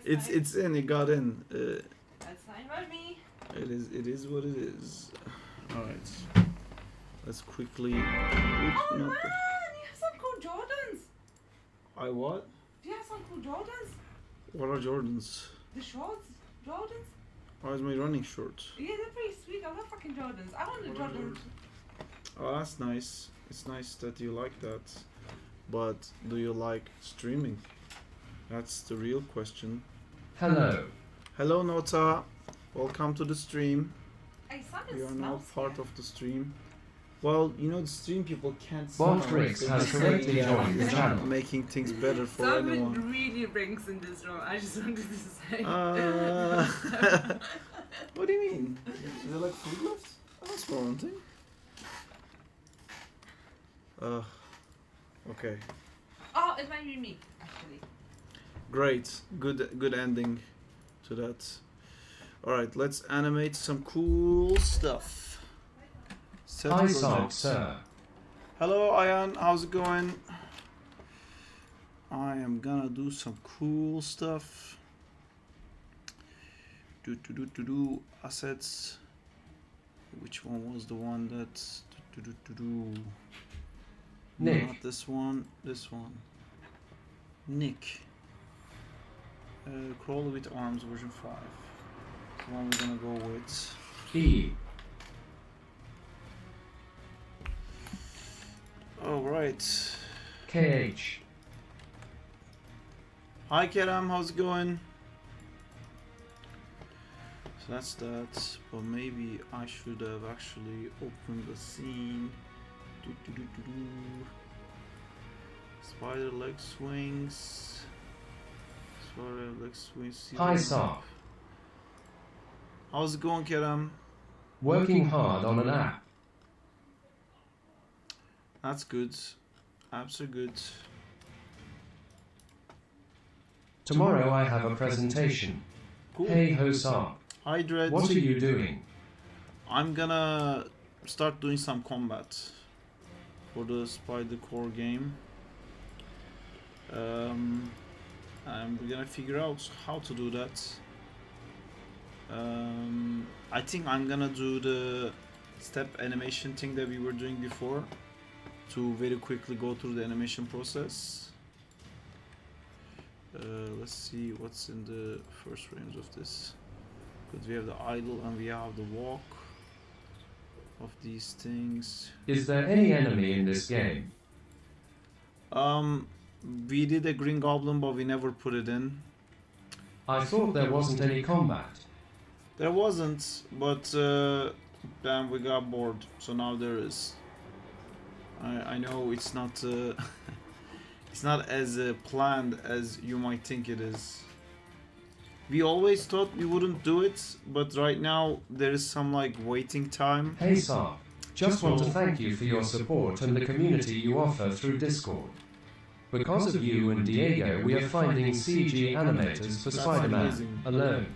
It's in. It got in. That's fine by me. It is what it is. All right. Let's quickly. Oh man, you have some cool Jordans. I what? Do you have some cool Jordans? What are Jordans? The shorts, Jordans. Why is my running shorts? Yeah, they're pretty sweet. I love fucking Jordans. I want the Jordans. Oh, that's nice. It's nice that you like that. But do you like streaming? That's the real question. Hello. Hello, Nota. Welcome to the stream. Hey, You are now part of the stream. Well, you know, the stream people can't see. Bond Briggs has correctly joined the channel. Making things better for Someone anyone. really rings in this room. I just wanted to say. What do you mean? Is there like food left? Oh, that's for one thing. Okay. Oh, it might be me, actually. Great. Good ending to that. Alright, let's animate some cool stuff. Set Hi, projects. sir. Hello, Ayan. How's it going? I am gonna do some cool stuff. Do assets. Which one was the one that Nick. Not this one. This one. Nick. Crawler with arms version 5. That's the one we're gonna go with. E. Alright. KH. Hi Kerem, how's it going? So that's that, but maybe I should have actually opened the scene. Spider leg swings. Spider leg swings. Hi, sir. How's it going, Kerem? Working hard on an app. That's good. Apps are good. Tomorrow I have a presentation. Cool. Hey ho, sir. Hi Dread. What are you doing? I'm gonna start doing some combat for the spiderkour game. And we're gonna figure out how to do that. I think I'm gonna do the step animation thing that we were doing before to very quickly go through the animation process. Let's see what's in the first frames of this. Because we have the idle and we have the walk of these things. Is there any enemy in this game? We did a green goblin, but we never put it in. I thought there wasn't any combat. There wasn't, but then we got bored, so now there is. I know it's not it's not as planned as you might think it is. We always thought we wouldn't do it, but right now there is some like waiting time. Hey, sir. Just want to thank you for your support and the community you offer through Discord. Because of you and Diego, we are finding CG animators for Spider-Man alone.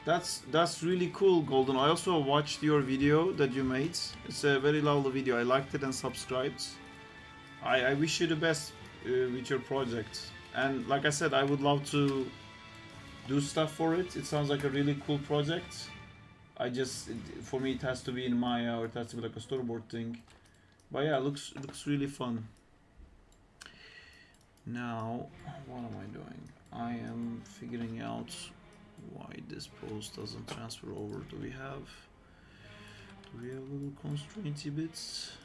That's really cool, Golden. I also watched your video that you made. It's a very lovely video. I liked it and subscribed. I wish you the best with your project. And like I said, I would love to do stuff for it. It sounds like a really cool project. For me, it has to be in Maya, or it has to be like a storyboard thing. But yeah, it looks really fun. Now, what am I doing? I am figuring out why this pose doesn't transfer over. Do we have little constrainty bits?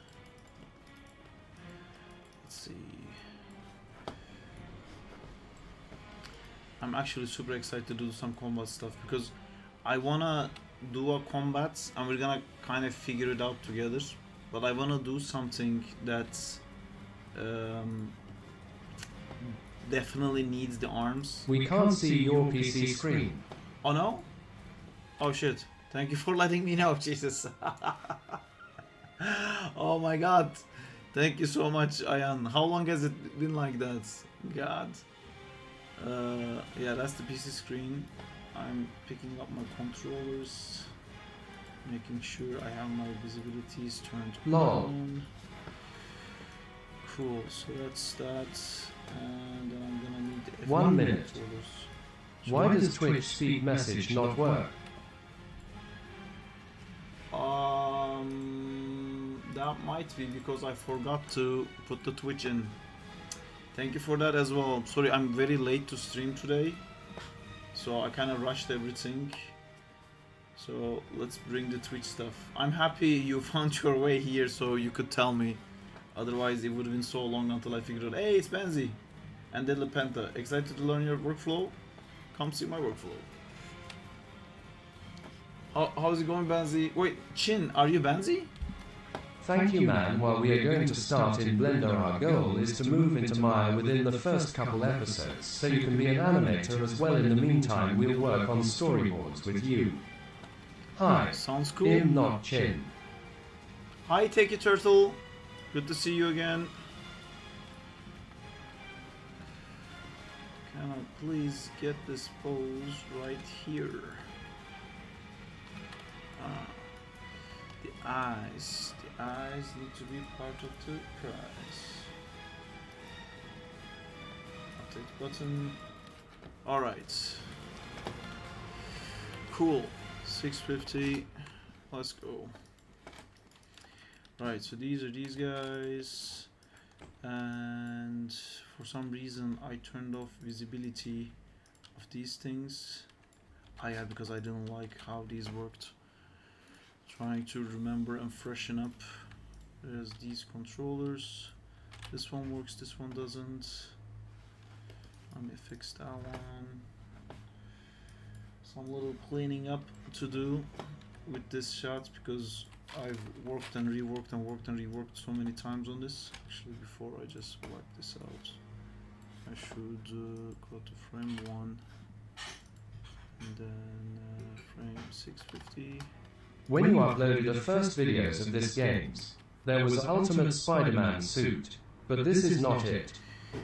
Let's see. I'm actually super excited to do some combat stuff because I wanna do a combat and we're gonna kind of figure it out together. But I wanna do something that definitely needs the arms. We can't see your PC screen. Oh no? Oh shit. Thank you for letting me know, Jesus. Oh my god. Thank you so much, Ayan. How long has it been like that? God. Yeah, that's the PC screen. I'm picking up my controllers, making sure I have my visibilities turned on. Cool, so that's that. And then I'm gonna need the 1 minute. controllers. Why does Twitch speak message not work? That might be because I forgot to put the Twitch in. Thank you for that as well. Sorry, I'm very late to stream today, so I kind of rushed everything. So let's bring the Twitch stuff. I'm happy you found your way here so you could tell me. Otherwise it would have been so long until I figured out, hey, it's Benzi and Deadly Penta. Excited to learn your workflow? Come see my workflow. How's it going, Benzi? Wait, Chin, are you Benzi? Thank you, man. While we are going to start in Blender, our goal is to move into Maya within the first couple episodes, so you can be an animator as well. In the meantime, we'll work on storyboards with you. Hi, sounds cool. I'm not Chin. Hi, Take It Turtle. Good to see you again. Can I please get this pose right here? The eyes. The eyes need to be part of the prize. Update button. Alright. Cool. 650. Let's go. Right, so these are these guys. And for some reason I turned off visibility of these things. Yeah, because I didn't like how these worked. Trying to remember and freshen up. There's these controllers. This one works, this one doesn't. Let me fix that one. Some little cleaning up to do with this shot because I've worked and reworked and worked and reworked so many times on this. Actually, before I just black this out, I should go to frame 1 and then frame 650. When you uploaded the first videos of this games, there was Ultimate Spider-Man suit, but this is not it.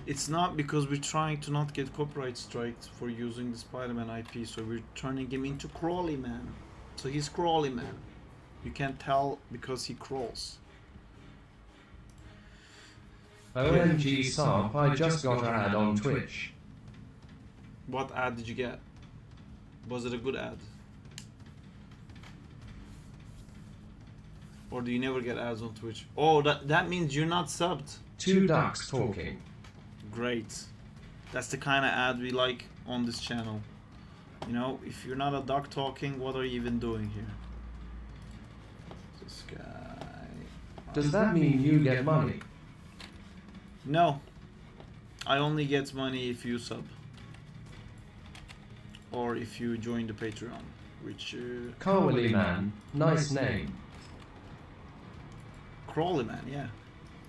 It's not, because we're trying to not get copyright striked for using the Spider-Man IP, so we're turning him into Crawly Man. So he's Crawly Man. You can't tell because he crawls. OMG Sarp, I just got an ad on Twitch. What ad did you get? Was it a good ad? Or do you never get ads on Twitch? Oh, that means you're not subbed. Two ducks talking. Great. That's the kind of ad we like on this channel. You know, if you're not a duck talking, what are you even doing here? This guy. Does that mean you get money? No. I only get money if you sub. Or if you join the Patreon, which... Crawly Man, nice name. Crawly Man, yeah.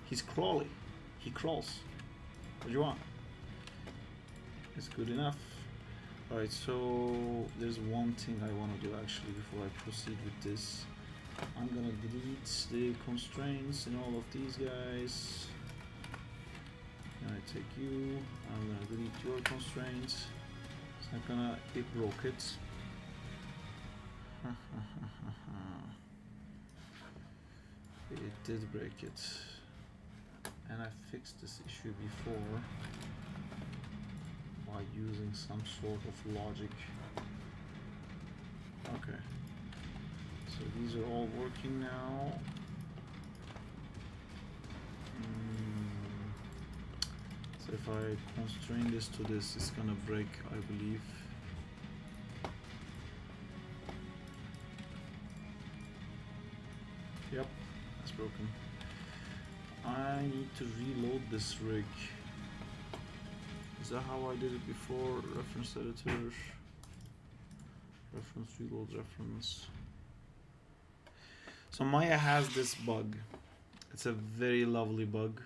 He's crawly. He crawls. What do you want? It's good enough. Alright, so there's one thing I want to do actually before I proceed with this. I'm gonna delete the constraints in all of these guys. I take you. I'm gonna delete your constraints. It's not gonna. It broke it. It did break it, and I fixed this issue before by using some sort of logic. Okay, so these are all working now. So if I constrain this to this, it's gonna break, I believe. Yep. Broken. I need to reload this rig. Is that how I did it before? Reference editor. Reference, reload reference. So Maya has this bug. It's a very lovely bug.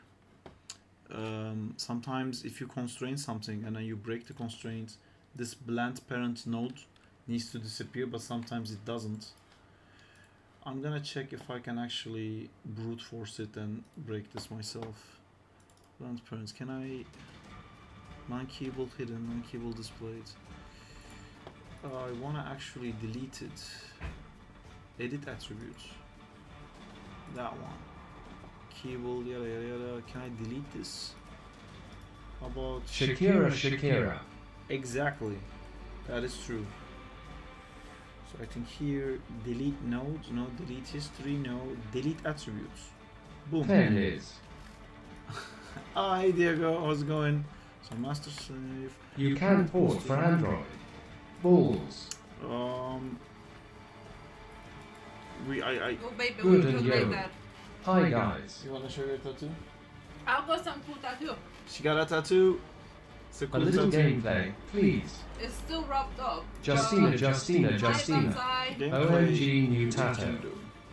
Sometimes if you constrain something and then you break the constraint, this blend parent node needs to disappear, but sometimes it doesn't. I'm gonna check if I can actually brute force it and break this myself. Blend parents, can I? Non-keyboard hidden, non-keyboard displayed. I wanna actually delete it. Edit attributes. That one. Keyboard, yada yada yada. Can I delete this? How about Shakira? Exactly. That is true. So I think here, delete nodes, no, delete history, no, delete attributes. Boom. Pen is. Hi Diego, how's it going? So master save. You can port for Android. Balls. I Oh baby, Good we and look yo. like that. Hi guys. You wanna show your tattoo? I've got some cool tattoo. She got a tattoo. It's a A cool little tattoo. gameplay, please. It's still rubbed up. Justina, but- Justina, Hi, Justina. Banzai. OMG new tattoo.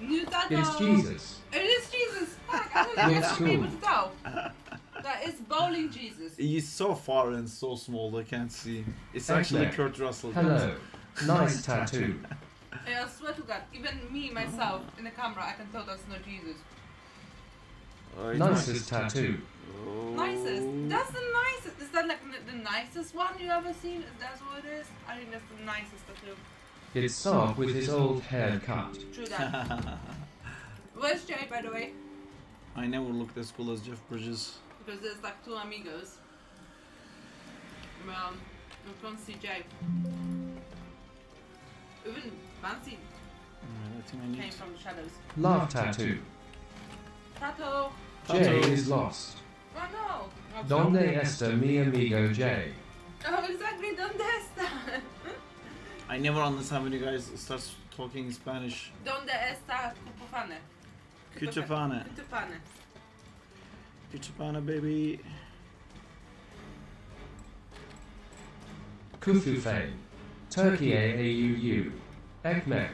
New tattoo. It's Jesus. It is Jesus. Fuck, I wouldn't Looks want people cool. to tell. That is bowling Jesus. He's so far and so small, I can't see. It's X actually neck. Kurt Russell. Hello. Nice tattoo. I swear to God, even me, myself, in the camera, I can tell that's not Jesus. Nicest tattoo. Oh. Nicest. That's the nicest. Is that like the nicest one you ever seen? Is that what it is? I think that's the nicest tattoo. It's Sark with his old haircut. True that. Where's Jay, by the way? I never looked as cool as Jeff Bridges. Because there's like two amigos. You can't see Jay. Even Fancy I think I came need. from the shadows. Love tattoo. Tato! Jay is lost. Oh no! Not Donde está mi amigo Jay? Oh, exactly, ¿dónde está? I never understand when you guys start talking Spanish. ¿Dónde está Cupofane? Cuchapana. Cupofane. Cuchapana, baby. Kufufane. Turkey AAUU. Ekmek.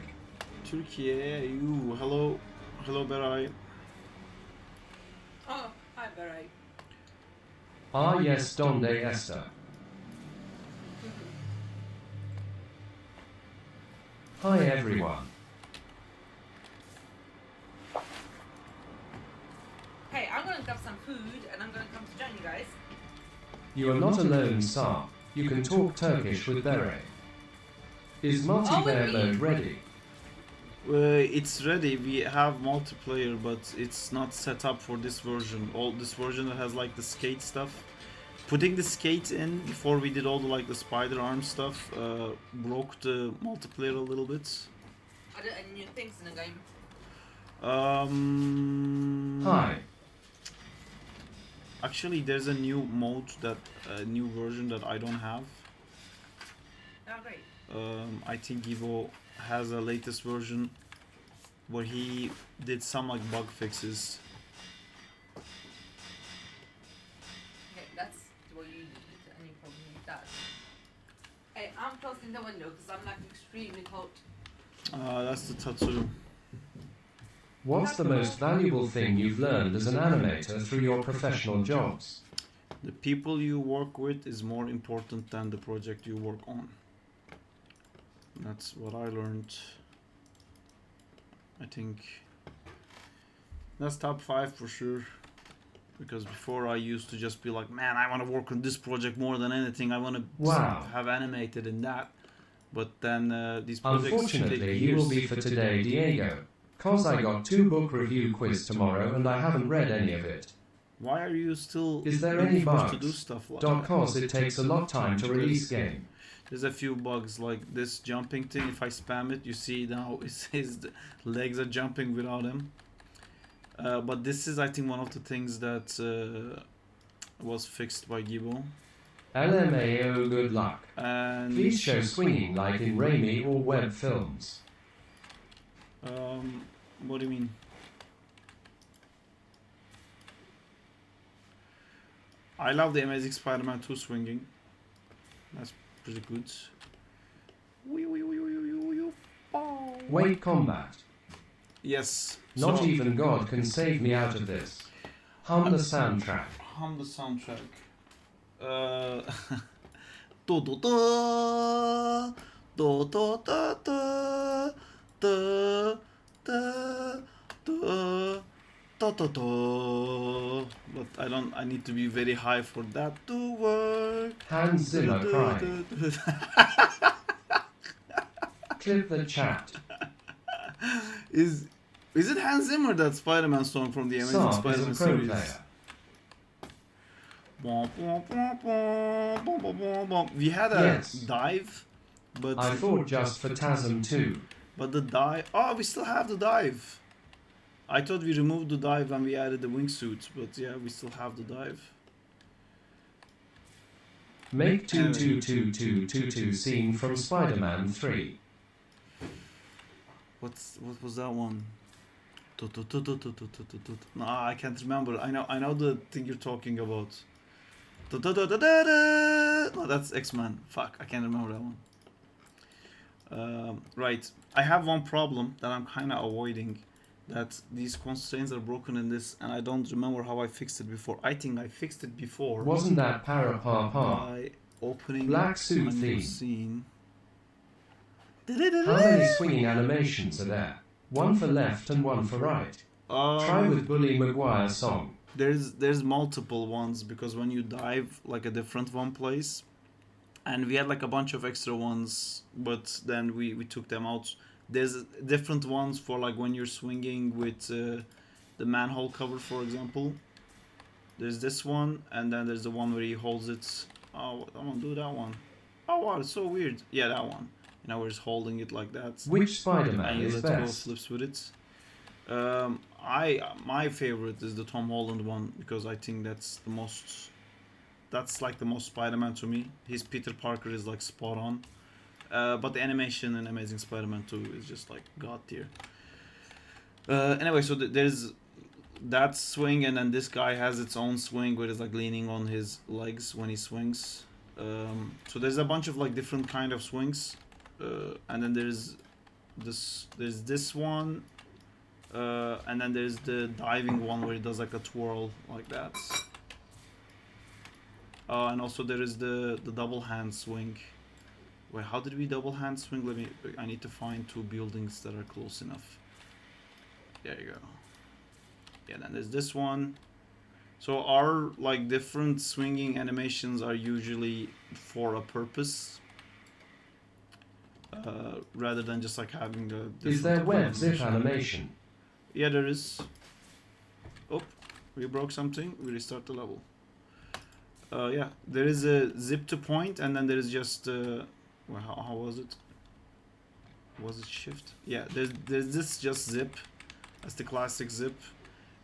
Turkey, you. Hello. Hello, Beray. Oh, hi, Barry. Ah yes, donde está? Hi everyone. Hey, I'm gonna grab some food and I'm gonna come to join you guys. You are not alone, Sar. You can talk Turkish with Bere. Is multiplayer mode ready? It's ready. We have multiplayer, but it's not set up for this version. All this version that has like the skate stuff. Putting the skate in before we did all the like the spider arm stuff broke the multiplayer a little bit. Are there any new things in the game? Hi. Actually, there's a new mode that a new version that I don't have. Oh, great. I think Evo has a latest version where he did some like bug fixes. Okay, that's what you did. Any problem with that? Hey, I'm closing the window because I'm like extremely cold. That's the tattoo. What's the most valuable thing you've learned as an animator through your professional jobs? The people you work with is more important than the project you work on. That's what I learned. I think that's top 5 for sure. Because before I used to just be like, man, I want to work on this project more than anything. I want to Wow. have animated in that. But then these projects take Unfortunately, you will years. be for today, Diego. Cause I got 2 book review quiz tomorrow and I haven't read any of it. Why are you still Is there any forced to bugs? do stuff like Dot that? cause it takes a lot time to release game. There's a few bugs like this jumping thing. If I spam it, you see now it says the legs are jumping without him. But this is, I think, one of the things that was fixed by Gibo. LMAO, good luck. And Please show swinging like in Raimi or web films. what do you mean? I love the Amazing Spider-Man 2 swinging. That's pretty good. Wait, combat. Yes. Not so, even God can save me out of this. Hum the soundtrack. hum the soundtrack. Do do do do do do do do do do do do. But I need to be very high for that to work. Hans Zimmer crying. Clip the chat. Is it Hans Zimmer, that Spider-Man song from the Amazing Sark is a Spider-Man pro series? player. We had a Yes. dive But I thought just for TASM 2. but the dive. Oh, we still have the dive. I thought we removed the dive when we added the wingsuit, but yeah, we still have the dive. Make 22222 scene from Spider-Man 3. What was that one? No, I can't remember. I know the thing you're talking about. No, that's X-Men. Fuck, I can't remember that one. Right, I have one problem that I'm kind of avoiding. That these constraints are broken in this, and I don't remember how I fixed it before. I think I fixed it before. Wasn't that Parapapa? By opening Black suit a new theme. scene. How many swinging animations are there? One for left and one for right. Try with Bully Maguire song. There's multiple ones, because when you dive, like a different one plays, and we had like a bunch of extra ones, but then we took them out. There's different ones for like when you're swinging with the manhole cover, for example. There's this one, and then there's the one where he holds it. Oh, I want to do that one. Oh wow, it's so weird. Yeah, that one. You know, where he's holding it like that. Which Spider-Man And you is let go best? flips with it. My favorite is the Tom Holland one, because I think that's like the most Spider-Man to me. His Peter Parker is like spot on. But the animation in Amazing Spider-Man 2 is just like god tier. Anyway, so there's that swing, and then this guy has its own swing where it's like leaning on his legs when he swings. So there's a bunch of like different kind of swings, and then there's this one, and then there's the diving one where it does like a twirl like that. And also there is the double hand swing. Wait, how did we double hand swing? I need to find two buildings that are close enough. There you go. Yeah, then there's this one. So our like different swinging animations are usually for a purpose, rather than just like having the. Is there web zip animation? Yeah, there is. Oh, we broke something. We restart the level. Yeah, there is a zip to point, and then there is just. Well, how was it? Was it shift? Yeah, there's this just zip. That's the classic zip.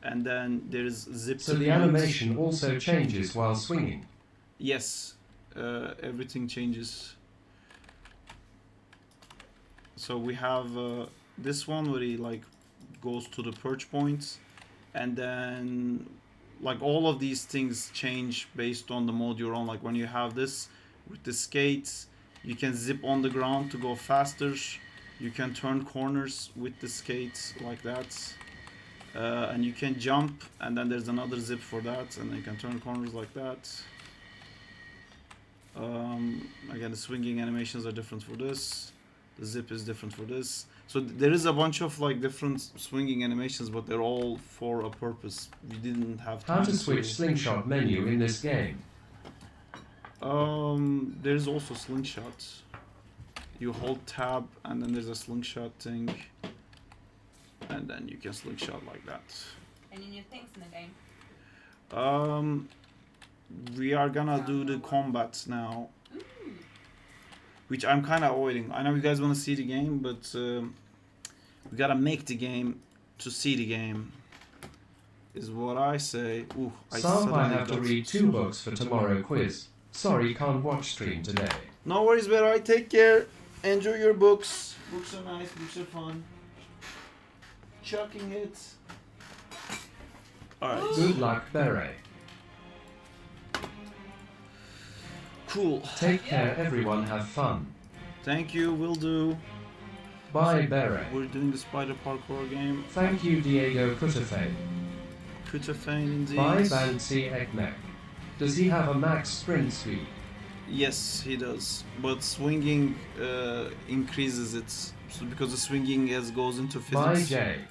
And then there's zip So to the point. animation also changes while swinging. Yes, everything changes. So we have this one where he like goes to the perch points, and then like all of these things change based on the mode you're on. Like when you have this with the skates, you can zip on the ground to go faster. You can turn corners with the skates like that. And you can jump, and then there's another zip for that, and then you can turn corners like that. Again, the swinging animations are different for this. The zip is different for this. So there is a bunch of like different swinging animations, but they're all for a purpose. We didn't have time How to switch slingshot menu in this game? There's also slingshot. You hold tab, and then there's a slingshot thing, and then you can slingshot like that. Any new things in the game? We are gonna do the combat now, which I'm kind of avoiding. I know you guys want to see the game, but we gotta make the game to see the game, is what I say. Ooh, Sam, I have to read 2 books for tomorrow quiz. Sorry, can't watch stream today. No worries, Berai. Take care. Enjoy your books. Books are nice. Books are fun. Chucking it. Alright. Good luck, Beret. Cool. Take care, everyone. Have fun. Thank you. Will do. Bye, Beret. We're doing the spider parkour game. Thank you, Diego Kutafane. Kutafane indeed. Bye, Bansi Ekmek. Does he have a max sprint speed? Yes, he does. But swinging increases it. So because the swinging goes into physics. Bye, Jay.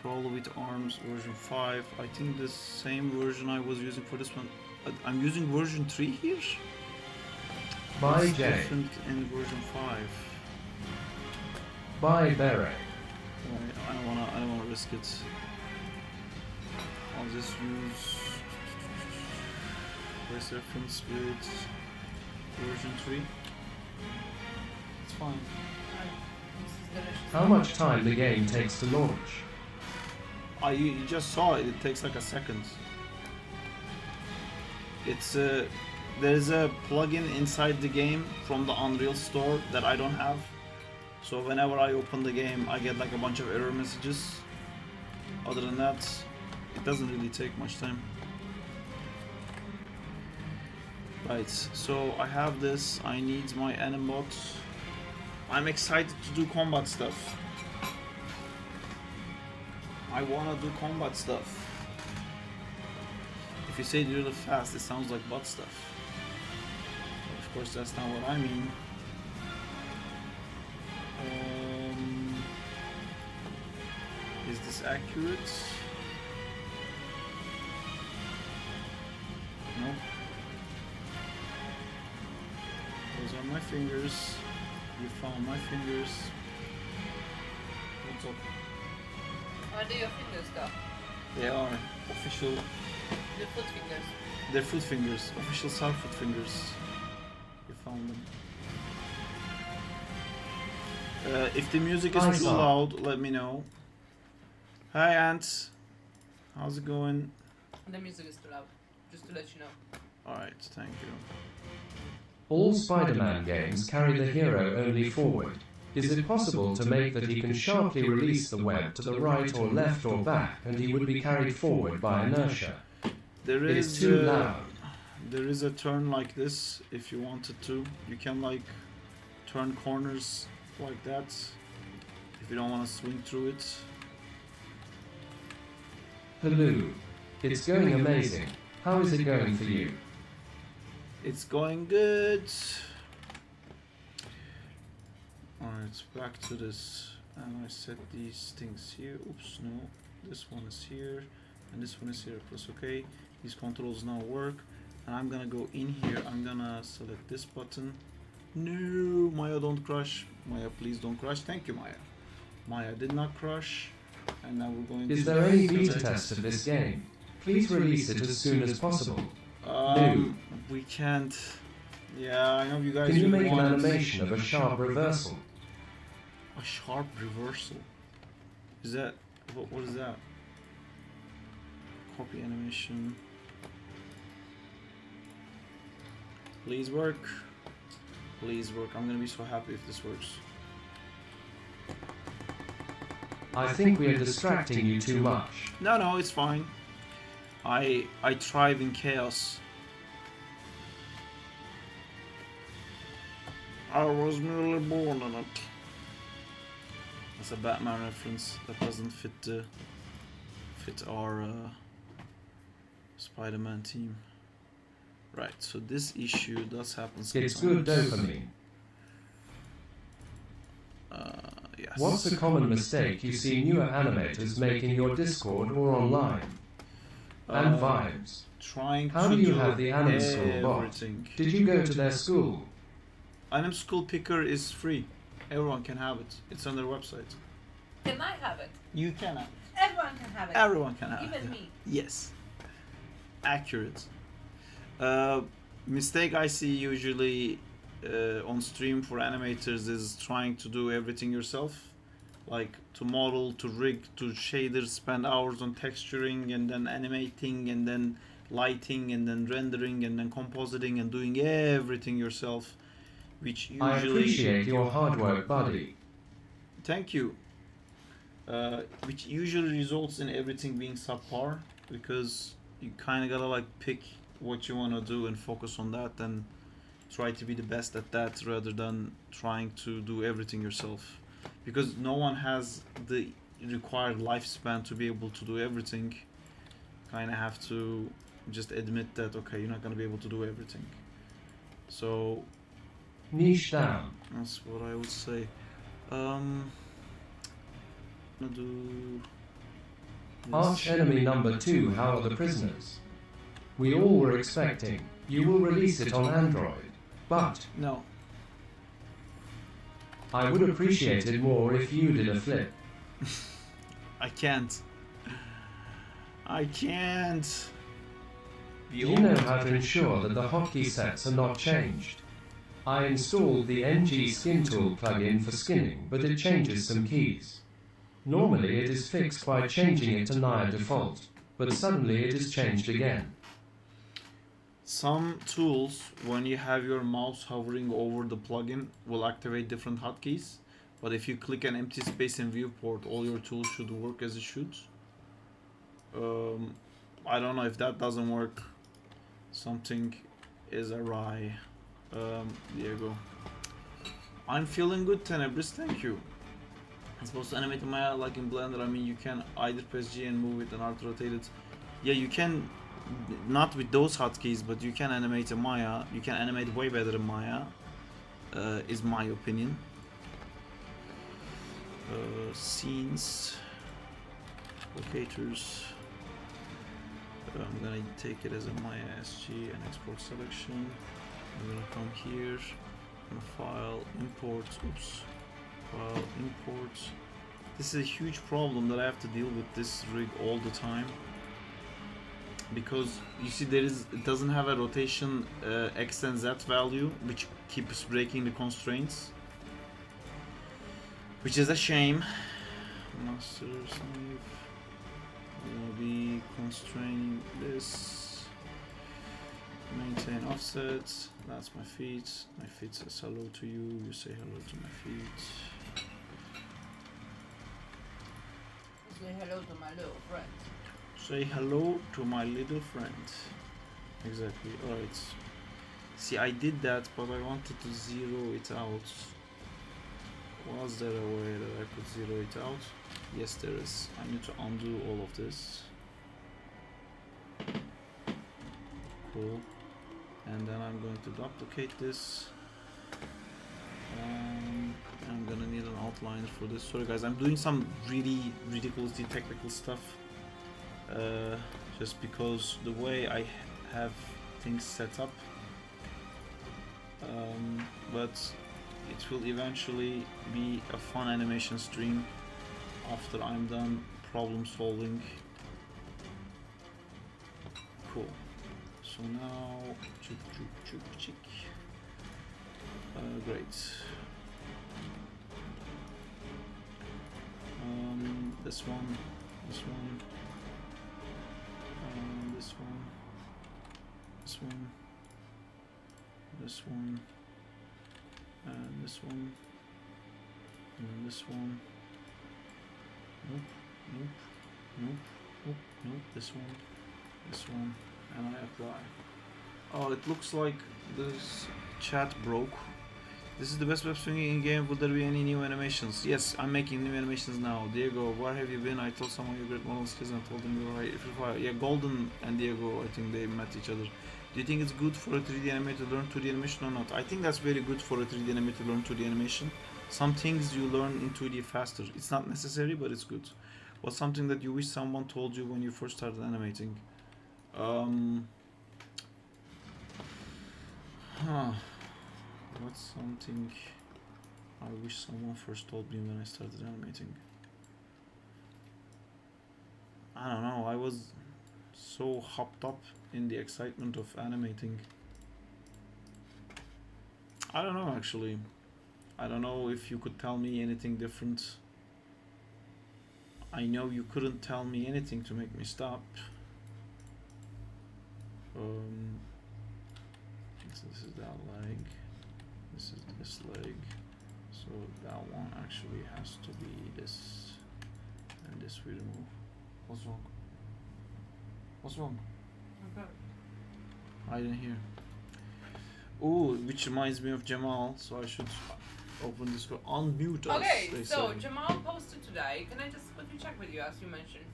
Crawl with arms version 5. I think the same version I was using for this one. I'm using version 3 here? Bye, What's Jay. different in version 5? Bye, Beret. I don't wanna risk it. I'll just use place reference with version 3. It's fine. This is delicious. How much time the game takes to launch? You just saw it. It takes like a second. It's there's a plugin inside the game from the Unreal store that I don't have. So whenever I open the game, I get like a bunch of error messages. Other than that, it doesn't really take much time. Right, so I have this. I need my Animbot. I'm excited to do combat stuff. I wanna do combat stuff. If you say it really fast, it sounds like butt stuff. But of course, that's not what I mean. Is this accurate? No. Those are my fingers. You found my fingers. What's up? Are they your fingers though? They are official. The foot fingers. They're foot fingers. Official foot fingers. You found them. If the music is too loud, let me know. Hi Ant. How's it going? The music is too loud. Just to let you know. Alright, thank you. All Spider-Man games carry the hero only forward. Is it possible to make that he can sharply release the web to the right or left or back and he would be carried forward by inertia? There It is is too loud. There is a turn like this if you wanted to. You can like turn corners like that if you don't want to swing through it. Hello. It's going amazing. How is it going for you? It's going good. Alright, back to this. And I set these things here. Oops, no. This one is here. And this one is here. Plus, okay. These controls now work. And I'm gonna go in here. I'm gonna select this button. No, Maya, don't crush. Maya, please don't crush. Thank you, Maya. Maya did not crush. And now we're going to... Is there any beta test of this game? Please release it as soon as possible. No. We can't... Yeah, I know you guys... Can you really make an want it. animation of a sharp reversal? A sharp reversal? Is that... What is that? Copy animation. Please work. Please work. I'm gonna be so happy if this works. I think we are distracting you too much. No, it's fine. I thrive in chaos. I was merely born in it. That's a Batman reference that doesn't fit our Spider-Man team. Right, so this issue does happen sometimes. It's good dopamine. Yes. What's a common mistake you see newer animators make in your Discord or online? And Vibes. Trying How to do you have the Anim School bot? everything. Did you go to their school? Anim School Picker is free. Everyone can have it. It's on their website. Can I have it? You can have it. Everyone can have it. Everyone can have it. Even me. Yes. Accurate. Mistake I see usually on stream for animators is trying to do everything yourself. Like to model, to rig, to shaders, spend hours on texturing and then animating and then lighting and then rendering and then compositing and doing everything yourself. Which usually... I appreciate your hard work, buddy. Thank you. Which usually results in everything being subpar because you kind of gotta like pick what you want to do and focus on that and try to be the best at that rather than trying to do everything yourself, because no one has the required lifespan to be able to do everything. Kind of have to just admit that okay, you're not going to be able to do everything. So Niche down. that's what I would say. I'm gonna do this. Arch enemy number 2, how are the prisoners? We all were expecting. You will release it on Android. But No. I would appreciate it more if you did a flip. I can't. I can't. Do you know how to ensure that the hotkey sets are not changed? I installed the NG Skin Tool plugin for skinning, but it changes some keys. Normally it is fixed by changing it to Naya default, but suddenly it is changed again. Some tools, when you have your mouse hovering over the plugin, will activate different hotkeys. But if you click an empty space in viewport, all your tools should work as it should. I don't know if that doesn't work. Something is awry. Diego. I'm feeling good, Tenebris, thank you. I'm supposed to animate Maya like in Blender. I mean, you can either press G and move it and art rotate it. Yeah, you can, not with those hotkeys, but you can animate a Maya. You can animate way better in Maya, is my opinion. Scenes, locators. I'm gonna take it as a Maya SG and export selection. I'm gonna come here, file, import, oops, file, import. This is a huge problem that I have to deal with this rig all the time. Because you see it doesn't have a rotation X and Z value, which keeps breaking the constraints. Which is a shame. Master save. I'm gonna be constraining this. Maintain offsets. That's my feet. My feet says hello to you. You say hello to my feet. Say hello to my little friend. Say hello to my little friend. Exactly. Alright. See, I did that, but I wanted to zero it out. Was there a way that I could zero it out? Yes, there is. I need to undo all of this. Cool. And then I'm going to duplicate this. I'm gonna need an outliner for this. Sorry guys, I'm doing some really ridiculously technical stuff. Just because the way I have things set up. But it will eventually be a fun animation stream after I'm done problem solving. Cool. So now, great. This one, this one, this one, this one, this one, and this one, and this one. Nope, nope, nope, nope, nope. This one, and I apply. Oh, it looks like this chat broke. This is the best web swinging in game. Would there be any new animations? Yes, I'm making new animations now. Diego, where have you been? I told someone you great model skills and I told them you were right. Yeah, Golden and Diego, I think they met each other. Do you think it's good for a 3D animator to learn 2D animation or not? I think that's very good for a 3D animator to learn 2D animation. Some things you learn in 2D faster. It's not necessary, but it's good. What's something that you wish someone told you when you first started animating? What's something I wish someone first told me when I started animating? I don't know, I was so hopped up in the excitement of animating. I don't know actually. I don't know if you could tell me anything different. I know you couldn't tell me anything to make me stop. So this is that leg. This is this leg. So that one actually has to be this. And this we remove. What's wrong? What's wrong? Okay. I didn't hear. Oh, which reminds me of Jamal, so I should open this for unmute us. Okay, so Jamal posted today. Can I just quickly check with you as you mentioned?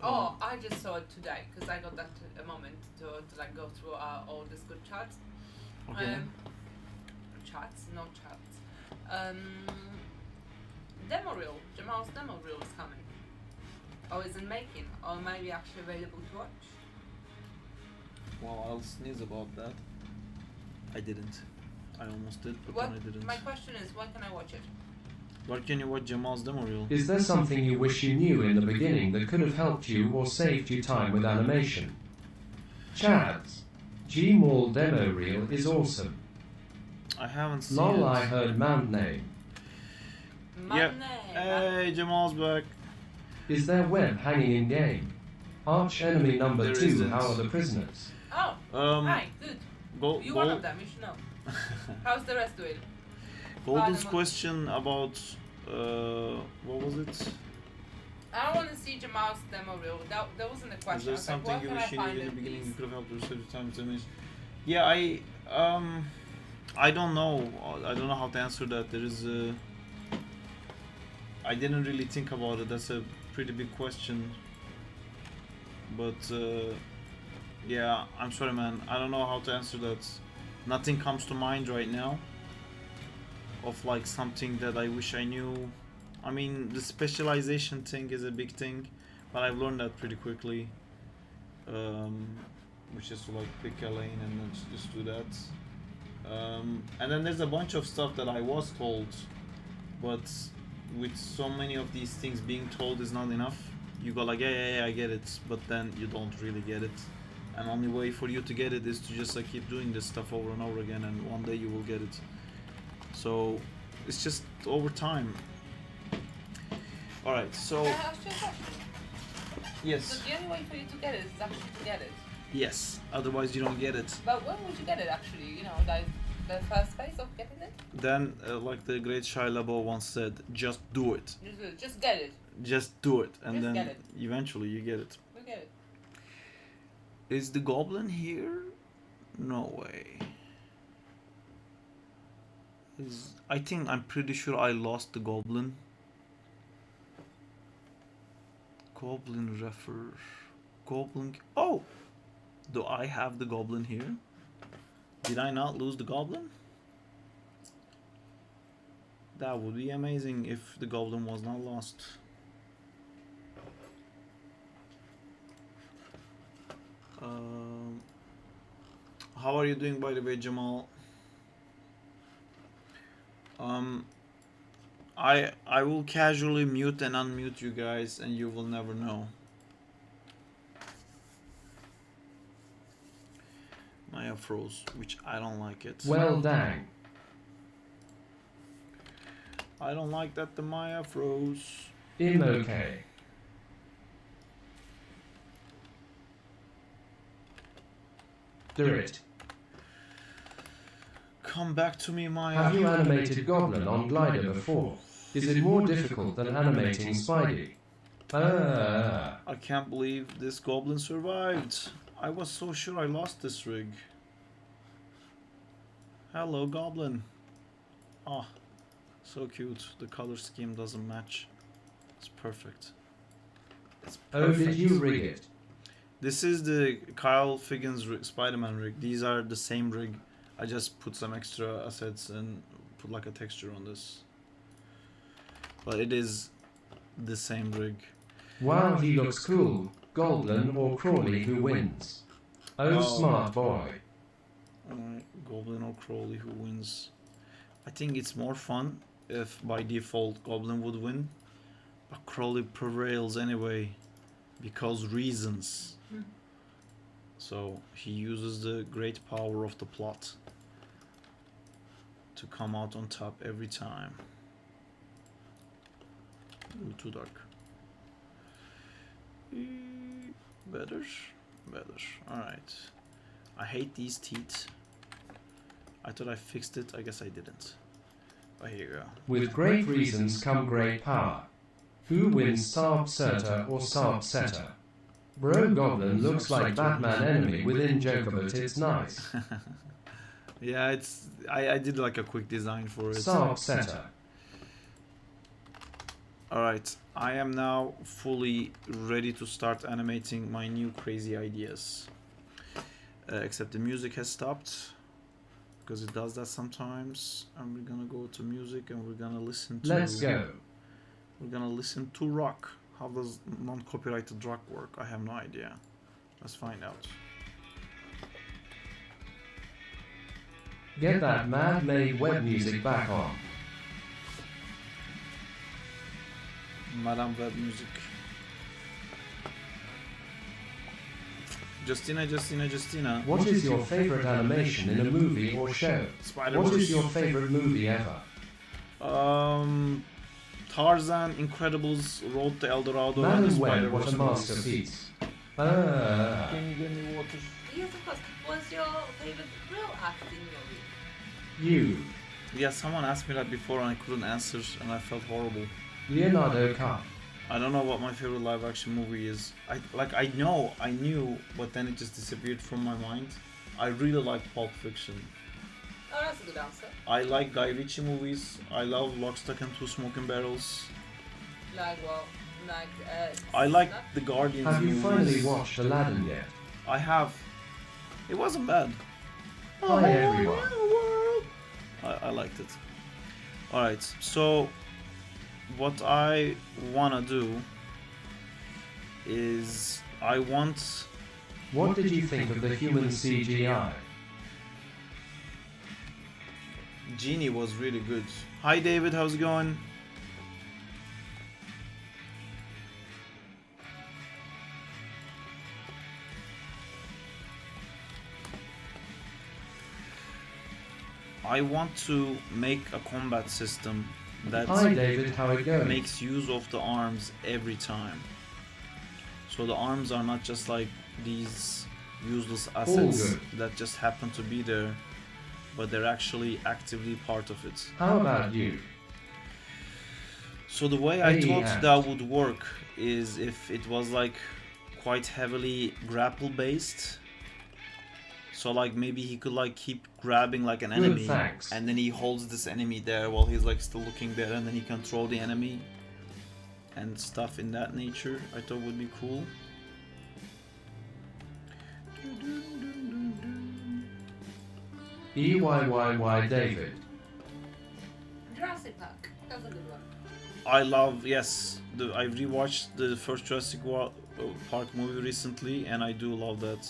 Oh, I just saw it today because I got that a moment to like go through all this good chats. Okay. Chats, no chats. Demo reel. Jamal's demo reel is coming. Or is in making, or maybe actually available to watch. Well, I'll sneeze about that. I didn't. I almost did, but What, then I didn't. my question is, when can I watch it? Where can you watch Jamal's demo reel? Is there something you wish you knew in the beginning that could have helped you or saved you time with animation? Chad's Gmall demo reel is awesome. I haven't seen Lol, I it. heard mount name. Yeah. Money. Hey, Jamal's back. Is there web hanging in game? Arch enemy number There 2, isn't. how are the prisoners? Oh, hi, good. You one of them, you should know. How's the rest doing? Golden's question about what was it? I don't want to see Jamal's demo reel. That wasn't a Is question. there I was like, something what you can I wish you find knew in in the beginning you these? could have helped yourself to time to image? Yeah, I don't know. I don't know how to answer that. There is a. I didn't really think about it. That's a pretty big question. But yeah, I'm sorry, man. I don't know how to answer that. Nothing comes to mind right now. Of like something that I wish I knew. I mean, the specialization thing is a big thing, but I've learned that pretty quickly. Which is to like pick a lane and then just do that. And then there's a bunch of stuff that I was told, but with so many of these things being told is not enough. You go like, yeah, I get it, but then you don't really get it. And only way for you to get it is to just like keep doing this stuff over and over again, and one day you will get it. So it's just over time. All right, so Can I ask you a question? yes, So the only way for you to get it is actually to get it. yes. Otherwise, you don't get it. But when would you get it actually? You know, like the first phase of getting it? Then, like the great Shia LaBeouf once said, just do it. Just get it. Just do it, and Just then get it. eventually you get it. We get it. Is the goblin here? No way. I'm pretty sure I lost the goblin. Goblin refer. Goblin. Oh! Do I have the goblin here? Did I not lose the goblin? That would be amazing if the goblin was not lost. How are you doing, by the way, Jamal? I will casually mute and unmute you guys, and you will never know. Maya froze, which I don't like it. Well, dang. I don't like that the Maya froze. Okay. Do it. Come back to me, Maya. Have you animated Goblin on Glider before? Is it more difficult than animating Spidey? I can't believe this goblin survived. I was so sure I lost this rig. Hello, goblin. Ah, so cute. The color scheme doesn't match. It's perfect. It's perfect. Oh, did you rig it? This is the Kyle Figgins Spider-Man rig. These are the same rig. I just put some extra assets and put like a texture on this. But it is the same rig. Wow, he looks cool. Goblin or Crawley, who wins? Oh, smart boy. Alright, Goblin or Crawley, who wins? I think it's more fun if by default Goblin would win. But Crawley prevails anyway because reasons. So he uses the great power of the plot to come out on top every time. Ooh, too dark. Better. Alright. I hate these teeth. I thought I fixed it. I guess I didn't. Oh, here you go. With great reasons come great power. Who wins, Saab Surter or Saab Setter? Bro Goblin looks like Batman enemy within Joker, but it's nice. Yeah, it's. I did like a quick design for it. Saab Setter. Alright, I am now fully ready to start animating my new crazy ideas. Except the music has stopped, because it does that sometimes. And we're gonna go to music and we're gonna listen to... Let's go. We're gonna listen to rock. How does non-copyrighted rock work? I have no idea. Let's find out. Get that mad-made web music back on. Madame Web music. Justina. What is your favorite animation in a movie or show? What is your favorite movie ever? Tarzan, Incredibles, Road to El Dorado, Man and and When, Spider-Verse what a movies. masterpiece. Give me water. Yes, of course. What's your favorite real acting movie? You. Yeah, someone asked me that before and I couldn't answer and I felt horrible. Leonardo DiCaprio. I don't know what my favorite live action movie is. I knew, but then it just disappeared from my mind. I really like Pulp Fiction. Oh, that's a good answer. I like Guy Ritchie movies. I love Lock, Stock and Two Smoking Barrels. Like what? Like I like the Guardians Have you movies. finally watched Aladdin yet? I have. It wasn't bad. Hi everyone. I liked it. Alright, so what I wanna do is What did you think of the human CGI? Genie was really good. Hi David, how's it going? I want to make a combat system that Hi David, how it going? makes use of the arms every time. So the arms are not just like these useless assets good. that just happen to be there, but they're actually actively part of it. How about you? So the way I Hey, thought Ant. that would work is if it was like quite heavily grapple based. So like maybe he could like keep grabbing like an Good, enemy thanks. and then he holds this enemy there while he's like still looking there and then he can throw the enemy and stuff in that nature. I thought would be cool. EYYY David. Jurassic Park. That's a good one. I love, yes, I rewatched the first Jurassic Park movie recently and I do love that.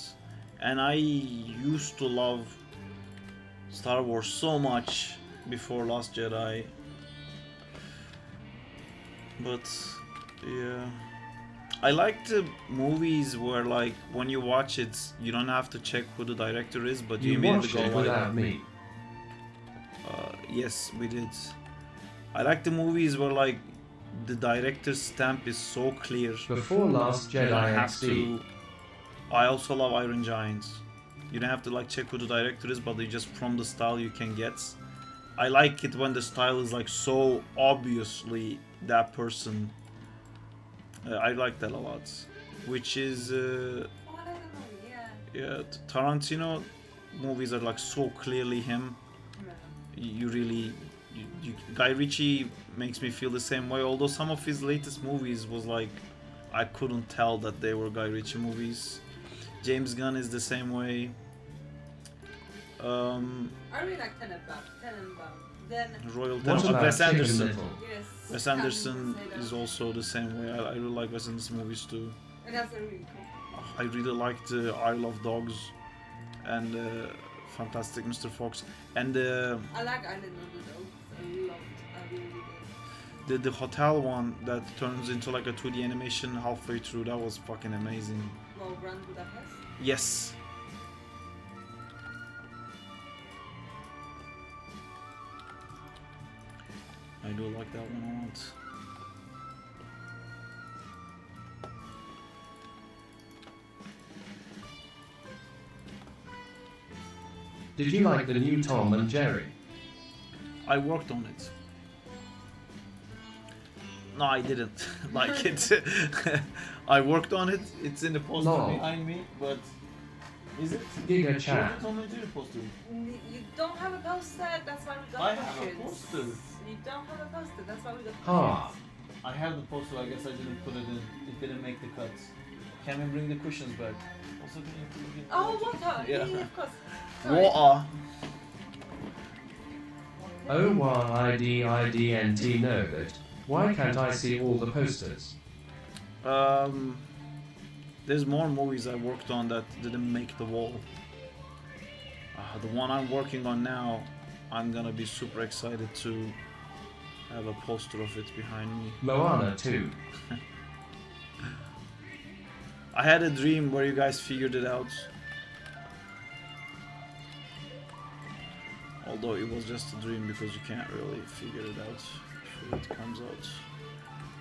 And I used to love Star Wars so much before Last Jedi. But yeah, I like the movies where like when you watch it you don't have to check who the director is, but you You immediately watched go it like, without me. yes, we did. I like the movies where like the director's stamp is so clear. Before Last You don't Jedi have XD. to. I also love Iron Giants. You don't have to like check who the director is, but they just from the style you can get. I like it when the style is like so obviously that person. I like that a lot. Which is Oh, I like the movie, yeah. yeah, Tarantino movies are like so clearly him. You really Guy Ritchie makes me feel the same way, although some of his latest movies was like I couldn't tell that they were Guy Ritchie movies. James Gunn is the same way. I really like Tenenbaum. Then Royal What Tenenbaum. about Wes Chicken Anderson. Little? yes. Wes Can't Anderson say that. is also the same way. I really like Wes Anderson movies too. And that's a really cool. I really liked I Love Dogs and Fantastic Mr. Fox and I like Island of the Dogs a lot. I really did. the hotel one that turns into like a 2D animation halfway through. That was fucking amazing. Well, Grand Budapest. Yes. I do like that one a lot. Did you like the new Tom and Jerry? I worked on it. No, I didn't like it. I worked on it. It's in the poster No. behind me, but is it? Giga Is chat. it on the Jerry poster? You don't have a poster, that's why we got I have a questions. poster. You don't have a poster, that's why we got Ah. questions. I have the poster. I guess I didn't put it in. It didn't make the cut. Can we bring the cushions back? Also, can you put it in? Oh, water! Yeah. Yeah, of course. Sorry. Water. OYIDIDNT know that. Why can't I see all the posters? There's more movies I worked on that didn't make the wall. The one I'm working on now, I'm gonna be super excited to have a poster of it behind me. Moana 2. I had a dream where you guys figured it out. Although it was just a dream because you can't really figure it out before it comes out.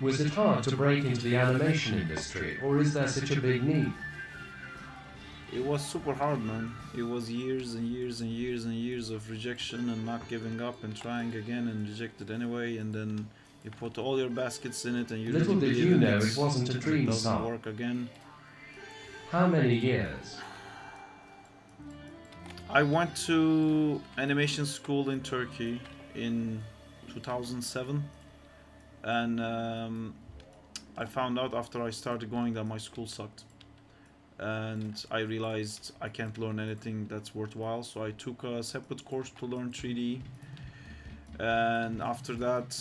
Was it hard to break into the animation industry, or is there such a big need? It was super hard, man. It was years and years and years and years of rejection and not giving up and trying again and rejected anyway, and then you put all your baskets in it and you Little really did believe you in know it wasn't a dream doesn't start. work again. How many years? I went to animation school in Turkey in 2007, and I found out after I started going that my school sucked, and I realized I can't learn anything that's worthwhile, so I took a separate course to learn 3D, and after that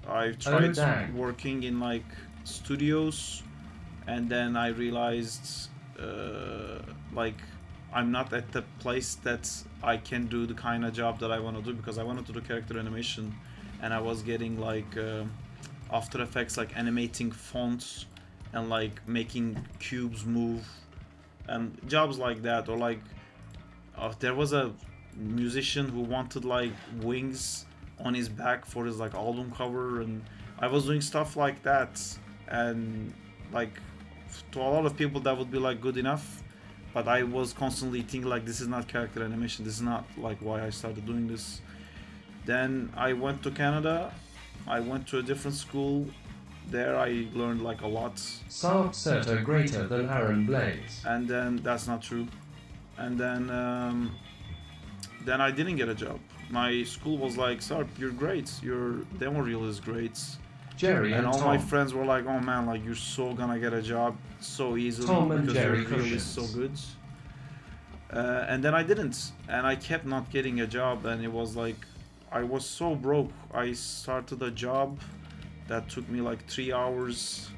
I tried working in like studios, and then I realized like I'm not at the place that I can do the kind of job that I want to do, because I wanted to do character animation, and I was getting like After Effects, like animating fonts and like making cubes move and jobs like that. Or like there was a musician who wanted like wings on his back for his like album cover, and I was doing stuff like that, and like to a lot of people that would be like good enough, but I was constantly thinking like this is not character animation, this is not like why I started doing this. Then I went to Canada, I went to a different school. There I learned like a lot. Sarp Serto greater than Aaron Blaze. And then that's not true. And then I didn't get a job. My school was like, Sarp, you're great, your demo reel is great. Jerry and all Tom. my friends were like, oh man, like you're so gonna get a job so easily Tom and because Jerry your reel is Cushions. so good. And then I didn't, and I kept not getting a job, and it was like I was so broke. I started a job that took me like 3 hours,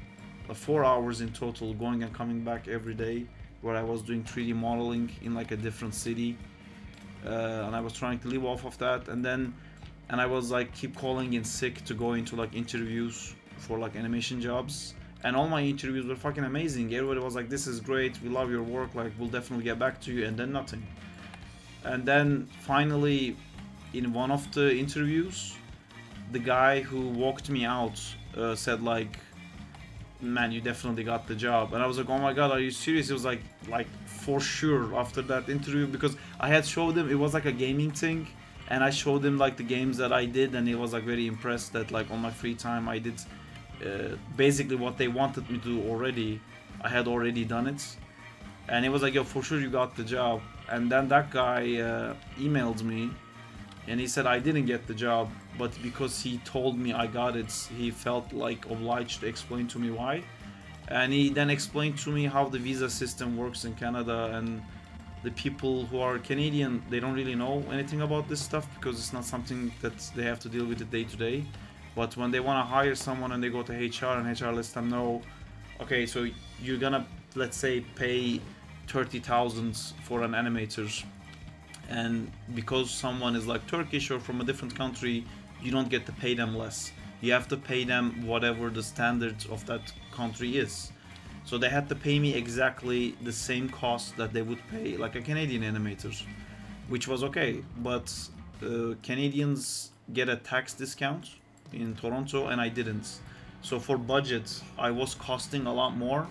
4 hours in total, going and coming back every day, where I was doing 3D modeling in like a different city, and I was trying to live off of that. And I was like keep calling in sick to go into like interviews for like animation jobs, and all my interviews were fucking amazing. Everybody was like, this is great, we love your work, like we'll definitely get back to you, and then nothing. And then finally in one of the interviews, the guy who walked me out said like, man, you definitely got the job. And I was like, oh my god, are you serious? It was like for sure after that interview, because I had showed him, it was like a gaming thing, and I showed him like the games that I did, and he was like very impressed that like on my free time I did basically what they wanted me to do already. I had already done it, and he was like, yo, for sure you got the job. And then that guy emailed me, and he said I didn't get the job, but because he told me I got it, he felt like obliged to explain to me why. And he then explained to me how the visa system works in Canada, and the people who are Canadian, they don't really know anything about this stuff because it's not something that they have to deal with it day to day. But when they want to hire someone and they go to HR, and HR lets them know, okay, so you're gonna, let's say, pay 30,000 for an animator, and because someone is like Turkish or from a different country, you don't get to pay them less. You have to pay them whatever the standards of that country is. So they had to pay me exactly the same cost that they would pay like a Canadian animator, which was okay. But Canadians get a tax discount in Toronto, and I didn't. So for budget, I was costing a lot more.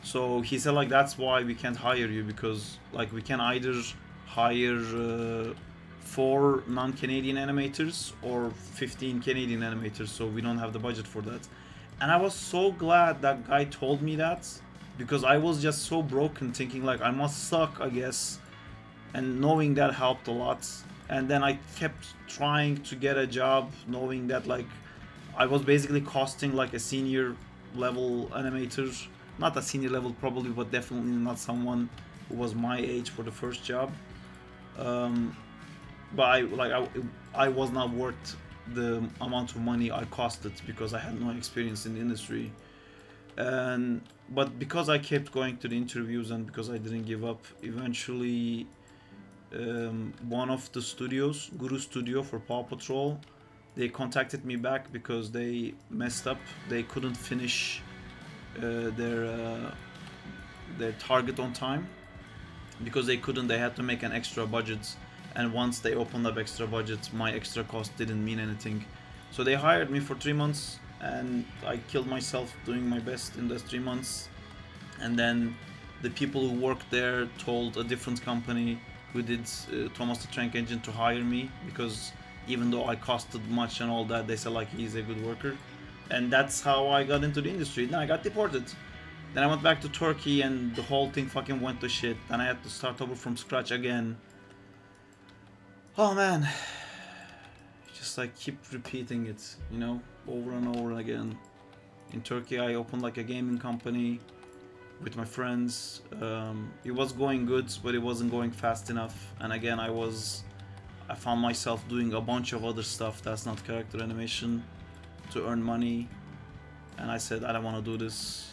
So he said like, that's why we can't hire you, because like we can either hire 4 non-Canadian animators or 15 Canadian animators, so we don't have the budget for that. And I was so glad that guy told me that, because I was just so broken thinking like I must suck, I guess, and knowing that helped a lot. And then I kept trying to get a job knowing that like I was basically costing like a senior level animator, not a senior level probably, but definitely not someone who was my age for the first job. But I was not worth the amount of money I costed because I had no experience in the industry. But because I kept going to the interviews and because I didn't give up, eventually one of the studios, Guru Studio for Paw Patrol, they contacted me back because they messed up. They couldn't finish their their target on time. Because they couldn't, they had to make an extra budget, and once they opened up extra budget, my extra cost didn't mean anything. So they hired me for 3 months, and I killed myself doing my best in those 3 months. And then the people who worked there told a different company who did Thomas the Tank Engine to hire me, because even though I costed much and all that, they said like he's a good worker. And that's how I got into the industry. Then I got deported. Then I went back to Turkey and the whole thing fucking went to shit. Then I had to start over from scratch again. Oh man. Just like keep repeating it, you know, over and over again. In Turkey I opened like a gaming company with my friends. It was going good, but it wasn't going fast enough. And again I found myself doing a bunch of other stuff that's not character animation to earn money. And I said I don't want to do this.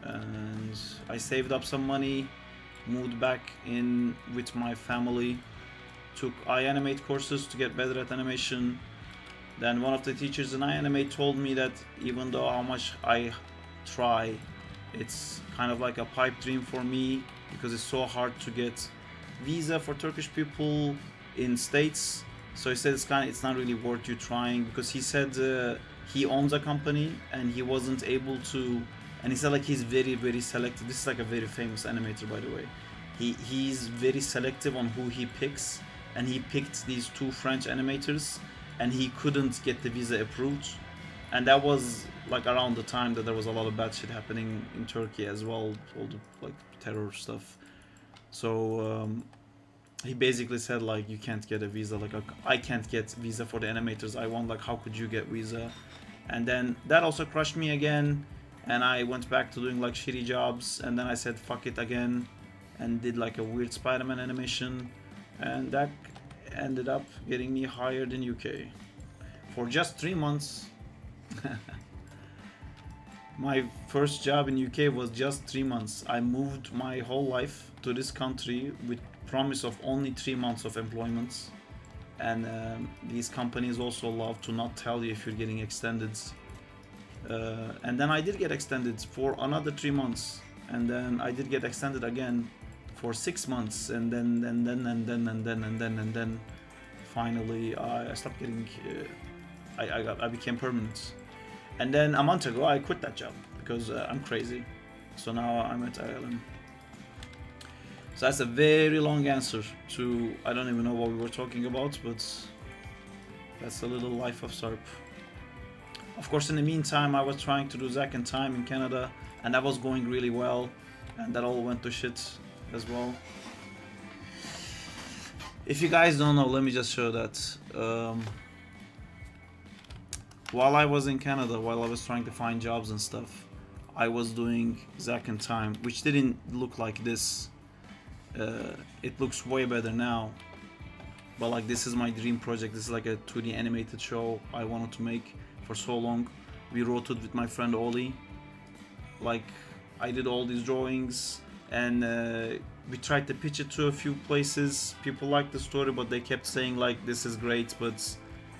And I saved up some money, moved back in with my family, took iAnimate courses to get better at animation. Then one of the teachers in iAnimate told me that even though how much I try, it's kind of like a pipe dream for me, because it's so hard to get visa for Turkish people in States. So he said it's not really worth you trying, because he said he owns a company and he wasn't able to. And he said like he's very, very selective. This is like a very famous animator, by the way. He's very selective on who he picks. And he picked these 2 French animators and he couldn't get the visa approved. And that was like around the time that there was a lot of bad shit happening in Turkey as well. All the like terror stuff. So he basically said like you can't get a visa. Like I can't get visa for the animators I want. Like how could you get visa? And then that also crushed me again. And I went back to doing like shitty jobs, and then I said fuck it again and did like a weird Spider-Man animation, and that ended up getting me hired in UK for just 3 months. My first job in UK was just 3 months. I moved my whole life to this country with promise of only 3 months of employment, and these companies also love to not tell you if you're getting extended. And then I did get extended for another 3 months, and then I did get extended again for 6 months, and then finally I stopped getting. I became permanent, and then a month ago I quit that job because I'm crazy. So now I'm at ILM. So that's a very long answer to I don't even know what we were talking about, but that's a little life of Sarp. Of course, in the meantime, I was trying to do Zack in Time in Canada, and that was going really well, and that all went to shit as well. If you guys don't know, let me just show that. While I was in Canada, while I was trying to find jobs and stuff, I was doing Zack in Time, which didn't look like this. It looks way better now. But like this is my dream project. This is like a 2D animated show I wanted to make for so long. We wrote it with my friend Oli. Like I did all these drawings, and we tried to pitch it to a few places. People liked the story, but they kept saying like this is great, but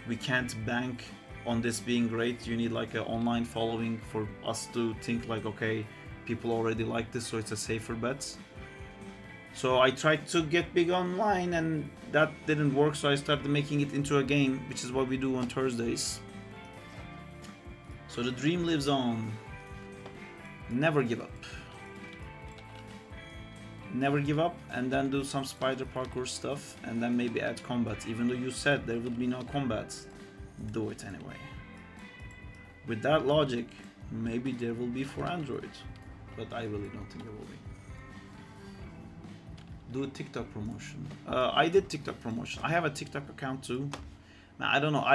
we can't bank on this being great. You need like an online following for us to think like okay, people already like this, so it's a safer bet. So I tried to get big online, and that didn't work, so I started making it into a game, which is what we do on Thursdays. So the dream lives on. Never give up. Never give up, and then do some spider parkour stuff, and then maybe add combat. Even though you said there would be no combat, do it anyway. With that logic, maybe there will be for Android, but I really don't think there will be. Do a TikTok promotion. I did TikTok promotion. I have a TikTok account too. I don't know.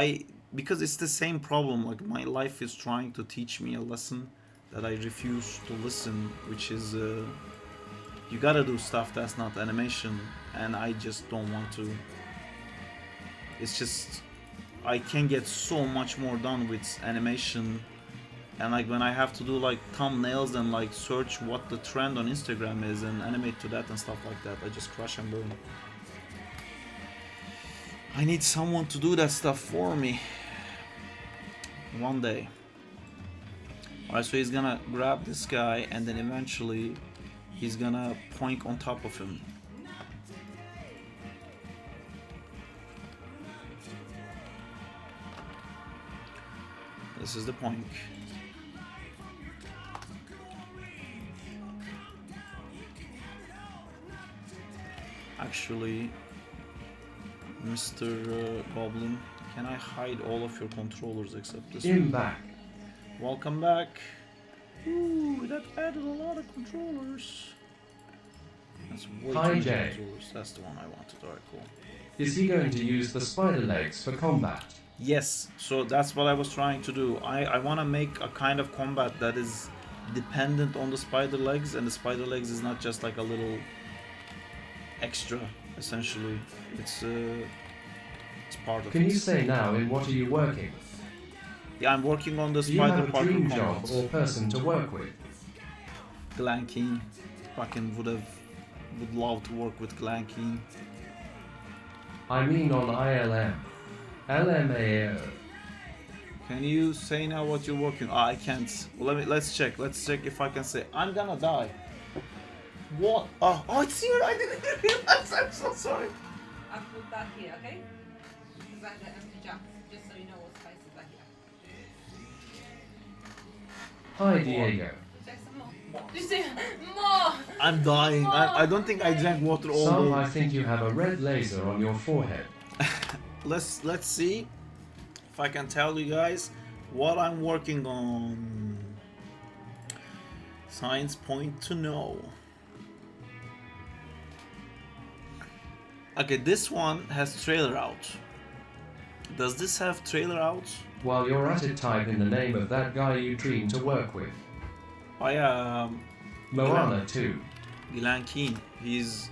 Because it's the same problem. Like my life is trying to teach me a lesson that I refuse to listen, which is you gotta do stuff that's not animation, and I just don't want to. It's just I can get so much more done with animation, and like when I have to do like thumbnails and like search what the trend on Instagram is and animate to that and stuff like that, I just crash and burn. I need someone to do that stuff for me one day. Alright, so he's gonna grab this guy, and then eventually he's gonna point on top of him. This is the point. Actually, Mr. Goblin, can I hide all of your controllers except this one? Back. Welcome back. Ooh, that added a lot of controllers. That's way Hi, too many Jay. controllers. That's the one I wanted. Alright, cool. Is he going to use the spider legs for combat? Yes, so that's what I was trying to do. I want to make a kind of combat that is dependent on the spider legs, and the spider legs is not just like a little extra, essentially. It's part of it. Can you say now in what are you working? Yeah, I'm working on the Do you spider have a dream parkour job combat. or person to work with? Glen Keane. Fucking would love to work with Glen Keane. I mean on ILM. LMAO. Can you say now what you're working? I can't. Well, let's check. Let's check if I can say. I'm gonna die. What? Oh, it's here. I didn't realize. I'm so sorry. I'll put that here, okay? Because I the empty jump, just so you know what spaces are here. Hi Diego. Check some more. You see? More! I'm dying. I don't think I drank water all Some, day. I think you have a red laser on your forehead. Let's see if I can tell you guys what I'm working on. Science point to know. Okay, this one has trailer out. Does this have trailer out? While you're at it, type in the name of that guy you dream to work with. Oh yeah, Moana 2. Glen Keane. He's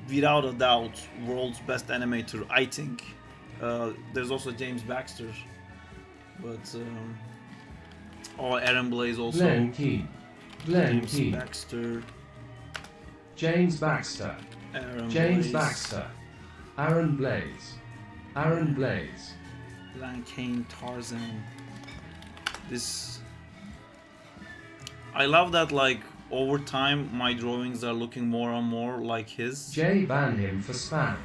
without a doubt world's best animator, I think. There's also James Baxter, but Aaron Blaze also. Glen Keane. Glen James Keane. Baxter, James Baxter. Aaron James Blaze, Baxter. Aaron Blaze. Aaron Blaze. Glen Keane, Tarzan. This. I love that, like, over time my drawings are looking more and more like his. Jay banned him for spam.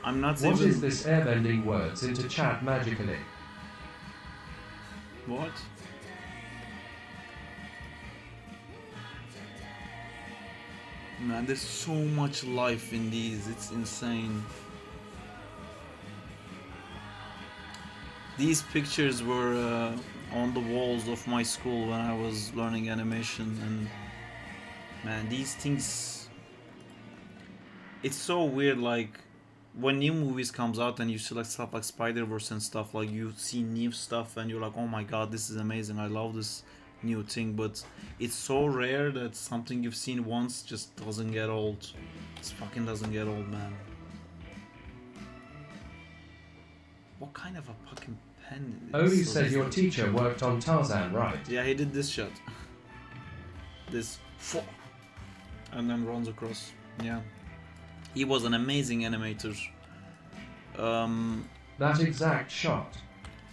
I'm not What even. is this airbending words into chat magically? What? Man, there's so much life in these, it's insane. These pictures were on the walls of my school when I was learning animation, and man, these things, it's so weird. Like when new movies comes out and you see like stuff like Spider-Verse and stuff, like you see new stuff and you're like, oh my god, this is amazing, I love this new thing. But it's so rare that something you've seen once just doesn't get old. This fucking doesn't get old, man. What kind of a fucking pen is Odie this? said your teacher worked on Tarzan, right? Yeah, he did this shot. This, and then runs across. Yeah, he was an amazing animator. That exact shot.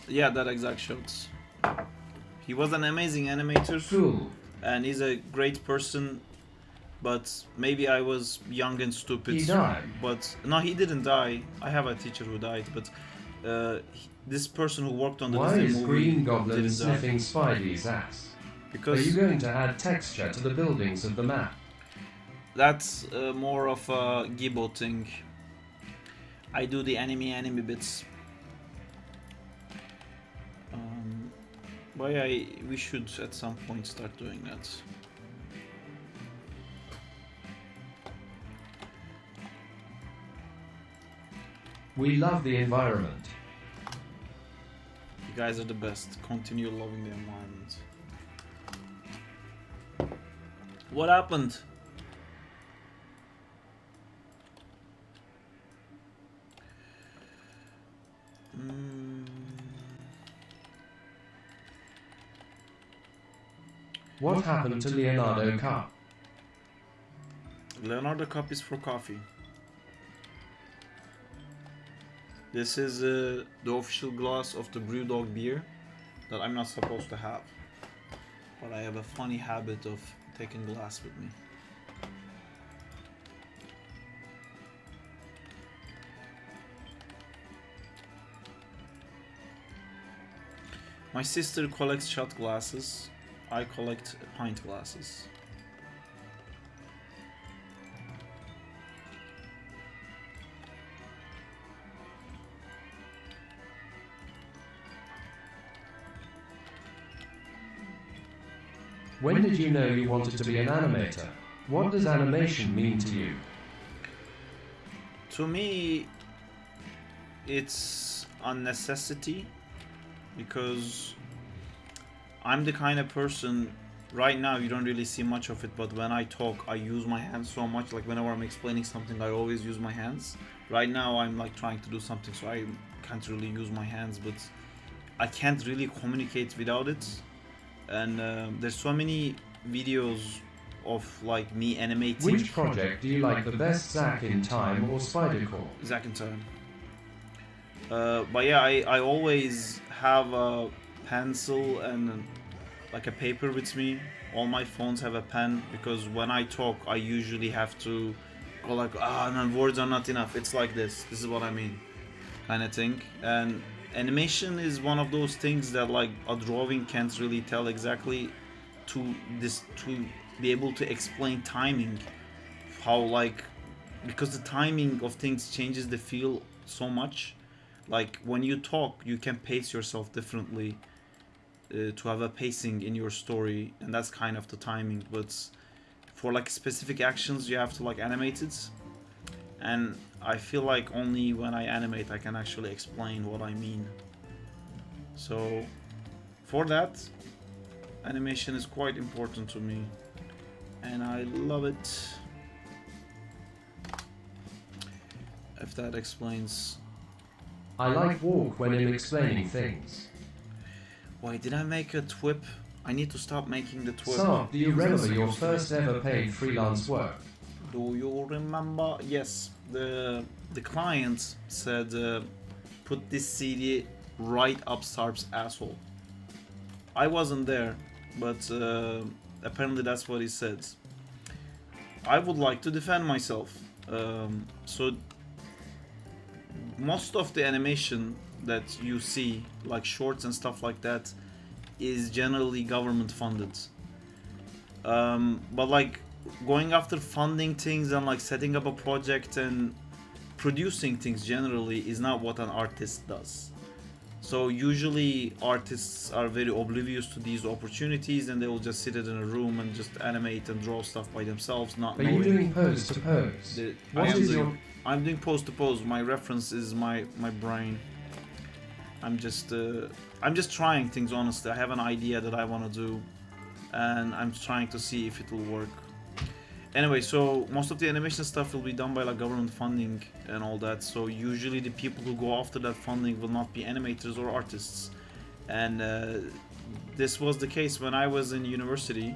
Yeah, that exact shot. He was an amazing animator, Cool. and he's a great person. But maybe I was young and stupid. He died. But no, he didn't die. I have a teacher who died, but this person who worked on the Why Disney is movie Green Goblin didn't die. sniffing Spidey's ass? Are Because you going to add texture to the buildings of the map? that's more of a Gibbo thing. I do the anime bits. But yeah, we should at some point start doing that. We love the environment. You guys are the best. Continue loving the environment. What happened? What happened to Leonardo Cup? Leonardo cup is for coffee. This is the official glass of the Brewdog beer that I'm not supposed to have. But I have a funny habit of taking glass with me. My sister collects shot glasses. I collect pint glasses. When did you know you wanted to be an animator? What does animation mean to you? To me, it's a necessity because I'm the kind of person, right now you don't really see much of it, but when I talk I use my hands so much. Like whenever I'm explaining something I always use my hands. Right now I'm like trying to do something so I can't really use my hands, but I can't really communicate without it. And there's so many videos of like me animating. Which project do you like the best, Zack in Time or spiderkour? Zack in Time. But yeah, I always have a pencil and like a paper with me. All my phones have a pen because when I talk I usually have to go like, no, words are not enough. It's like this is what I mean, kind of thing. And animation is one of those things that like a drawing can't really tell exactly to be able to explain timing, how like, because the timing of things changes the feel so much. Like when you talk you can pace yourself differently to have a pacing in your story, and that's kind of the timing. But for like specific actions you have to like animate it, and I feel like only when I animate I can actually explain what I mean. So for that, animation is quite important to me and I love it. If that explains. I like walk when I'm explaining things. Wait, did I make a twip? I need to stop making the twip. So, do you remember your first ever paid freelance work? Do you remember? Yes, the client said put this CD right up Sarp's asshole. I wasn't there, but apparently that's what he said. I would like to defend myself. So most of the animation that you see, like shorts and stuff like that, is generally government funded. But like going after funding things and like setting up a project and producing things generally is not what an artist does. So usually artists are very oblivious to these opportunities and they will just sit in a room and just animate and draw stuff by themselves, not Are knowing. you doing pose to pose? I'm doing pose to pose. My reference is my brain. I'm just trying things, honestly. I have an idea that I want to do and I'm trying to see if it will work. Anyway, so most of the animation stuff will be done by like government funding and all that. So usually the people who go after that funding will not be animators or artists. And this was the case when I was in university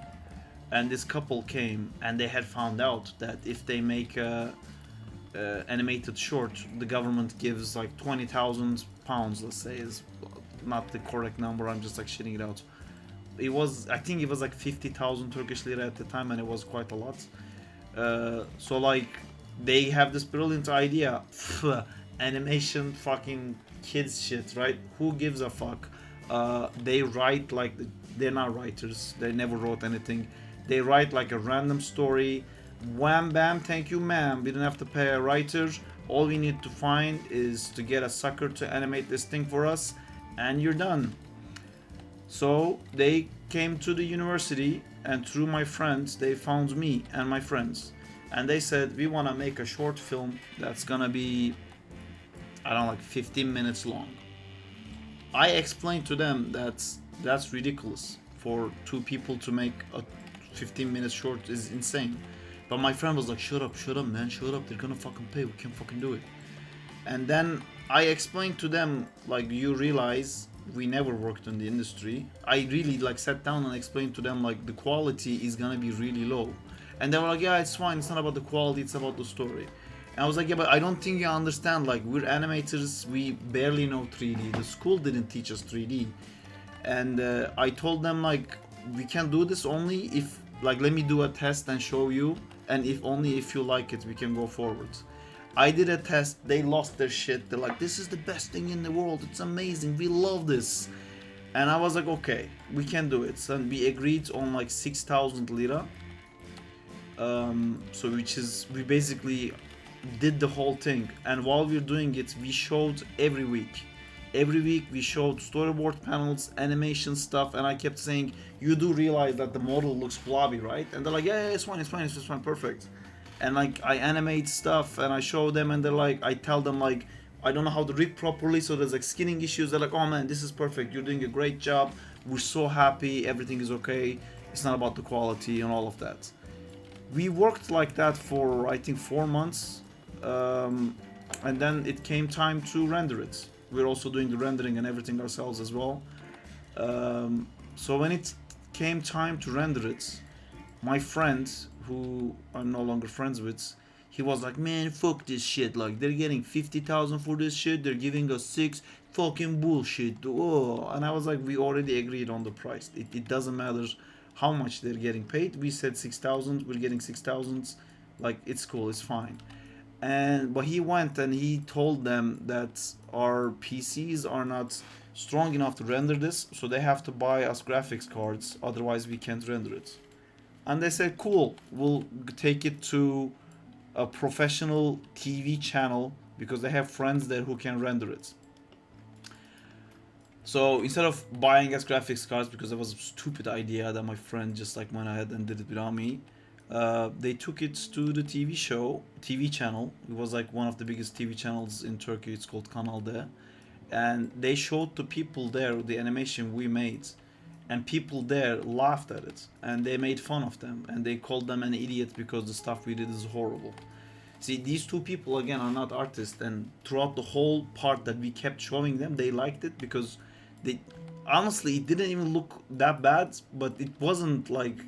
and this couple came and they had found out that if they make a animated short, the government gives like 20,000 pounds, let's say, is not the correct number, I'm just like shitting it out. It was, I think it was like 50,000 Turkish lira at the time, and it was quite a lot. So like they have this brilliant idea, animation, fucking kids shit, right? Who gives a fuck? They write like, they're not writers, they never wrote anything. They write like a random story. Wham bam, thank you ma'am, we don't have to pay a writer. All we need to find is to get a sucker to animate this thing for us and you're done. So they came to the university and through my friends they found me and my friends and they said, we want to make a short film that's gonna be, I don't know, like 15 minutes long. I explained to them that that's ridiculous. For two people to make a 15-minute short is insane. But my friend was like, shut up man, shut up, they're gonna fucking pay, we can fucking do it. And then I explained to them, like, you realize we never worked in the industry. I really like sat down and explained to them like the quality is gonna be really low. And they were like, yeah, it's fine, it's not about the quality, it's about the story. And I was like, yeah, but I don't think you understand, like, we're animators, we barely know 3D, the school didn't teach us 3D. And I told them like, we can do this only if like, let me do a test and show you, and if only if you like it, we can go forward. I did a test, they lost their shit. They're like, this is the best thing in the world, it's amazing, we love this. And I was like, okay, we can do it. So we agreed on like 6,000 lira. So which is, we basically did the whole thing. And while we were doing it, we showed every week. Every week we showed storyboard panels, animation stuff, and I kept saying, you do realize that the model looks blobby, right? And they're like, yeah, it's fine, perfect. And like, I animate stuff and I show them, and they're like, I tell them like, I don't know how to rig properly, so there's like skinning issues. They're like, oh man, this is perfect, you're doing a great job, we're so happy, everything is okay, it's not about the quality and all of that. We worked like that for I think 4 months, and then it came time to render it. We're also doing the rendering and everything ourselves as well. So when it came time to render it, my friend, who I'm no longer friends with, he was like, man, fuck this shit, like they're getting 50,000 for this shit, they're giving us 6, fucking bullshit. Oh. And I was like, we already agreed on the price, it doesn't matter how much they're getting paid. We said 6,000, we're getting 6,000, like it's cool, it's fine. But he went and he told them that our PCs are not strong enough to render this, so they have to buy us graphics cards, otherwise we can't render it. And they said, cool, we'll take it to a professional TV channel because they have friends there who can render it. So instead of buying us graphics cards, because that was a stupid idea that my friend just like went ahead and did it without me, they took it to the TV channel. It was like one of the biggest TV channels in Turkey. It's called Kanal D. And they showed the people there the animation we made. And people there laughed at it. And they made fun of them. And they called them an idiot because the stuff we did is horrible. See, these two people, again, are not artists. And throughout the whole part that we kept showing them, they liked it because they... Honestly, it didn't even look that bad. But it wasn't like...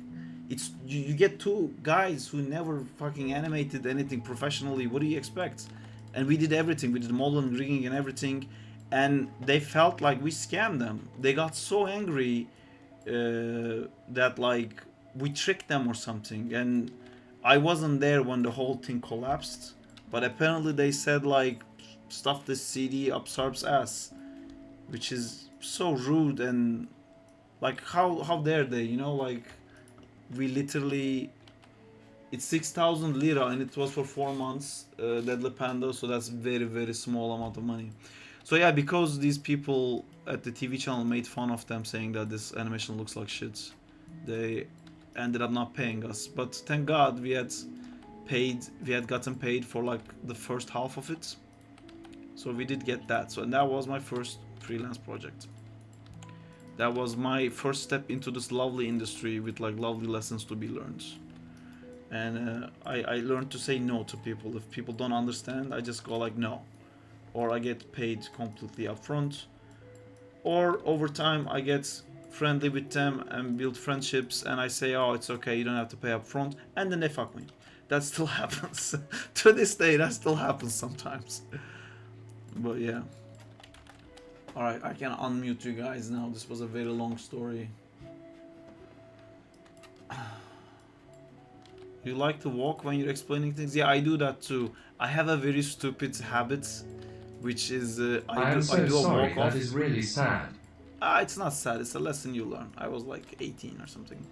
It's you get two guys who never fucking animated anything professionally. What do you expect? And we did everything. We did modeling, rigging, and everything. And they felt like we scammed them. They got so angry that like we tricked them or something. And I wasn't there when the whole thing collapsed. But apparently they said like, stuff this CD up Sarp's ass, which is so rude. And like how dare they? You know, like. We literally, it's 6,000 lira and it was for 4 months, Deadly Panda, so that's very, very small amount of money. So yeah, because these people at the TV channel made fun of them saying that this animation looks like shit, they ended up not paying us. But thank God we had gotten paid for like the first half of it. So we did get that. So and that was my first freelance project. That was my first step into this lovely industry with like lovely lessons to be learned. And I learned to say no to people. If people don't understand, I just go like no. Or I get paid completely upfront. Or over time I get friendly with them and build friendships and I say, oh, it's okay, you don't have to pay upfront. And then they fuck me. That still happens. To this day, that still happens sometimes. But yeah. Alright, I can unmute you guys now. This was a very long story. You like to walk when you're explaining things? Yeah, I do that too. I have a very stupid habit, which is I do a walk off. That is really sad. It's not sad. It's a lesson you learn. I was like 18 or something.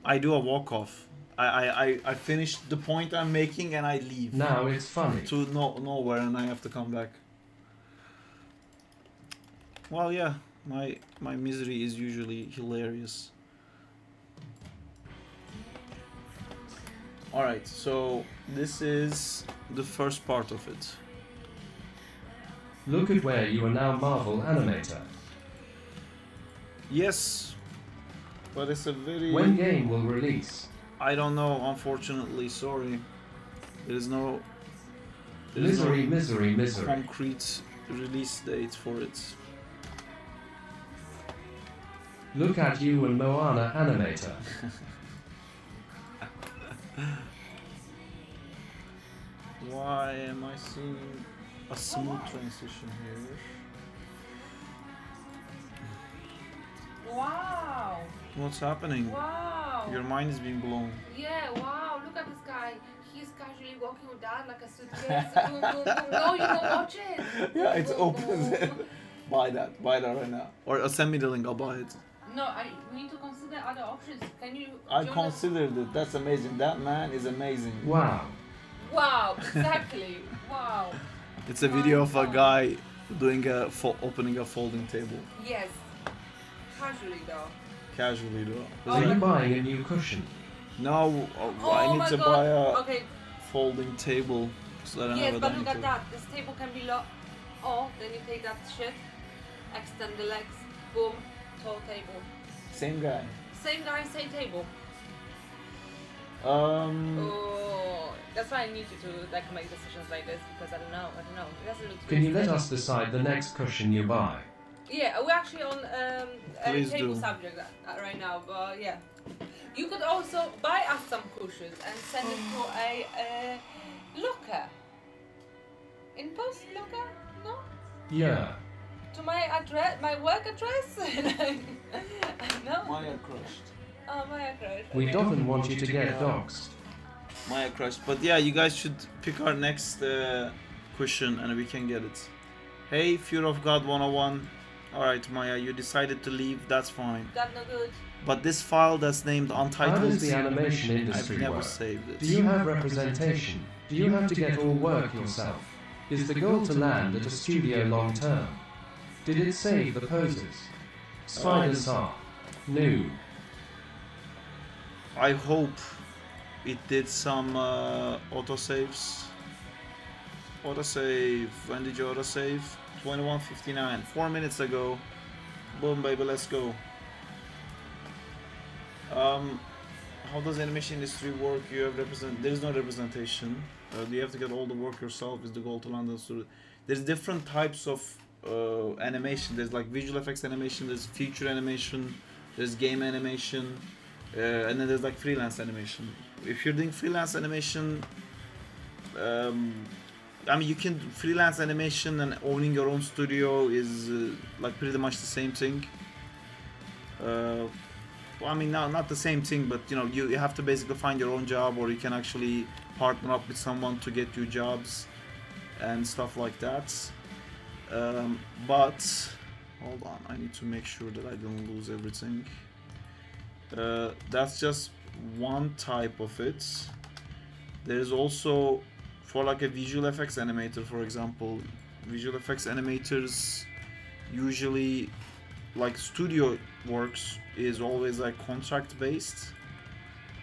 I do a walk off. I finish the point I'm making and I leave. Now it's funny. To nowhere and I have to come back. Well, yeah, my misery is usually hilarious. Alright, so this is the first part of it. Look at where you are now, Marvel Animator. Yes, but it's a very... When game will release? I don't know, unfortunately, sorry. There is no... Misery. concrete release date for it. Look at you and Moana Animator. Why am I seeing a smooth transition here? Wow! What's happening? Wow! Wow. Your mind is being blown. Yeah, wow, look at this guy. He's casually walking with that like a suitcase. Boom, boom, boom. No, you don't watch it. Yeah, it's Boom, open. boom. Buy that right now. Or send me the link, I'll buy it. No, we need to consider other options. Can you I join us? considered it. That's amazing. That man is amazing. Wow. Wow, exactly. Wow. It's a video of a guy doing opening a folding table. Yes. Casually though. Casually though. Are you buying a new cushion? No, Oh I need my to God. buy a Okay. folding table. So I don't Yes, have a but dining look at table. that. This table can be low. Oh, then you take that shit, extend the legs, boom, tall table. Same guy. Same guy, same table. Oh, that's why I need you to like make decisions like this because I don't know. It doesn't look. Can you let realistic. us decide the next cushion you buy? Yeah, we're actually on a Please table do. subject right now, but yeah. You could also buy us some cushions and send it to a locker. In post locker? No? Yeah. To my address, my work address? No? Maya crushed. Oh, my address. We okay. don't want you to get doxxed. Maya crushed. But yeah, you guys should pick our next cushion and we can get it. Hey, Fear of God 101. Alright, Maya, you decided to leave. That's fine. That's no good. But this file that's named How Untitled, does the animation I've industry never work? saved it. Do you have representation? Do you have to get all work yourself? Is the goal to land at a studio long term? Did it save the poses? Spiders are new. I hope it did some autosaves. Autosave. When did you autosave? 21:59. 4 minutes ago. Boom, baby, let's go. How does animation industry work? You have there is no representation. You have to get all the work yourself. Is the goal to land on studio? There's different types of animation. There's like visual effects animation. There's feature animation. There's game animation, and then there's like freelance animation. If you're doing freelance animation, I mean, you can freelance animation and owning your own studio is like pretty much the same thing. Well, I mean, not the same thing, but you know, you have to basically find your own job, or you can actually partner up with someone to get you jobs and stuff like that. But hold on, I need to make sure that I don't lose everything. That's just one type of it. There's also, for like a visual effects animator, for example, visual effects animators usually, like studio works is always like contract based,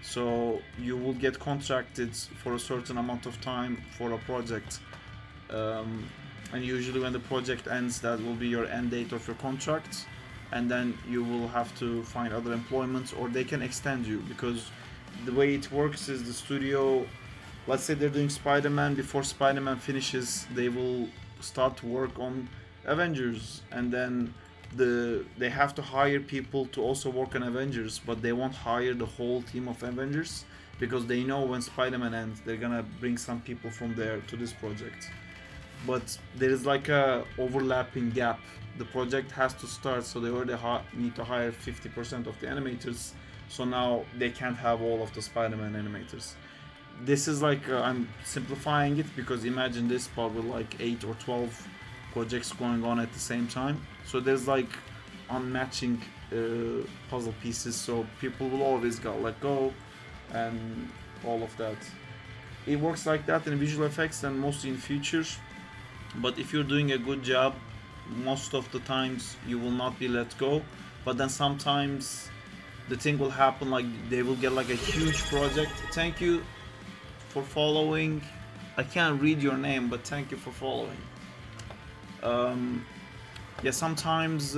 so you will get contracted for a certain amount of time for a project, and usually when the project ends, that will be your end date of your contract, and then you will have to find other employment, or they can extend you, because the way it works is the studio, let's say they're doing Spider-Man, before Spider-Man finishes they will start to work on Avengers, and then they have to hire people to also work on Avengers, but they won't hire the whole team of Avengers because they know when Spider-Man ends they're gonna bring some people from there to this project. But there is like a overlapping gap. The project has to start, so they already need to hire 50% of the animators, so now they can't have all of the Spider-Man animators. This is like I'm simplifying it, because imagine this part with like 8 or 12 projects going on at the same time, so there's like unmatching puzzle pieces, so people will always get let go and all of that. It works like that in visual effects and mostly in features, but if you're doing a good job, most of the times you will not be let go. But then sometimes the thing will happen, like they will get like a huge project. Thank you for following. I can't read your name, but thank you for following. Yeah, sometimes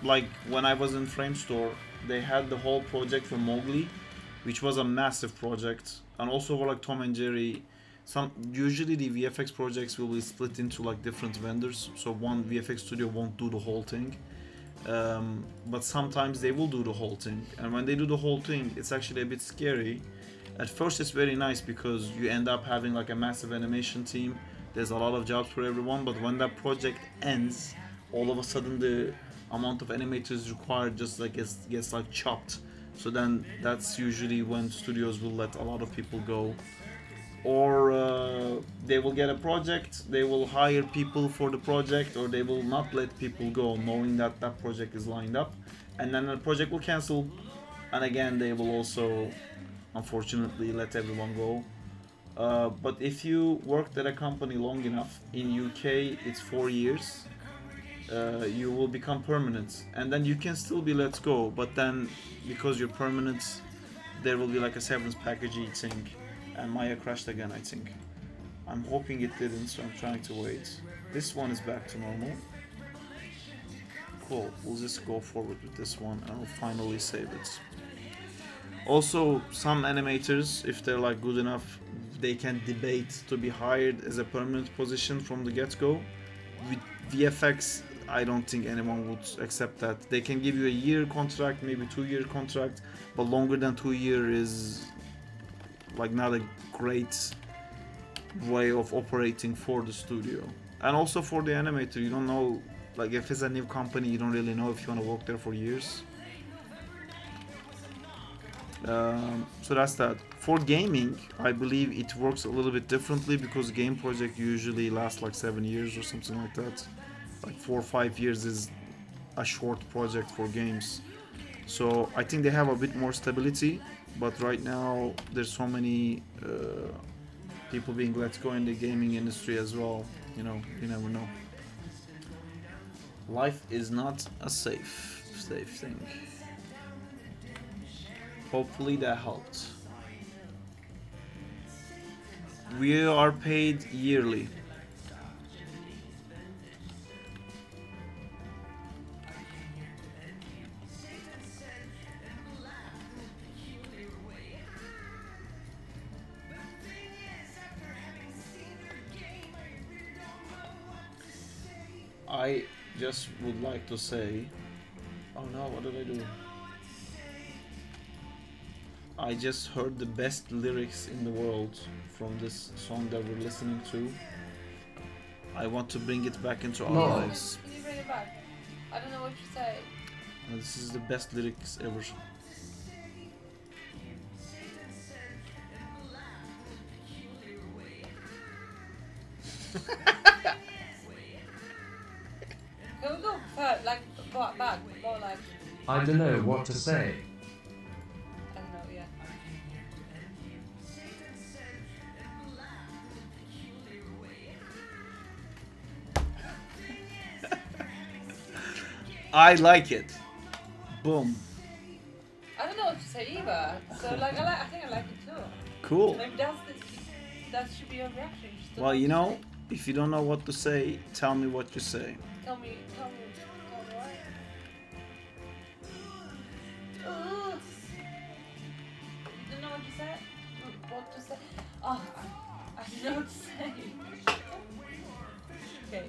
like when I was in Frame Store, they had the whole project for Mowgli, which was a massive project, and also for like Tom and Jerry. Usually the VFX projects will be split into like different vendors, so one VFX studio won't do the whole thing, but sometimes they will do the whole thing, and when they do the whole thing, it's actually a bit scary. At first it's very nice because you end up having like a massive animation team. There's a lot of jobs for everyone, but when that project ends, all of a sudden the amount of animators required just like gets like chopped So then that's usually when studios will let a lot of people go, or they will get a project, they will hire people for the project, or they will not let people go knowing that that project is lined up, and then the project will cancel, and again they will also unfortunately let everyone go. But if you worked at a company long enough, in UK it's 4 years, you will become permanent, and then you can still be let go, but then because you're permanent there will be like a severance package each thing. And Maya crashed again, I think. I'm hoping it didn't, so I'm trying to wait. This one is back to normal. Cool, we'll just go forward with this one and I'll finally save it. Also, some animators, if they're like good enough, they can debate to be hired as a permanent position from the get-go. With VFX, I don't think anyone would accept that. They can give you a year contract, maybe 2-year contract, but longer than 2 years is like not a great way of operating for the studio. And also for the animator, you don't know, like if it's a new company, you don't really know if you want to work there for years. So that's that. For gaming, I believe it works a little bit differently because game project usually lasts like 7 years or something like that. Like 4 or 5 years is a short project for games. So I think they have a bit more stability, but right now there's so many people being let go in the gaming industry as well. You know, you never know. Life is not a safe thing. Hopefully that helped. We are paid yearly. I just would like to say, oh no, what did I do? I just heard the best lyrics in the world from this song that we're listening to. I want to bring it back into our lives. Can you bring it back? I don't know what you say. This is the best lyrics ever. Can we go like back, more like? I don't know what to say. I don't know yet. I like it. Boom. I don't know what to say either. So like, I think I like it too. Cool. Maybe that should be your reaction. Just Well, you know, if you don't know what to say, tell me what you say. Tell me what. Ugh. You don't know what you said? What to say? Oh, I don't know what to say. Okay.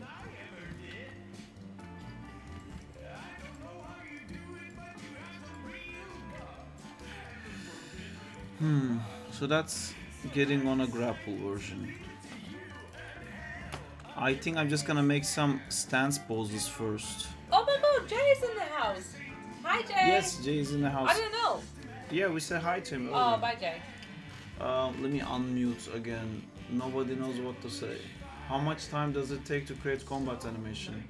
So that's getting on a grapple version. I think I'm just gonna make some stance poses first. Oh my god, Jay's in the house. Hi, Jay. Yes, Jay's in the house. I don't know. Yeah, we said hi to him Oh, earlier. bye, Jay. Let me unmute again. Nobody knows what to say. How much time does it take to create combat animation?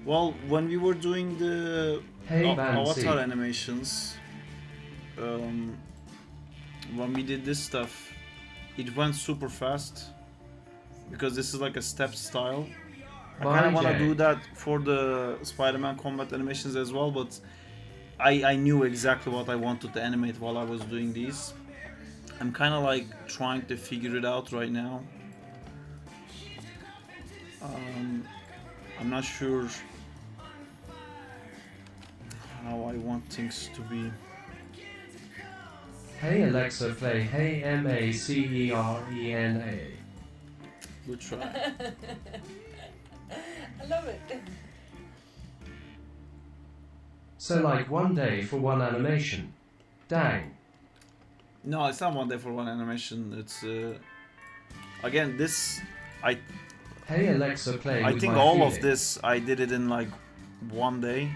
Well, when we were doing the avatar animations, when we did this stuff, it went super fast because this is like a step style. I kind of want to do that for the Spider-Man combat animations as well, but I knew exactly what I wanted to animate while I was doing these. I'm kind of like trying to figure it out right now. I'm not sure how I want things to be. Hey Alexa, play Hey Macerena. Good try. I love it. So like one day for one animation. Dang. No, it's not one day for one animation. It's again this Hey Alexa, play I with think my all feeling. of this I did it in like one day.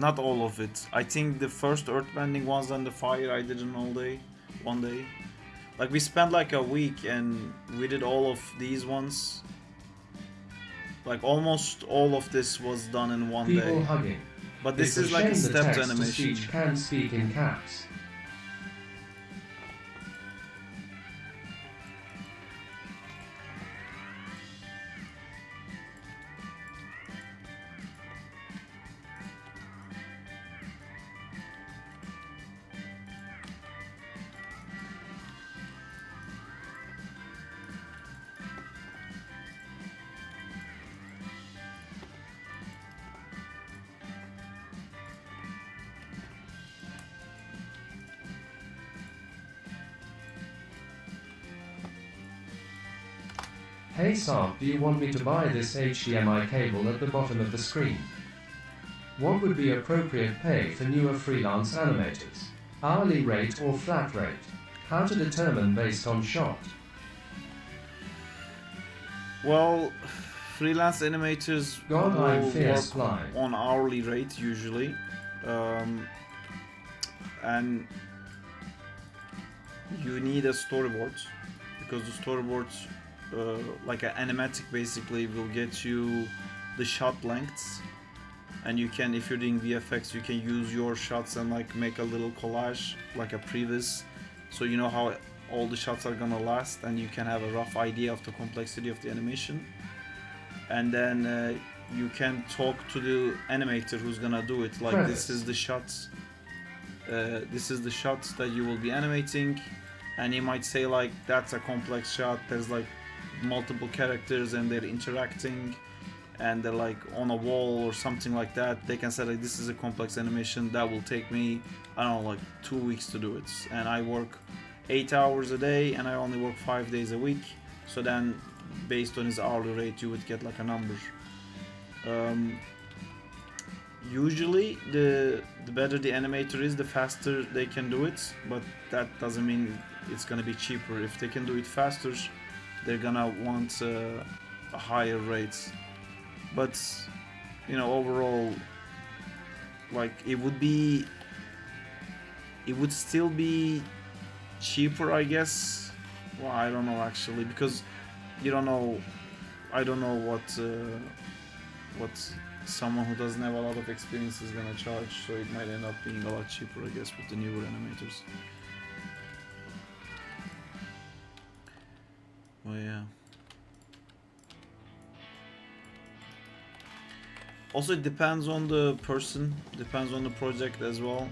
Not all of it. I think the first earthbending ones and the fire I did in one day. Like we spent like a week and we did all of these ones. Like almost all of this was done in one People day. hugging. But this It's is like a shame the stepped text to animation. speech can speak in caps. Hey Sam, do you want me to buy this HDMI cable at the bottom of the screen? What would be appropriate pay for newer freelance animators? Hourly rate or flat rate? How to determine based on shot? Well, freelance animators God, I'm will fierce work blind. on hourly rate usually. And you need a storyboard because the storyboards like an animatic basically will get you the shot lengths, and you can, if you're doing VFX, you can use your shots and like make a little collage like a previs, so you know how all the shots are gonna last and you can have a rough idea of the complexity of the animation. And then you can talk to the animator who's gonna do it, like this is the shots, this is the shots that you will be animating, and he might say like that's a complex shot, there's like multiple characters and they're interacting and they're like on a wall or something like that. They can say like this is a complex animation that will take me, I don't know, like 2 weeks to do it, and I work 8 hours a day and I only work 5 days a week. So then based on his hourly rate you would get like a number. Usually the better the animator is, the faster they can do it, but that doesn't mean it's gonna be cheaper. If they can do it faster, they're gonna want a higher rate. But you know, overall, like it would still be cheaper, I guess. Well, I don't know actually, because you don't know, I don't know what someone who doesn't have a lot of experience is gonna charge, so it might end up being a lot cheaper, I guess, with the newer animators. Oh yeah. Also, it depends on the person, depends on the project as well.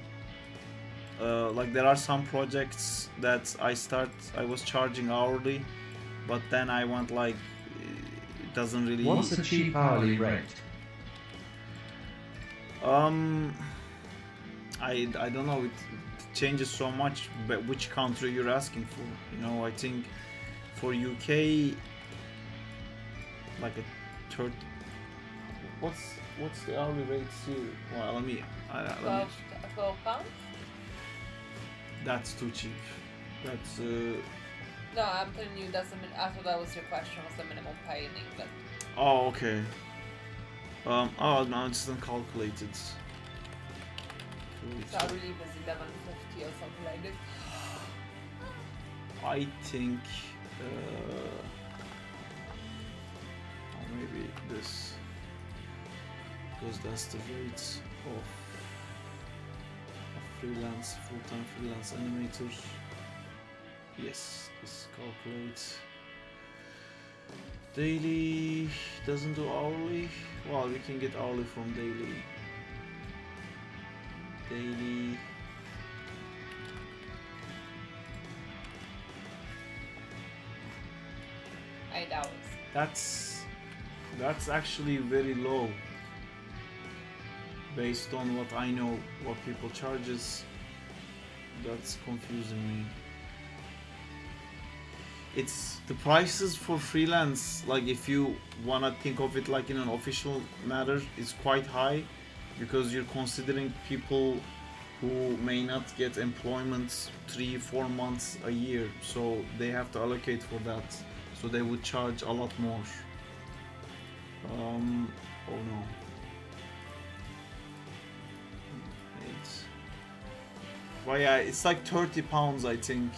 Like there are some projects that I was charging hourly, but then I went like, it doesn't really. What's the cheap hourly rate? I don't know, it changes so much, but which country you're asking for. You know, I think for UK, like a third. What's the hourly rate here? Well, let me. 12 pounds? That's too cheap. That's No, I'm telling you, that's the I thought that was your question, was the minimum pay in England. Oh, okay. Oh no, it's uncalculated. So I believe it's 11.50 or something like this. I think maybe this, because that's the rate of a freelance, full-time freelance animator. Yes, this calculates. Daily doesn't do hourly. Well, we can get hourly from daily. Daily. $8 hours. That's actually very low. Based on what I know, what people charges, that's confusing me. It's the prices for freelance, like if you wanna think of it like in an official matter, it's quite high, because you're considering people who may not get employment 3-4 months a year, so they have to allocate for that, so they would charge a lot more. Oh no. But yeah, it's like 30 pounds, I think.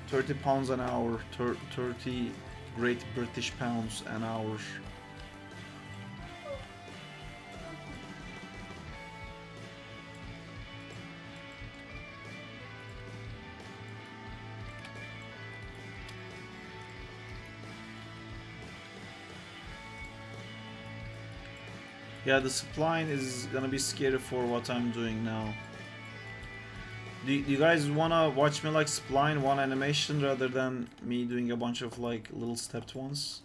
30 pounds an hour. 30 Great British pounds an hour. Yeah, the spline is gonna be scary for what I'm doing now. Do you guys wanna watch me like spline one animation rather than me doing a bunch of like little stepped ones?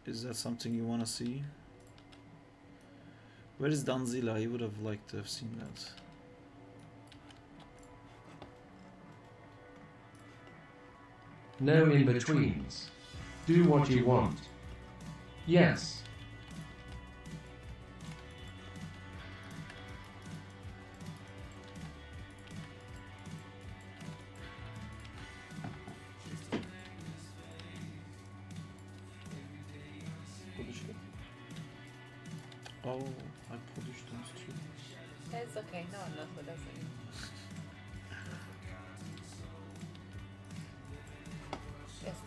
Is that something you wanna see? Where is Danzila? He would have liked to have seen that. No in-betweens. Do what you want. Yes. Oh, I published those too. It's okay, no one knows what that's in. Yes.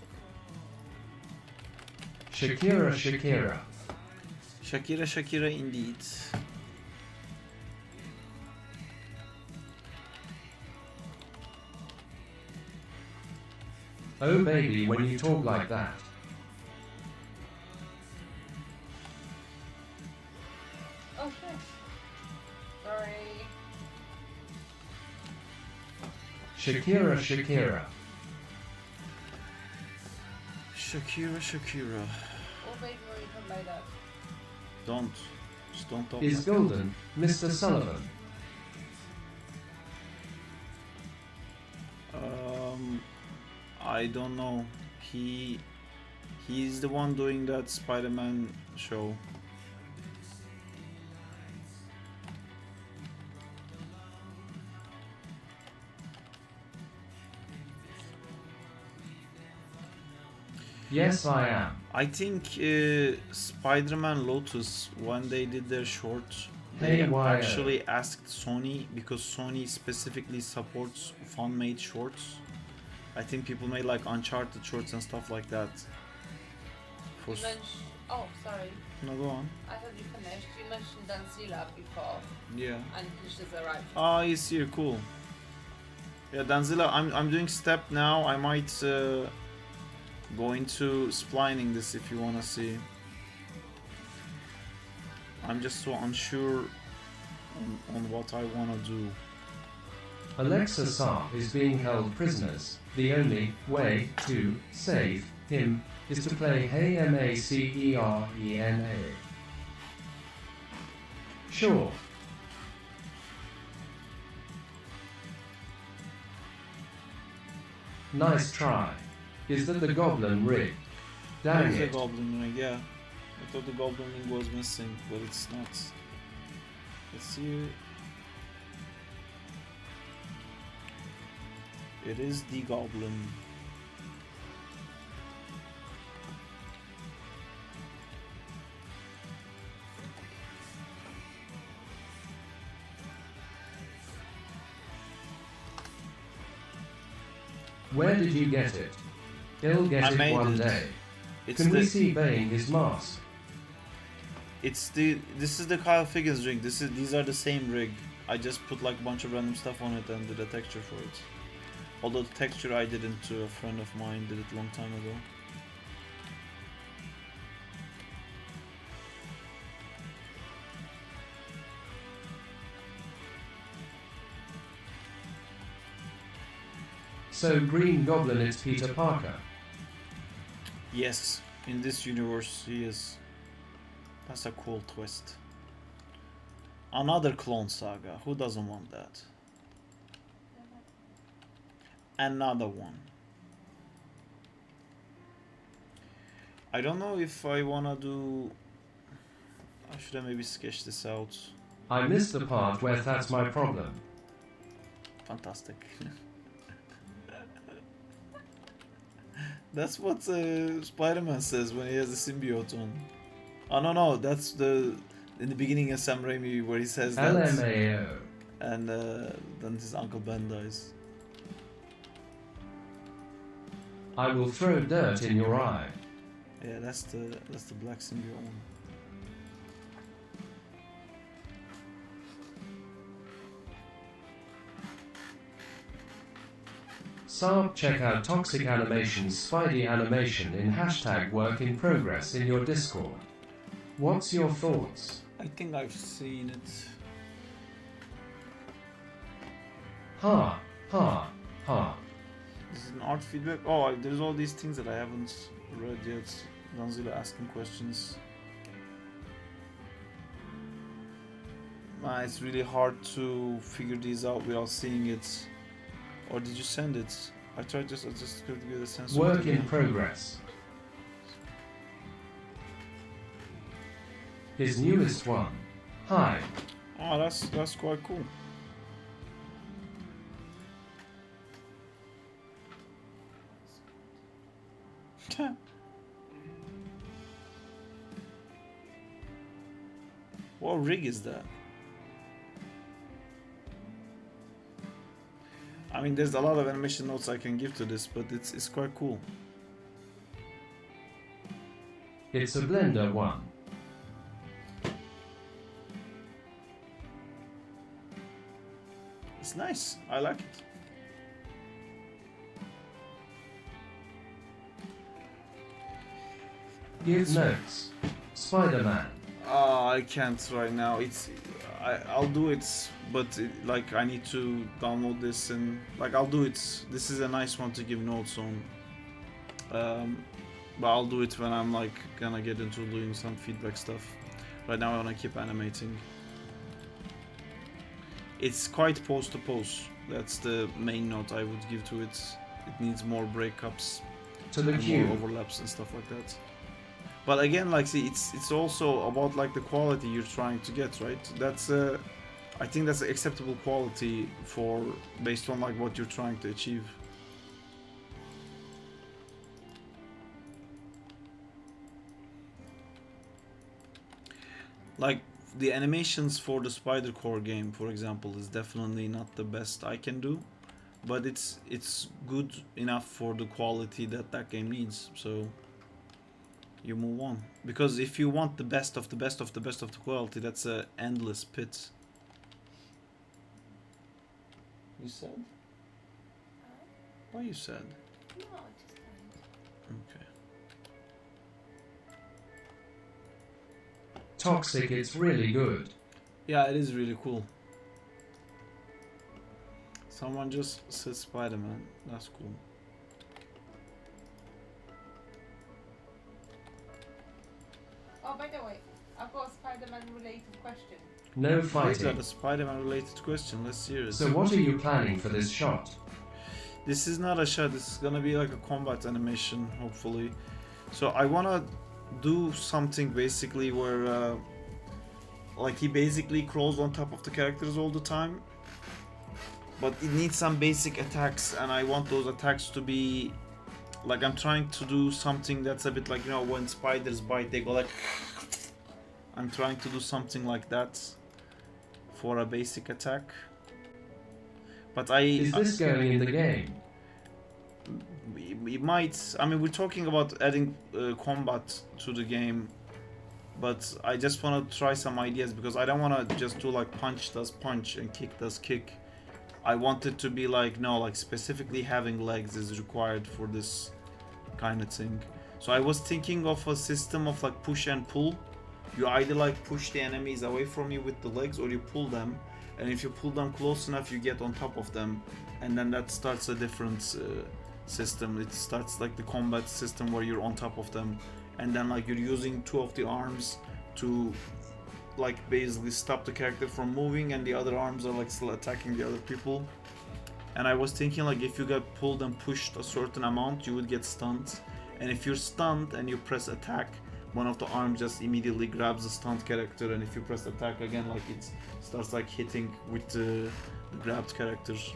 Shakira, Shakira. Shakira, Shakira indeed. Oh baby, when you talk like that. Oh shit. Sorry. Shakira, Shakira. Shakira, Shakira. What baby were you talking about that? Don't. Just don't talk. Is like that. golden, Mr. Sullivan. I don't know. He's the one doing that Spider-Man show. Yes, I am. I think Spider-Man Lotus, when they did their short, they Haywire. actually asked Sony, because Sony specifically supports fan-made shorts. I think people made like Uncharted shorts and stuff like that. For You mentioned. Oh, sorry. no, go on. I thought you finished. You mentioned Danzila before, Yeah. and she's arrived. Ah, he's here. Cool. Yeah, Danzila, I'm doing step now. I might go into splining this if you wanna see. I'm just so unsure on what I wanna do. Alexa Saab is being held prisoners. The only way to save him is to play Hey Macerena. Sure. Nice try. Is that the goblin rig? Dang There's the it. goblin ring, yeah. I thought the goblin ring was missing, but it's not. Let's see. It is the goblin. Where did you get it? He'll get I it made one it. day. It's Can we the see Bane his mask? this is the Kyle Figgins rig. These are the same rig. I just put like a bunch of random stuff on it and did a texture for it. Although the texture I didn't, a friend of mine did it a long time ago. So Green Goblin is Peter Parker. Yes, in this universe he is. That's a cool twist. Another Clone Saga. Who doesn't want that? Another one. I don't know if I wanna do. I should have maybe sketched this out. I missed the part where that's my problem. Fantastic. That's what Spider-Man says when he has the symbiote on. Oh no, that's in the beginning of Sam Raimi where he says that. LMAO. and then his Uncle Ben dies. I will throw dirt in your eye. Yeah, that's the black symbiote one. Saab, check out Toxic Animation's Spidey animation in hashtag work in progress in your Discord. What's your thoughts? I think I've seen it. Ha, ha, ha. This is an art feedback. Oh, there's all these things that I haven't read yet. Danzila asking questions. It's really hard to figure these out without seeing it. Or did you send it? I just could give a sense. Work in progress. His newest one. Hi. Oh, that's quite cool. What rig is that? I mean, there's a lot of animation notes I can give to this, but it's quite cool. It's a Blender one. It's nice. I like it. Give notes. Spider-Man. I can't right now. I'll do it, but like I need to download this and like I'll do it. This is a nice one to give notes on. But I'll do it when I'm like gonna get into doing some feedback stuff. Right now I wanna keep animating. It's quite pose to pose. That's the main note I would give to it. It needs more breakups, To the and cube. more overlaps and stuff like that. But again, like, see, it's also about like the quality you're trying to get, right? That's I think that's an acceptable quality for based on like what you're trying to achieve. Like the animations for the spiderkour game, for example, is definitely not the best I can do, but it's good enough for the quality that that game needs. So you move on, because if you want the best of the best of the best of the quality, that's a endless pit. You said? What you said? No, just Okay. Toxic, it's really good. Yeah, it is really cool. Someone just said Spider-Man. That's cool. Oh, by the way, I've got a Spider-Man related question. No We've got fighting. a Spider-Man related question. Let's hear it. So what are you planning for this shot? This is not a shot. This is gonna be like a combat animation, hopefully. So I wanna do something basically where, like, he basically crawls on top of the characters all the time, but it needs some basic attacks, and I want those attacks to be like, I'm trying to do something that's a bit like, you know, when spiders bite, they go like. I'm trying to do something like that for a basic attack. But Is this going in the game? We might. I mean, we're talking about adding combat to the game, but I just want to try some ideas, because I don't want to just do like punch does punch and kick does kick. I want it to be like, no, like specifically having legs is required for this kind of thing. So I was thinking of a system of like push and pull. You either like push the enemies away from you with the legs, or you pull them, and if you pull them close enough, you get on top of them, and then that starts a different system. It starts like the combat system where you're on top of them, and then like you're using two of the arms to like basically stop the character from moving, and the other arms are like still attacking the other people. And I was thinking, like, if you got pulled and pushed a certain amount, you would get stunned, and if you're stunned and you press attack, one of the arms just immediately grabs the stunned character, and if you press attack again, like, it starts like hitting with the grabbed characters.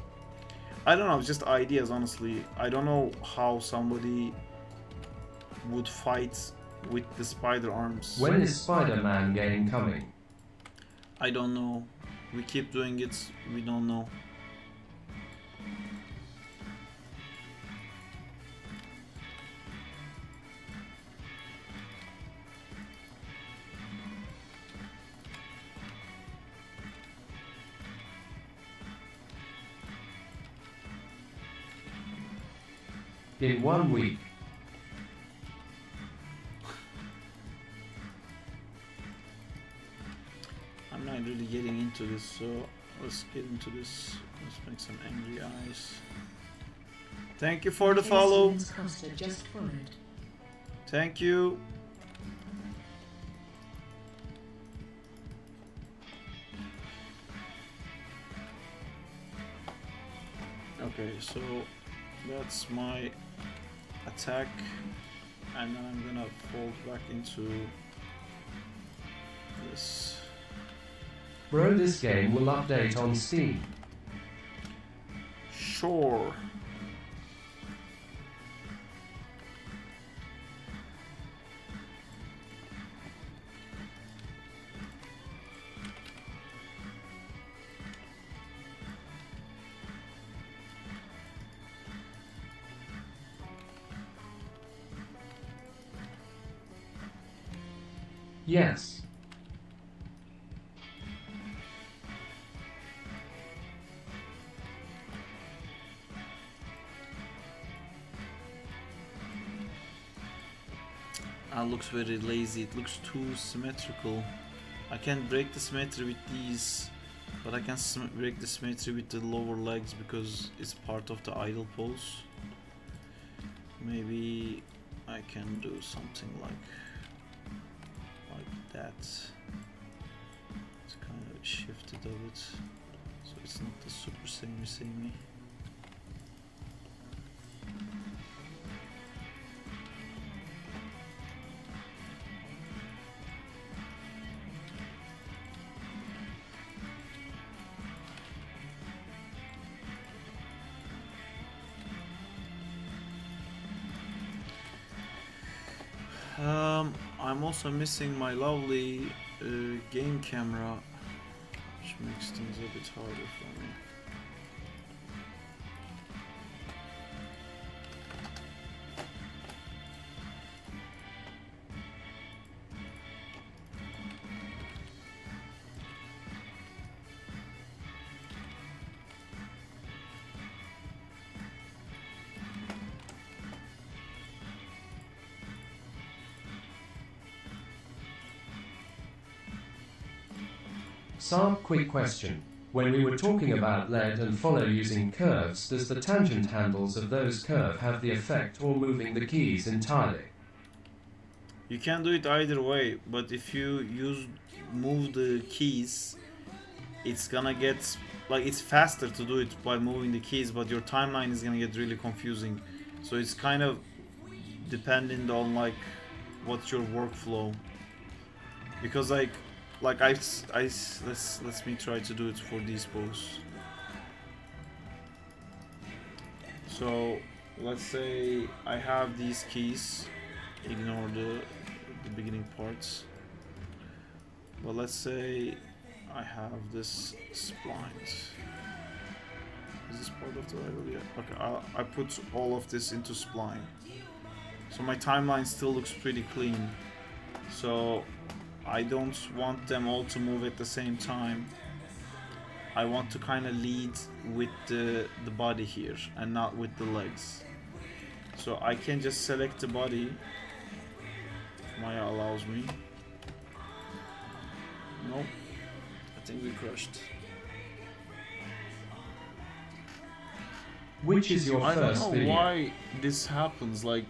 I don't know, just ideas, honestly. I don't know how somebody would fight with the spider arms. When is Spider-Man game coming? I don't know. we keep doing it, we don't know. In 1 week. I'm not really getting into this, so let's get into this. Let's make some angry eyes. Thank you for the follow. Just followed. Thank you. Okay, so that's my attack, and then I'm gonna fold back into this. Bro, this game will update on Steam. Sure. Yes. Looks very lazy. It looks too symmetrical. I can break the symmetry with these, but I can break the symmetry with the lower legs because it's part of the idle pose. Maybe I can do something like that. It's kind of shifted a bit, so it's not the super samey. I'm also missing my lovely game camera, which makes things a bit harder for me. Sam, quick question. When we were talking about lead and follow using curves, does the tangent handles of those curves have the effect or moving the keys entirely? You can do it either way, but if you move the keys, it's gonna get like it's faster to do it by moving the keys, but your timeline is gonna get really confusing. So it's kind of dependent on like what's your workflow, because like let's me try to do it for these poses. So let's say I have these keys, ignore the beginning parts, but let's say I have this spline. Is this part of the idle? Yeah. Okay, I put all of this into spline, so my timeline still looks pretty clean. So I don't want them all to move at the same time. I want to kind of lead with the body here and not with the legs. So I can just select the body if Maya allows me. Nope, I think we crushed. Which is your I don't first know video? why this happens. Like,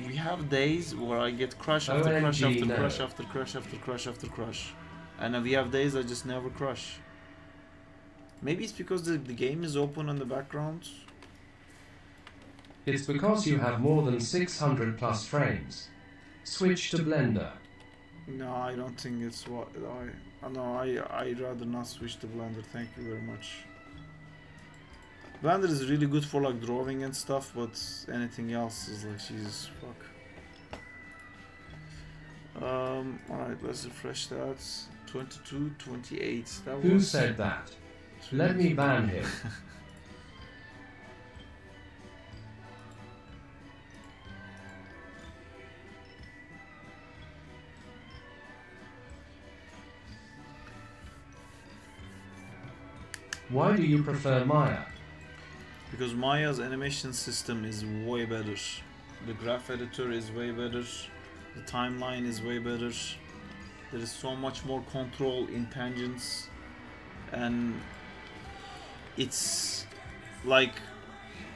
we have days where I get crush after crush OMG, after no. crush after crush after crush after crush, and then we have days I just never crush. Maybe it's because the game is open on the background. It's because you have more than 600 plus frames. Switch to Blender. No, I don't think it's what I'd rather not switch to Blender. Thank you very much. Blender is really good for like drawing and stuff, but anything else is like Jesus fuck. Alright, let's refresh that. 22, 28. That Who was said that? Let me ban him. Why do you prefer Maya? Because Maya's animation system is way better. The graph editor is way better. The timeline is way better. There is so much more control in tangents, and it's like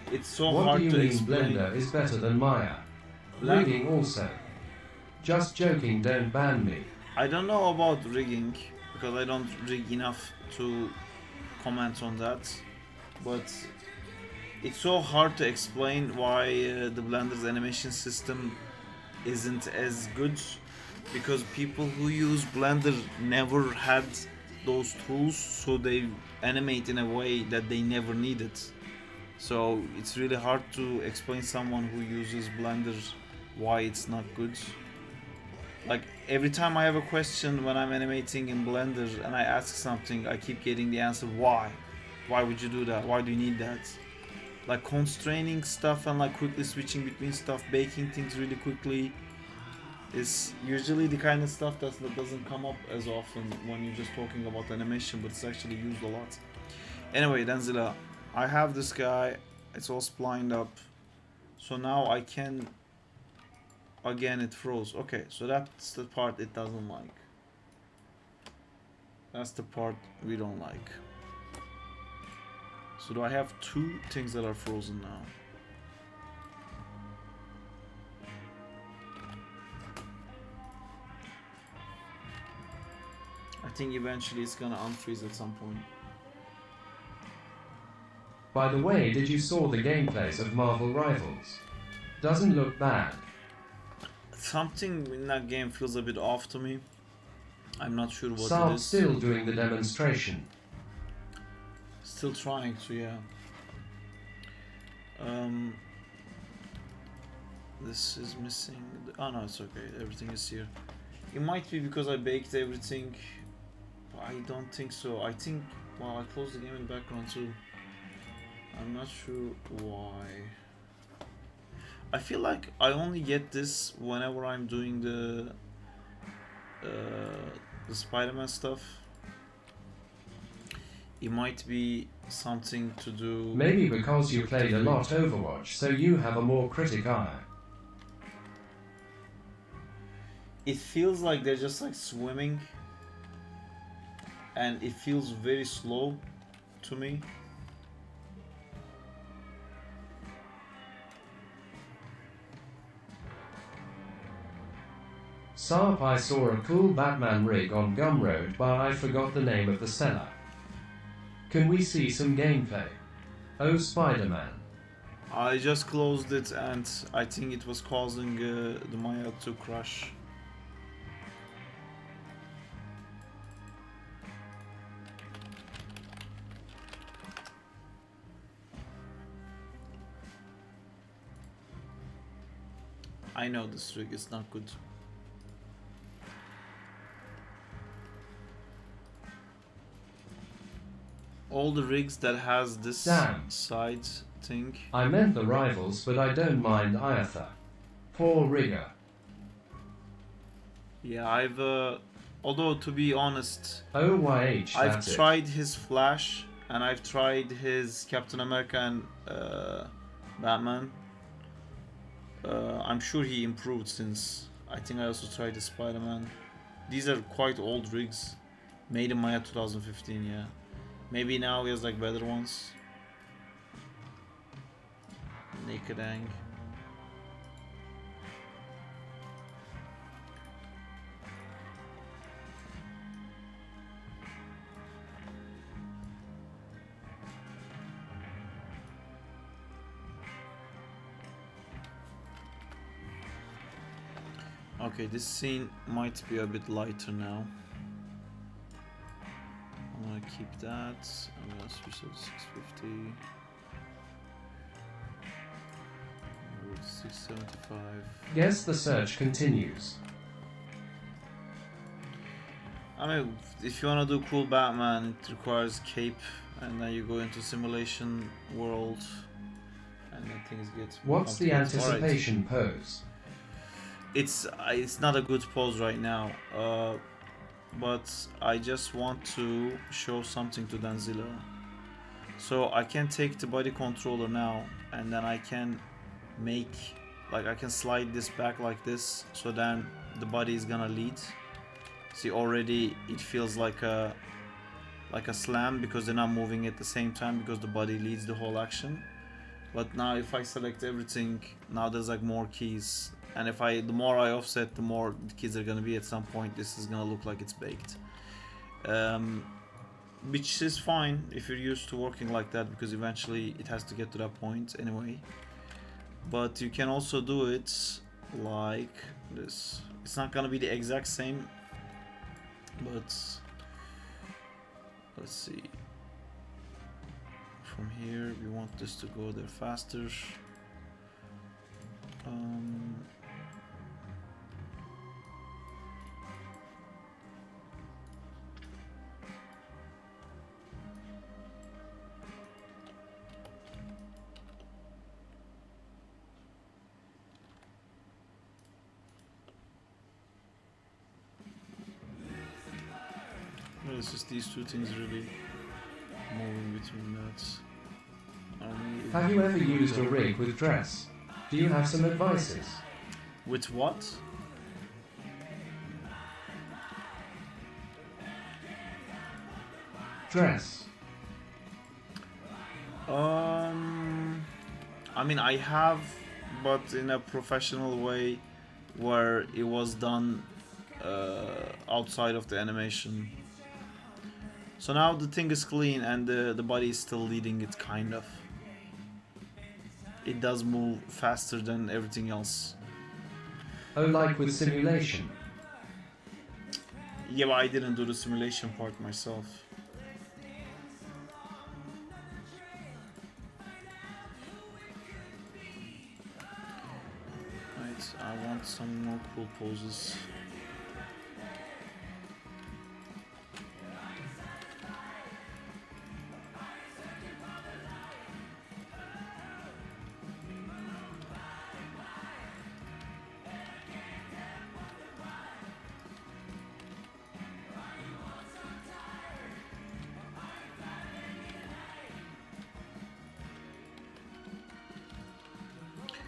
it's so What hard do you to mean explain. Blender is better than Maya? Rigging also. Just joking, don't ban me. I don't know about rigging because I don't rig enough to comment on that, but it's so hard to explain why the Blender's animation system isn't as good, because people who use Blender never had those tools, so they animate in a way that they never needed. So it's really hard to explain someone who uses Blender why it's not good. Like every time I have a question when I'm animating in Blender and I ask something, I keep getting the answer why. Why would you do that? Why do you need that? Like constraining stuff and like quickly switching between stuff, baking things really quickly is usually the kind of stuff that doesn't come up as often when you're just talking about animation, but it's actually used a lot. Anyway, Denzila, I have this guy, it's all splined up. So now I can, again it froze. Okay, so that's the part it doesn't like. That's the part we don't like. So do I have two things that are frozen now? I think eventually it's gonna unfreeze at some point. By the way, did you saw the gameplays of Marvel Rivals? Doesn't look bad. Something in that game feels a bit off to me. I'm not sure what it Saab's is. still doing the demonstration. Still trying to, yeah. This is missing. Oh no, it's okay. Everything is here. It might be because I baked everything. But I don't think so. I think, well, I closed the game in the background too. I'm not sure why. I feel like I only get this whenever I'm doing the Spider-Man stuff. It might be something to do. Maybe because you played a lot Overwatch, so you have a more critic eye. It feels like they're just like swimming, and it feels very slow to me. Saab, I saw a cool Batman rig on Gumroad, but I forgot the name of the seller. Can we see some gameplay? Oh, Spider-Man. I just closed it and I think it was causing the Maya to crash. I know this rig is not good. All the rigs that has this Damn. side thing. I meant the Rivals, but I don't mind either. Poor rigger. Yeah, I've although to be honest, OYH, I've that's it. tried his Flash and I've tried his Captain America and Batman. I'm sure he improved since. I think I also tried the Spider-Man. These are quite old rigs, made in Maya 2015. Yeah, maybe now he has like better ones. Naked Ang. Okay, this scene might be a bit lighter now. I'm gonna keep that. I'm gonna switch it to 650. 675. Guess the search continues. I mean, if you wanna do cool Batman, it requires cape, and then you go into simulation world, and then things get more What's the complicated. Alright. anticipation pose? It's not a good pose right now, but I just want to show something to Danzilla. So I can take the body controller now, and then I can make, like, I can slide this back like this, so then the body is gonna lead. See, already it feels like a slam because they're not moving at the same time because the body leads the whole action. But now if I select everything, now there's like more keys, and if the more I offset, the more the keys are gonna be. At some point this is gonna look like it's baked, which is fine if you're used to working like that, because eventually it has to get to that point anyway. But you can also do it like this. It's not gonna be the exact same, but let's see. From here we want this to go there faster. Well, it's just these two things really moving between that. Have you ever used a rig with dress? Do you have some advices? With what? Dress. I mean, I have, but in a professional way, where it was done outside of the animation. So now the thing is clean, and the body is still leading it, kind of. It does move faster than everything else. Oh, like with simulation? Yeah, but I didn't do the simulation part myself. Right, I want some more cool poses.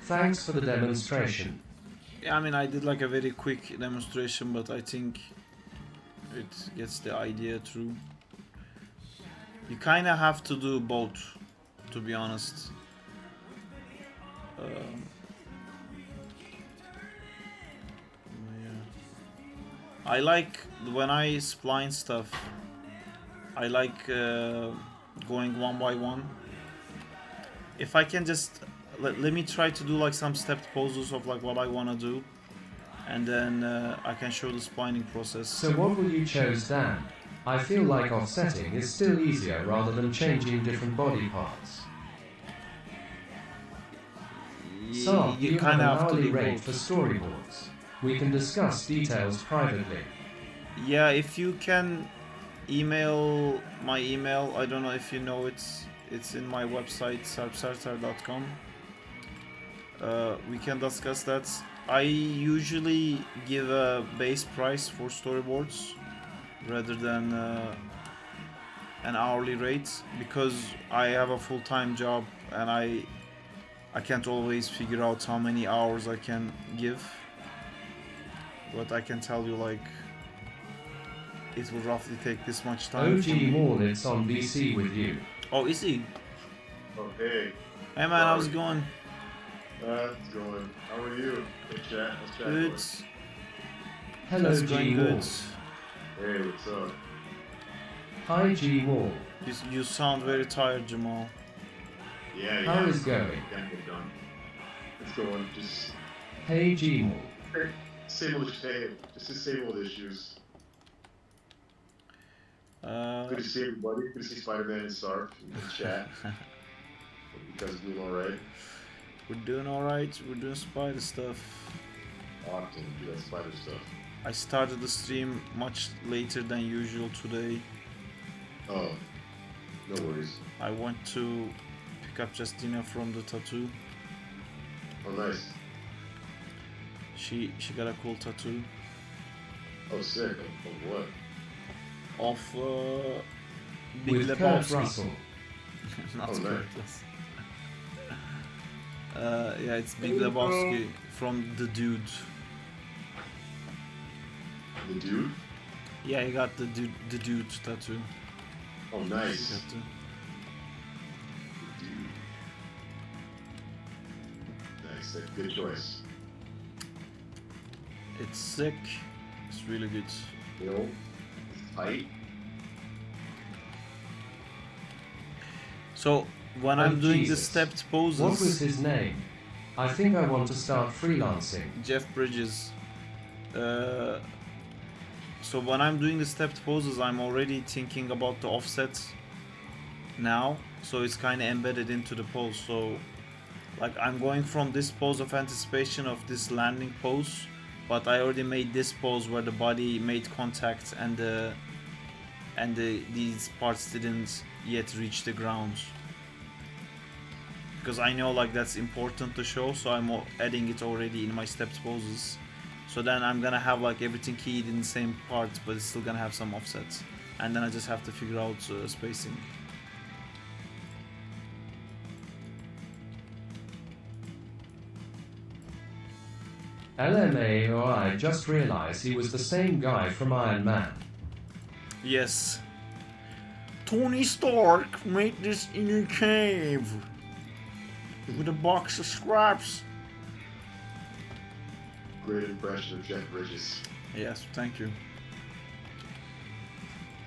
Thanks for the demonstration. Yeah, I mean, I did like a very quick demonstration, but I think it gets the idea through. You kind of have to do both, to be honest. Yeah. I like when I spline stuff. I like going one by one. If I can just let me try to do like some stepped poses of like what I want to do, and then I can show the splining process. So what will you choose, Dan? I feel like offsetting is still easier rather than changing different body parts. So, you have an hourly rate for storyboards. We can discuss details privately. Yeah, if you can email my email, I don't know if you know it's in my website, sarpsartar.com. We can discuss that. I usually give a base price for storyboards rather than an hourly rate, because I have a full-time job and I can't always figure out how many hours I can give. But I can tell you, like, it will roughly take this much time. OG Wallets on VC with you. Oh, is he? Oh, hey. Hey man, how's it going? It's going. How are you? Hey, chat. How's chat Good. going? Hello, It's G going Wall. good. Hey, what's up? Hi, G Wall. You sound very tired, Jamal. Yeah, How yeah. is going? Can't get done. It's going. Just Hey, G Wall. same old shit. Just the same old issues. Good to see everybody. Good to see Spider-Man and Sarp in the chat. Hope you guys are doing alright. We're doing alright. We're doing spider stuff. Often do that spider stuff. I started the stream much later than usual today. Oh, no worries. I went to pick up Justina from the tattoo. Oh, nice. She got a cool tattoo Oh, sick. Of what? of Big With Kurt Lebowski. Russell. Not Oh, nice. Kurt's. Yeah, it's Big Lebowski from The Dude. The dude? Yeah, he got the dude tattoo. Oh, He nice. got the- The dude. Nice. Good choice. It's sick. It's really good. You know, it's tight. So when Oh, I'm doing Jesus. the stepped What was poses, his name? I think I want to start freelancing. Jeff Bridges. So when I'm doing the stepped poses, I'm already thinking about the offsets now. So it's kind of embedded into the pose. So like I'm going from this pose of anticipation of this landing pose, but I already made this pose where the body made contact and these parts didn't yet reach the ground. Because I know like that's important to show, so I'm adding it already in my stepped poses. So then I'm gonna have like everything keyed in the same part, but it's still gonna have some offsets. And then I just have to figure out spacing. LMA or I just realized he was the same guy from Iron Man. Yes. Tony Stark made this in a cave with a box of scraps. Great impression of Jeff Bridges. Yes, thank you.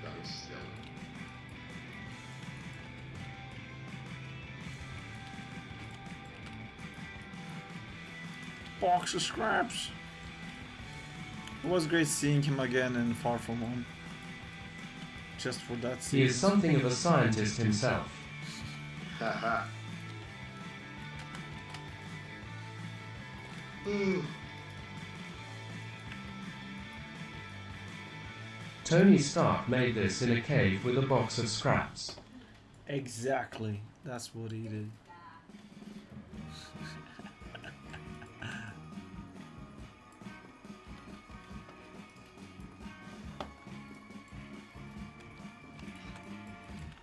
That was stellar. Box of scraps. It was great seeing him again in Far From Home. Just for that scene. He is something of a scientist himself. Haha. Tony Stark made this in a cave with a box of scraps. Exactly. That's what he did.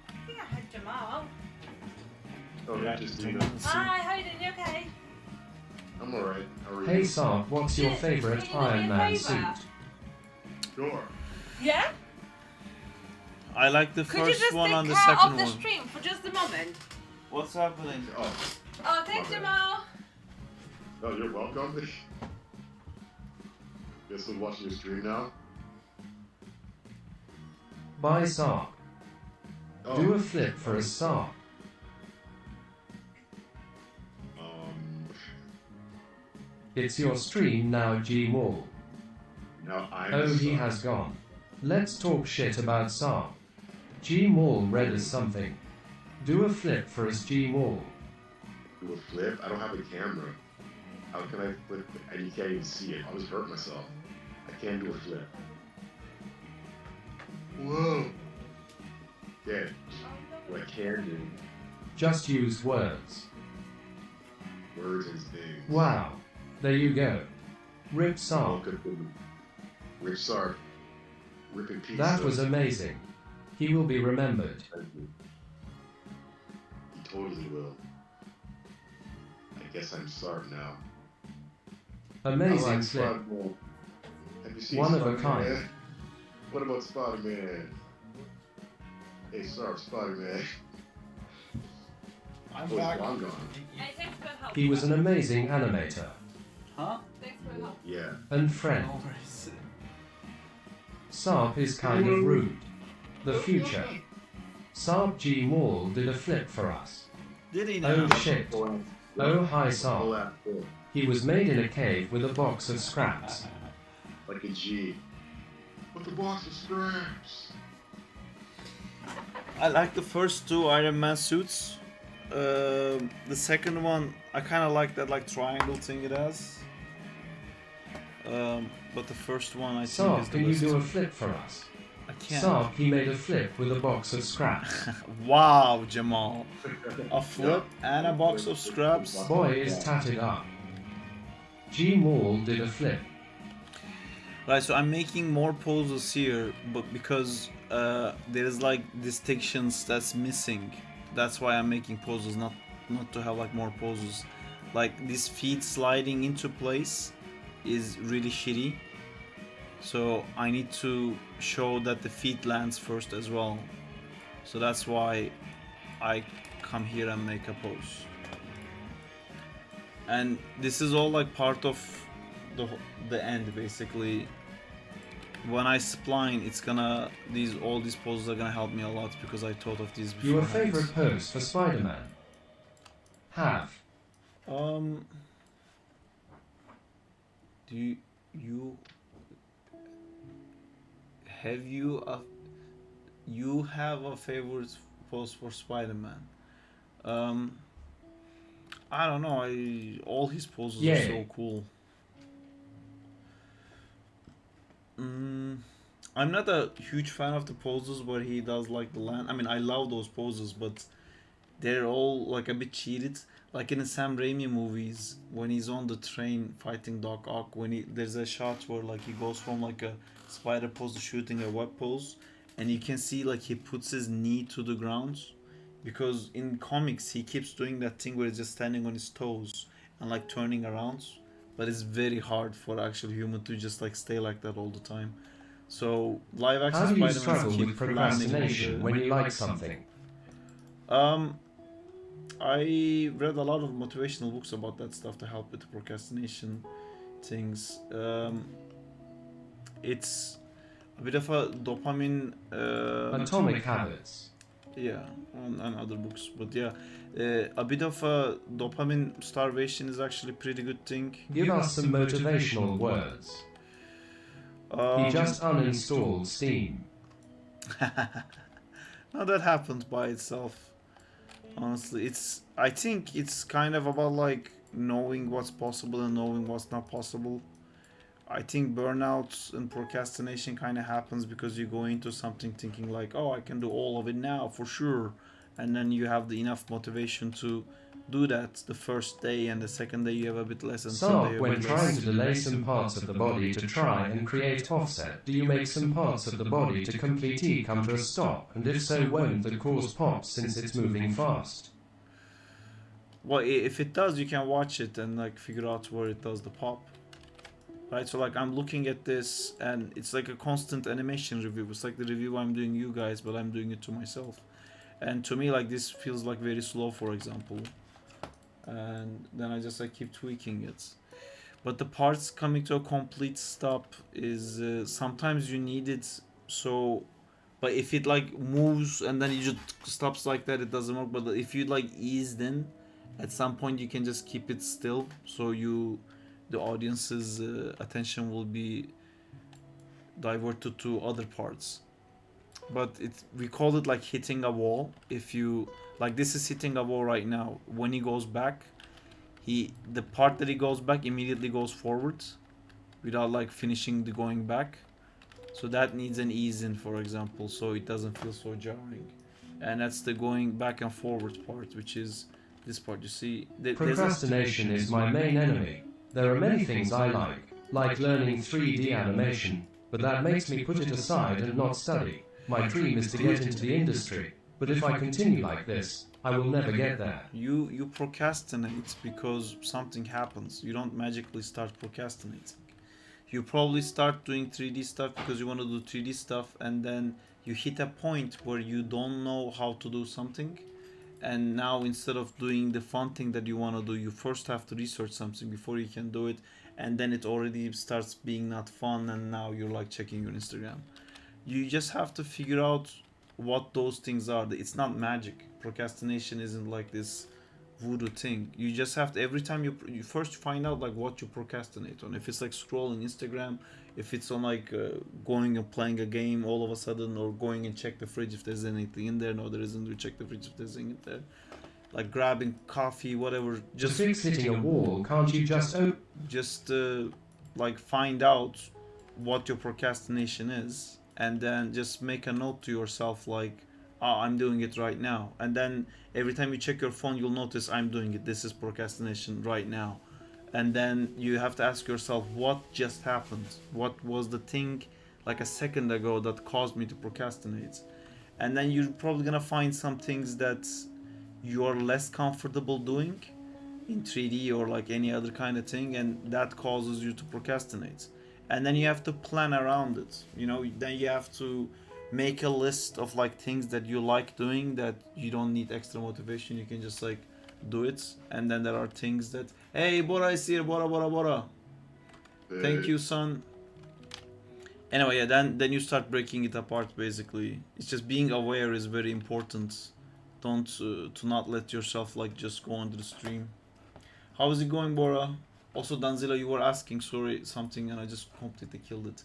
I think I had Jamal. Oh, Yeah, just Jamal. Dina. Hi, how you doing? You okay? I'm alright. How are Hey you? Sark, what's your favorite Can you do me Iron a Man favour? suit? Sure. Yeah? I like the Could you first just one take and the care second of the one. stream for just a moment? What's happening? Oh, Oh, thanks, Okay. Jamal. oh, you're welcome. Guess we're watching your stream now. Bye Sark. Oh, Do a flip for a Sark. It's your stream now, G Wall. Now I'm. Oh, the he son. has gone. Let's talk shit about Sark. G Mall read us something. Do a flip for us, G Mall. Do a flip? I don't have a camera. How can I flip? And you can't even see it. I always hurt myself. I can't do a flip. Whoa. Yeah. What I can do, Just use words. words and things. Wow. There you go. Rip Sark. Welcome to Rich Sark. Rip in peace. That though. was amazing. He will be remembered. Thank you. He totally will. I guess I'm Sark now. Amazing I like flip. Spider-Man. Have you seen One of a Spider-Man? kind. What about Spider-Man? Hey, Sark, Spider-Man. I'm Oh, back. long gone. Hey, thanks for your help. He was an amazing animator Huh? Thanks for your help. Yeah. and friend. No worries. Sarp is kind of rude. The future. Sarp G Mall did a flip for us. Did he now? Oh shit. Oh hi Full Sarp. ass flip. He was made in a cave with a box of scraps. Like a G. With the box of scraps. I like the first two Iron Man suits. The second one, I kind of like that like triangle thing it has. but the first one I think Sark, is the can you best. do a flip for us? I can't. Sark, he made a flip with a box of scraps. Wow, Jamal. A flip and a box of scraps. Boy is tatted up. G Mall did a flip. Right, so I'm making more poses here, but because there is like distinctions that's missing, that's why I'm making poses, not to have like more poses. Like this feet sliding into place is really shitty, so I need to show that the feet lands first as well. So that's why I come here and make a pose. And this is all like part of the end basically. When I spline, it's gonna all these poses are gonna help me a lot because I thought of these before. Your favorite pose for Spider-Man? Have. Do you have a favorite pose for Spider-Man? I don't know. All his poses are so cool. I'm not a huge fan of the poses where he does like the land. I mean, I love those poses, but they're all like a bit cheated. Like in the Sam Raimi movies, when he's on the train fighting Doc Ock, there's a shot where like he goes from like a spider pose to shooting a web pose, and you can see like he puts his knee to the ground, because in comics he keeps doing that thing where he's just standing on his toes and like turning around, but it's very hard for actual human to just like stay like that all the time. So live action How do you Spider-Man struggle with procrastination when you like something? I read a lot of motivational books about that stuff to help with the procrastination things. It's a bit of a dopamine. Atomic Habits. Yeah, and other books, but yeah, a bit of a dopamine starvation is actually a pretty good thing. Give us some motivational words. He just uninstalled Steam. No, that happened by itself. Honestly, I think it's kind of about like knowing what's possible and knowing what's not possible. I think burnout and procrastination kind of happens because you go into something thinking like, oh, I can do all of it now for sure, and then you have the enough motivation to do that the first day, and the second day you have a bit less, and Sark, when trying to delay some parts of the body to try and create offset, do you make some parts of the body to completely come to a stop, and if so, won't that cause pops since it's moving fast? Well, if it does, you can watch it and like figure out where it does the pop. Right, so like I'm looking at this and it's like a constant animation review. It's like the review I'm doing you guys, but I'm doing it to myself. And to me, like this feels like very slow, for example. And then I just like keep tweaking it. But the parts coming to a complete stop is sometimes you need it. So, but if it like moves and then it just stops like that, it doesn't work. But if you like eased in, at some point you can just keep it still. So the audience's attention will be diverted to other parts. But we call it like hitting a wall. If you like, this is hitting a wall right now. When he goes back, the part that he goes back immediately goes forward without like finishing the going back. So that needs an ease in, for example, so it doesn't feel so jarring. And that's the going back and forward part, which is this part. You see, procrastination is my main enemy. There are many things I like learning 3D animation, but that makes me put it aside and not study. My dream is to get into the industry, but if I continue like this, I will never get there. You procrastinate because something happens. You don't magically start procrastinating. You probably start doing 3D stuff because you want to do 3D stuff, and then you hit a point where you don't know how to do something, and now instead of doing the fun thing that you want to do, you first have to research something before you can do it, and then it already starts being not fun, and now you're like checking your Instagram. You just have to figure out what those things are. It's not magic. Procrastination isn't like this voodoo thing. You just have to, every time you first find out like what you procrastinate on. If it's like scrolling Instagram, if it's on like going and playing a game all of a sudden, or going and check the fridge if there's anything in there. No, there isn't. You check the fridge if there's anything in there. Like grabbing coffee, whatever. Just fix hitting a wall. Can't you just like find out what your procrastination is, and then just make a note to yourself like, oh, I'm doing it right now. And then every time you check your phone, you'll notice I'm doing it. This is procrastination right now. And then you have to ask yourself, what just happened? What was the thing like a second ago that caused me to procrastinate? And then you're probably gonna find some things that you're less comfortable doing in 3D or like any other kind of thing, and that causes you to procrastinate. And then you have to plan around it. You know, then you have to make a list of like things that you like doing that you don't need extra motivation. You can just like do it. And then there are things that, hey, Bora is here, Bora, Bora, Bora. Thank you, son. Anyway, yeah, then you start breaking it apart. Basically, it's just being aware is very important. Don't to not let yourself like just go under the stream. How is it going, Bora? Also, Danzilla, you were asking, sorry, something, and I just completely killed it.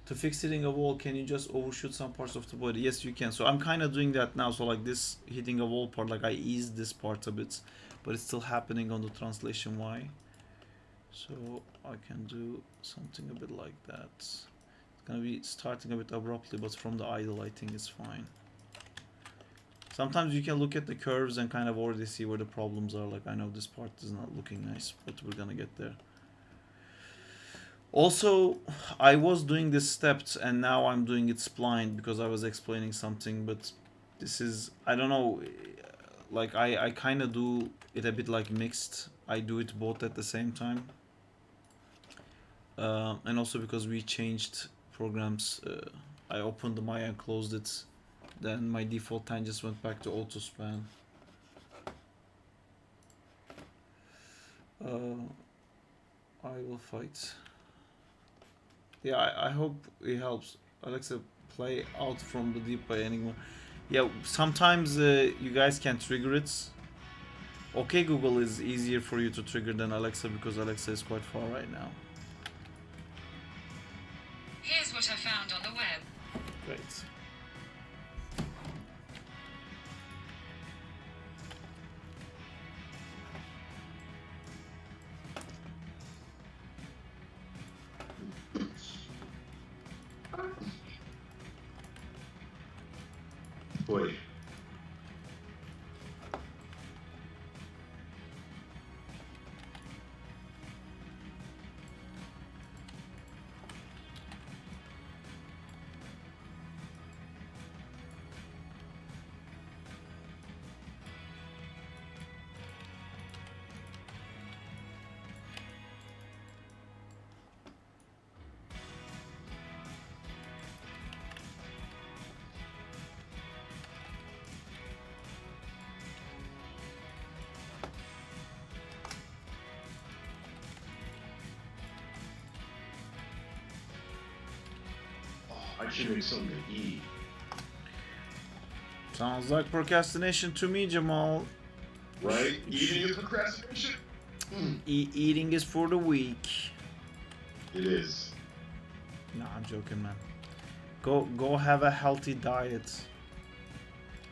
To fix hitting a wall, can you just overshoot some parts of the body? Yes, you can. So I'm kind of doing that now. So like this hitting a wall part, like I eased this part a bit, but it's still happening on the translation Y. So I can do something a bit like that. It's gonna be starting a bit abruptly, but from the idle, I think it's fine. Sometimes you can look at the curves and kind of already see where the problems are. Like, I know this part is not looking nice, but we're gonna get there. Also, I was doing this steps and now I'm doing it splined because I was explaining something, but this is, I don't know, like I kind of do it a bit like mixed. I do it both at the same time. And also because we changed programs, I opened the Maya and closed it. Then my default time just went back to auto span. I will fight. Yeah, I hope it helps. Alexa, play out from the deep by Enigma. Yeah, sometimes you guys can trigger it. Okay, Google is easier for you to trigger than Alexa because Alexa is quite far right now. Here's what I found on the web. Great. Boy. I should make something to eat. Sounds like procrastination to me, Jamal. Right? Eating is procrastination? Eating is for the weak. It is. No, I'm joking, man. Go have a healthy diet.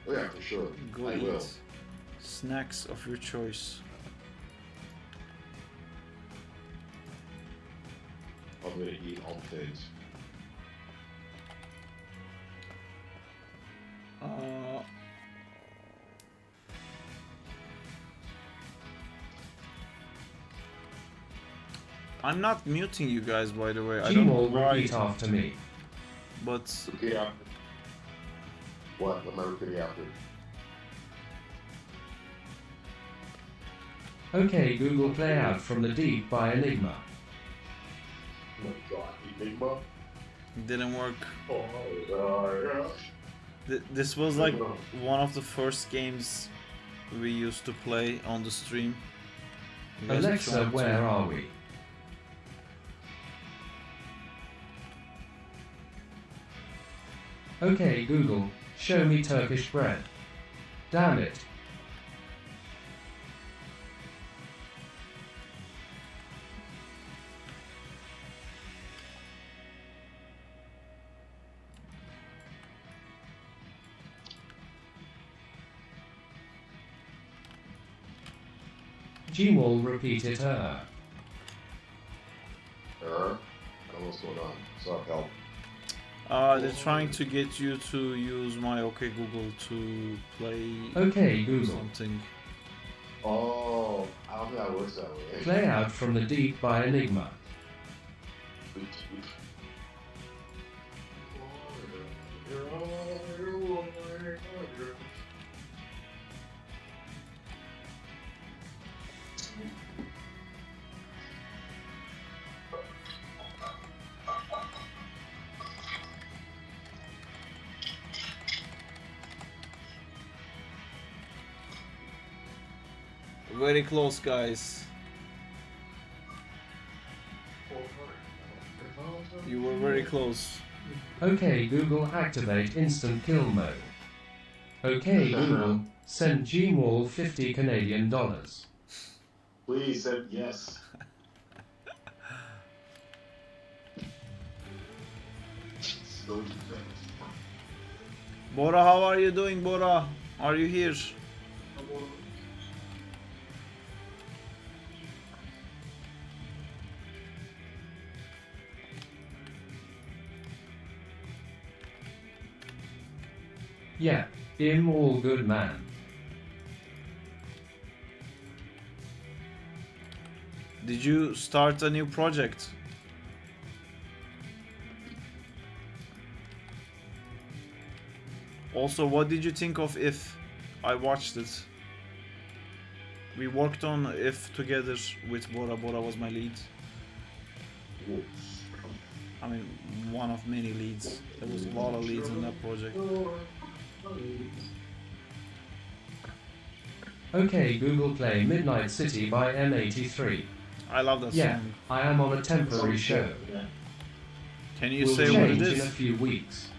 Oh yeah, for sure. Go I eat will. snacks of your choice. I'm gonna eat all things. I'm not muting you guys, by the way. I don't know Gmail, why, repeat after me. but Repeat after. What am I repeating after? Okay, Google, play out from the deep by Enigma. Oh my god, Enigma? it didn't work. Oh my gosh. This was like one of the first games we used to play on the stream. You guys Alexa, joined where too. are we? Okay, Google, show me Turkish bread. Damn it. Gmail, repeat it. Error. going on. So I've helped. They're trying to get you to use my OK Google to play Okay, Google. something. Oh, I don't think that works that way. Play Out from the Deep by Enigma. Very close, guys. You were very close. Okay, Google, activate instant kill mode. Okay, Google, send Gmall 50 Canadian dollars. Please, yes. So Bora, how are you doing, Bora? Are you here? Yeah, I'm all good, man. Did you start a new project? Also, what did you think of If? I watched it. We worked on If together with Bora. Bora was my lead. I mean, one of many leads. There was a lot of leads in that project. Okay, Google, play Midnight City by M83. I love that Yeah, song. I am on a temporary show. Can you Will say what it change in a is? few weeks.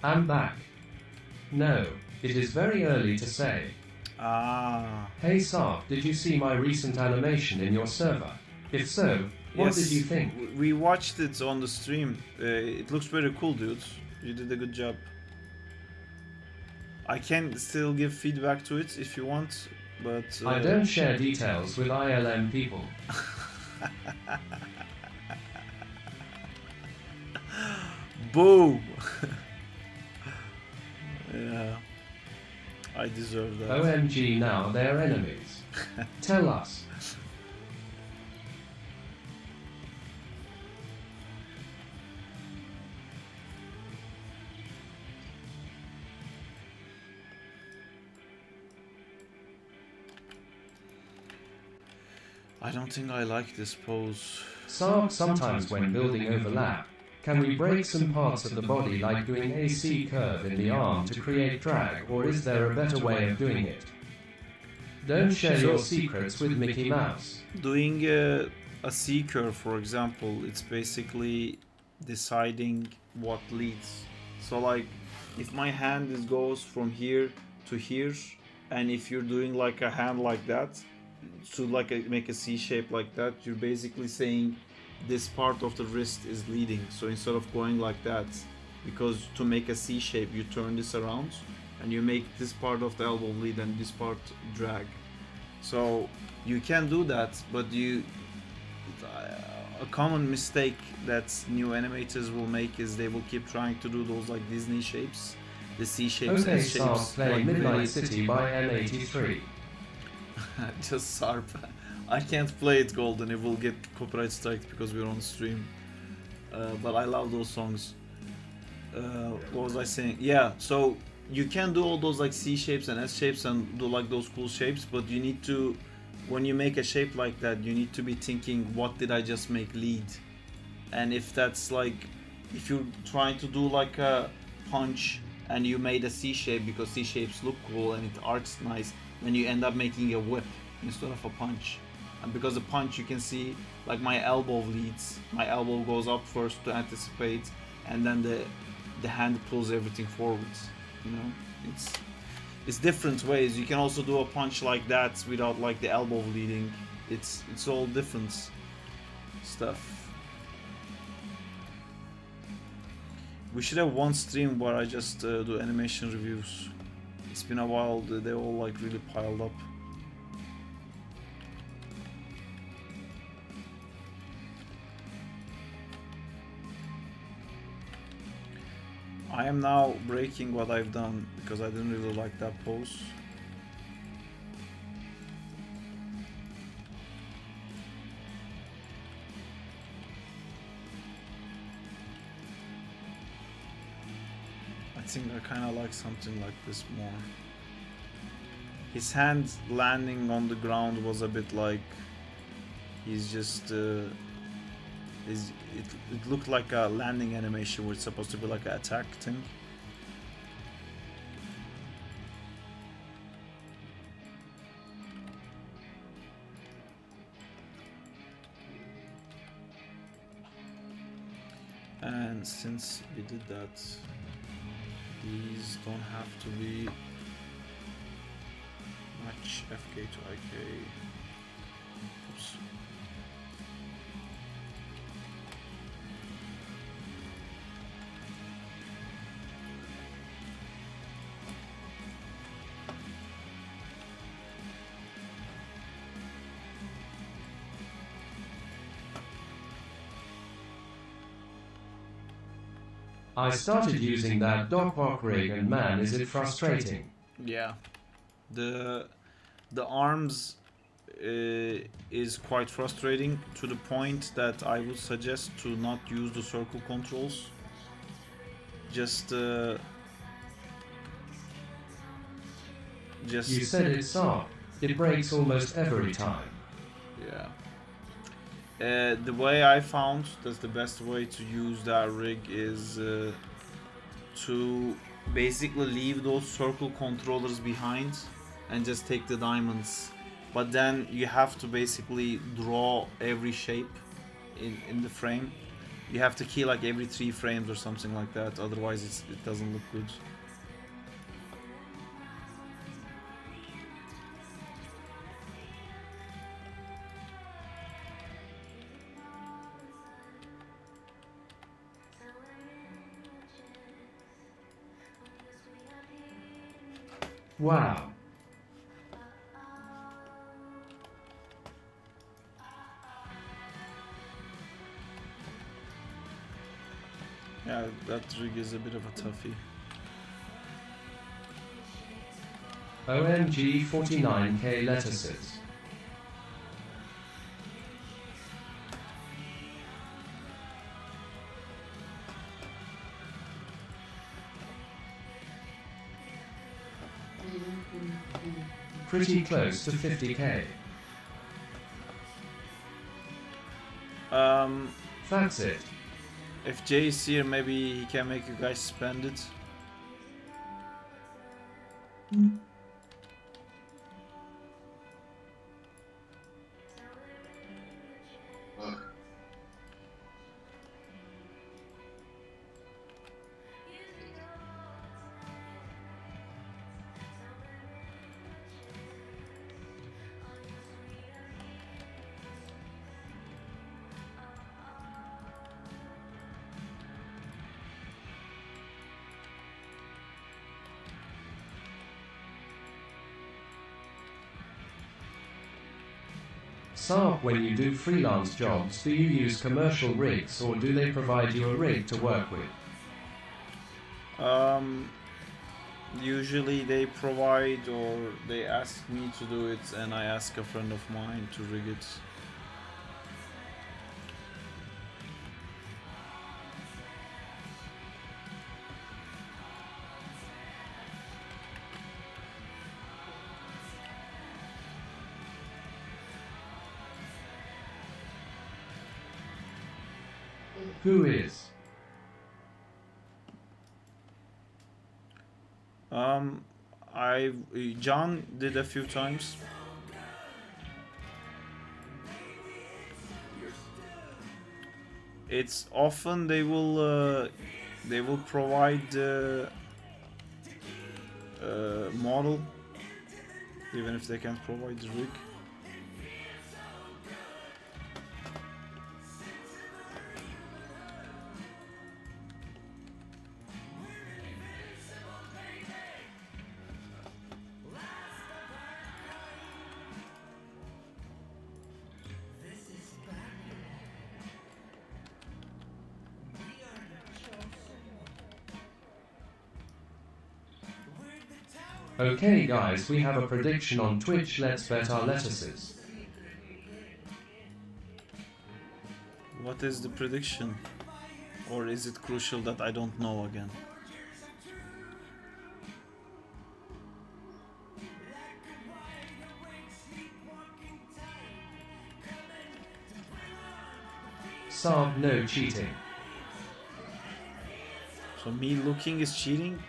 I'm back. No, it is very early to say. Ah. Hey Sark, did you see my recent animation in your server? If so, what Yes, did you think? we watched it on the stream. It looks very cool, dude. You did a good job. I can still give feedback to it if you want, but... I don't share details with ILM people. Boom! Yeah. I deserve that. OMG, now they're enemies. Tell us. I don't think I like this pose. Sark, sometimes when building overlap, can we break some parts of the body like doing a C curve in the arm to create drag, or is there a better way of doing it? Don't share your secrets with Mickey Mouse. Doing a C curve, for example, it's basically deciding what leads. So like, if my hand goes from here to here, and if you're doing like a hand like that, to like make a C shape like that, you're basically saying this part of the wrist is leading. So instead of going like that, because to make a C shape, you turn this around and you make this part of the elbow lead and this part drag. So you can do that, but a common mistake that new animators will make is they will keep trying to do those like Disney shapes, the C shapes, Okay, S Sark, shapes. play Like Midnight City by M83. just Sarp. I can't play it, Golden. It will get copyright striked because we're on stream. But I love those songs. What was I saying? Yeah, so you can do all those like C shapes and S shapes and do like those cool shapes, but you need to, when you make a shape like that, you need to be thinking, what did I just make lead? And if that's like, if you're trying to do like a punch and you made a C shape because C shapes look cool and it arcs nice, then you end up making a whip instead of a punch. And because a punch, you can see like my elbow leads, my elbow goes up first to anticipate, and then the hand pulls everything forwards. You know, it's different ways. You can also do a punch like that without like the elbow leading. It's all different stuff. We should have one stream where I just do animation reviews. It's been a while, they all like really piled up. I am now breaking what I've done because I didn't really like that pose. I think I kind of like something like this more. His hand landing on the ground was a bit like he's just it looked like a landing animation where it's supposed to be like an attack thing. And since we did that, these don't have to be match FK to IK. Oops. I started using that dogpop rig and man is it frustrating. Yeah, the arms is quite frustrating to the point that I would suggest to not use the circle controls. Just You said it's soft. It breaks almost every time. yeah. The way I found that's the best way to use that rig is to basically leave those circle controllers behind and just take the diamonds. But then you have to basically draw every shape in the frame. You have to key like every 3 frames or something like that, otherwise it doesn't look good. Wow. Yeah, that rig is a bit of a toughie. OMG 49k lettuces. Pretty close to 50k. That's it. If Jay is here, maybe he can make you guys spend it. Sarp, when you do freelance jobs, do you use commercial rigs or do they provide you a rig to work with? Usually they provide or they ask me to do it and I ask a friend of mine to rig it. Who is? John did a few times. It's often they will provide the model, even if they can't provide the rig. Okay guys, we have a prediction on Twitch, let's bet our lettuces. What is the prediction? Or is it crucial that I don't know again? Saab, no cheating. So me looking is cheating?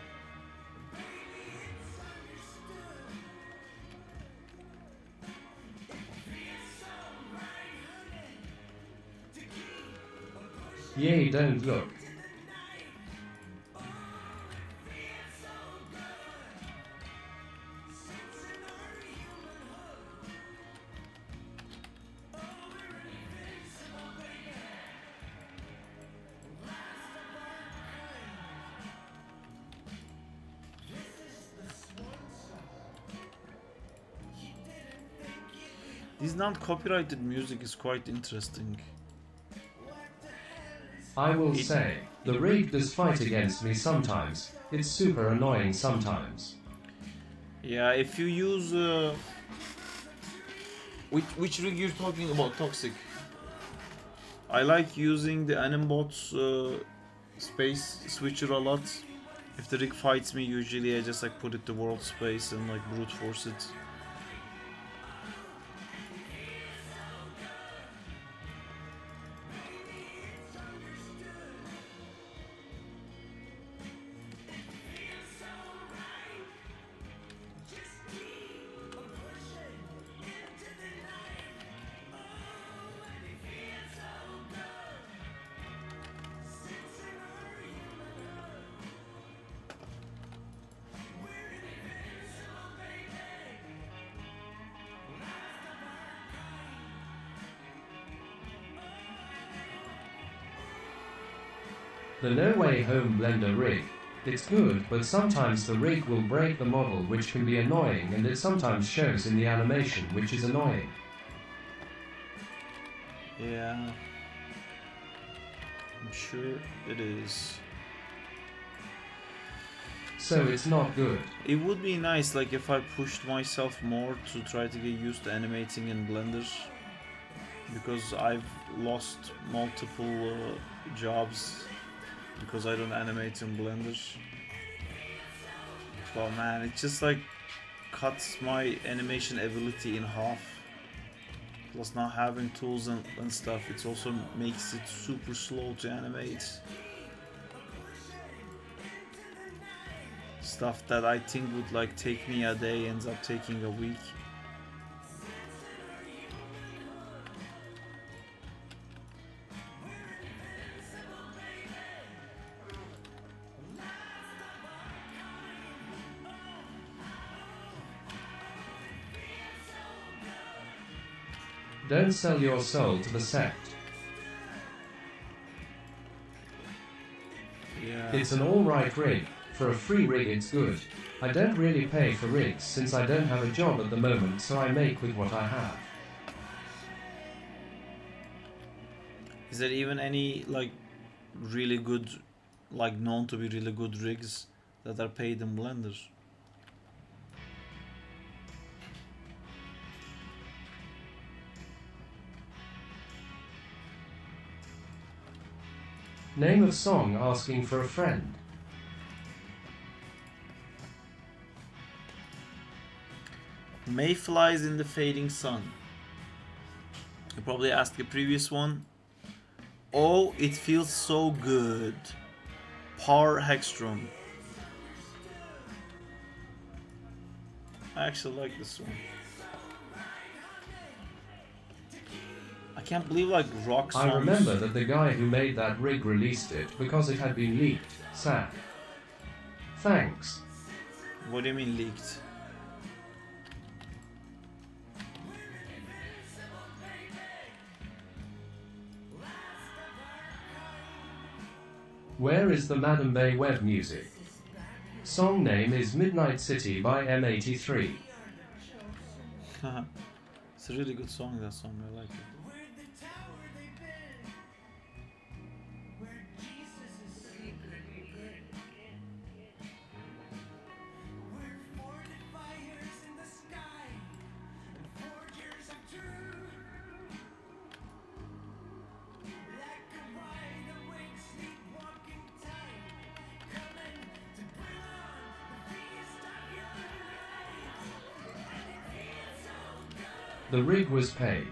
Yay, don't look. This non-copyrighted music is quite interesting. I will say, the rig does fight against me sometimes. It's super annoying sometimes. Yeah, if you use which rig you're talking about, Toxic? I like using the Animbot's space switcher a lot. If the rig fights me, usually I just like put it to world space and like brute force it. The No Way Home Blender rig. It's good, but sometimes the rig will break the model, which can be annoying, and it sometimes shows in the animation, which is annoying. Yeah, I'm sure it is. So it's not good. It would be nice like if I pushed myself more to try to get used to animating in Blender, because I've lost multiple jobs because I don't animate in Blender. But man, it just like cuts my animation ability in half. Plus not having tools and stuff, it also makes it super slow to animate. Stuff that I think would like take me a day ends up taking a week. Don't sell your soul to the sect. Yeah. It's an alright rig. For a free rig it's good. I don't really pay for rigs since I don't have a job at the moment, so I make with what I have. Is there even any like really good, like known to be really good rigs that are paid in Blender? Name of song asking for a friend. Mayflies in the Fading Sun. You probably asked the previous one. Oh, it feels so good. Par Hextrom. I actually like this one. I can't believe like rock songs. I remember that the guy who made that rig released it because it had been leaked. Sad. Thanks. What do you mean leaked? Where is the Madam Bay web music? Song name is Midnight City by M83. It's a really good song, that song, I like it. The rig was paid.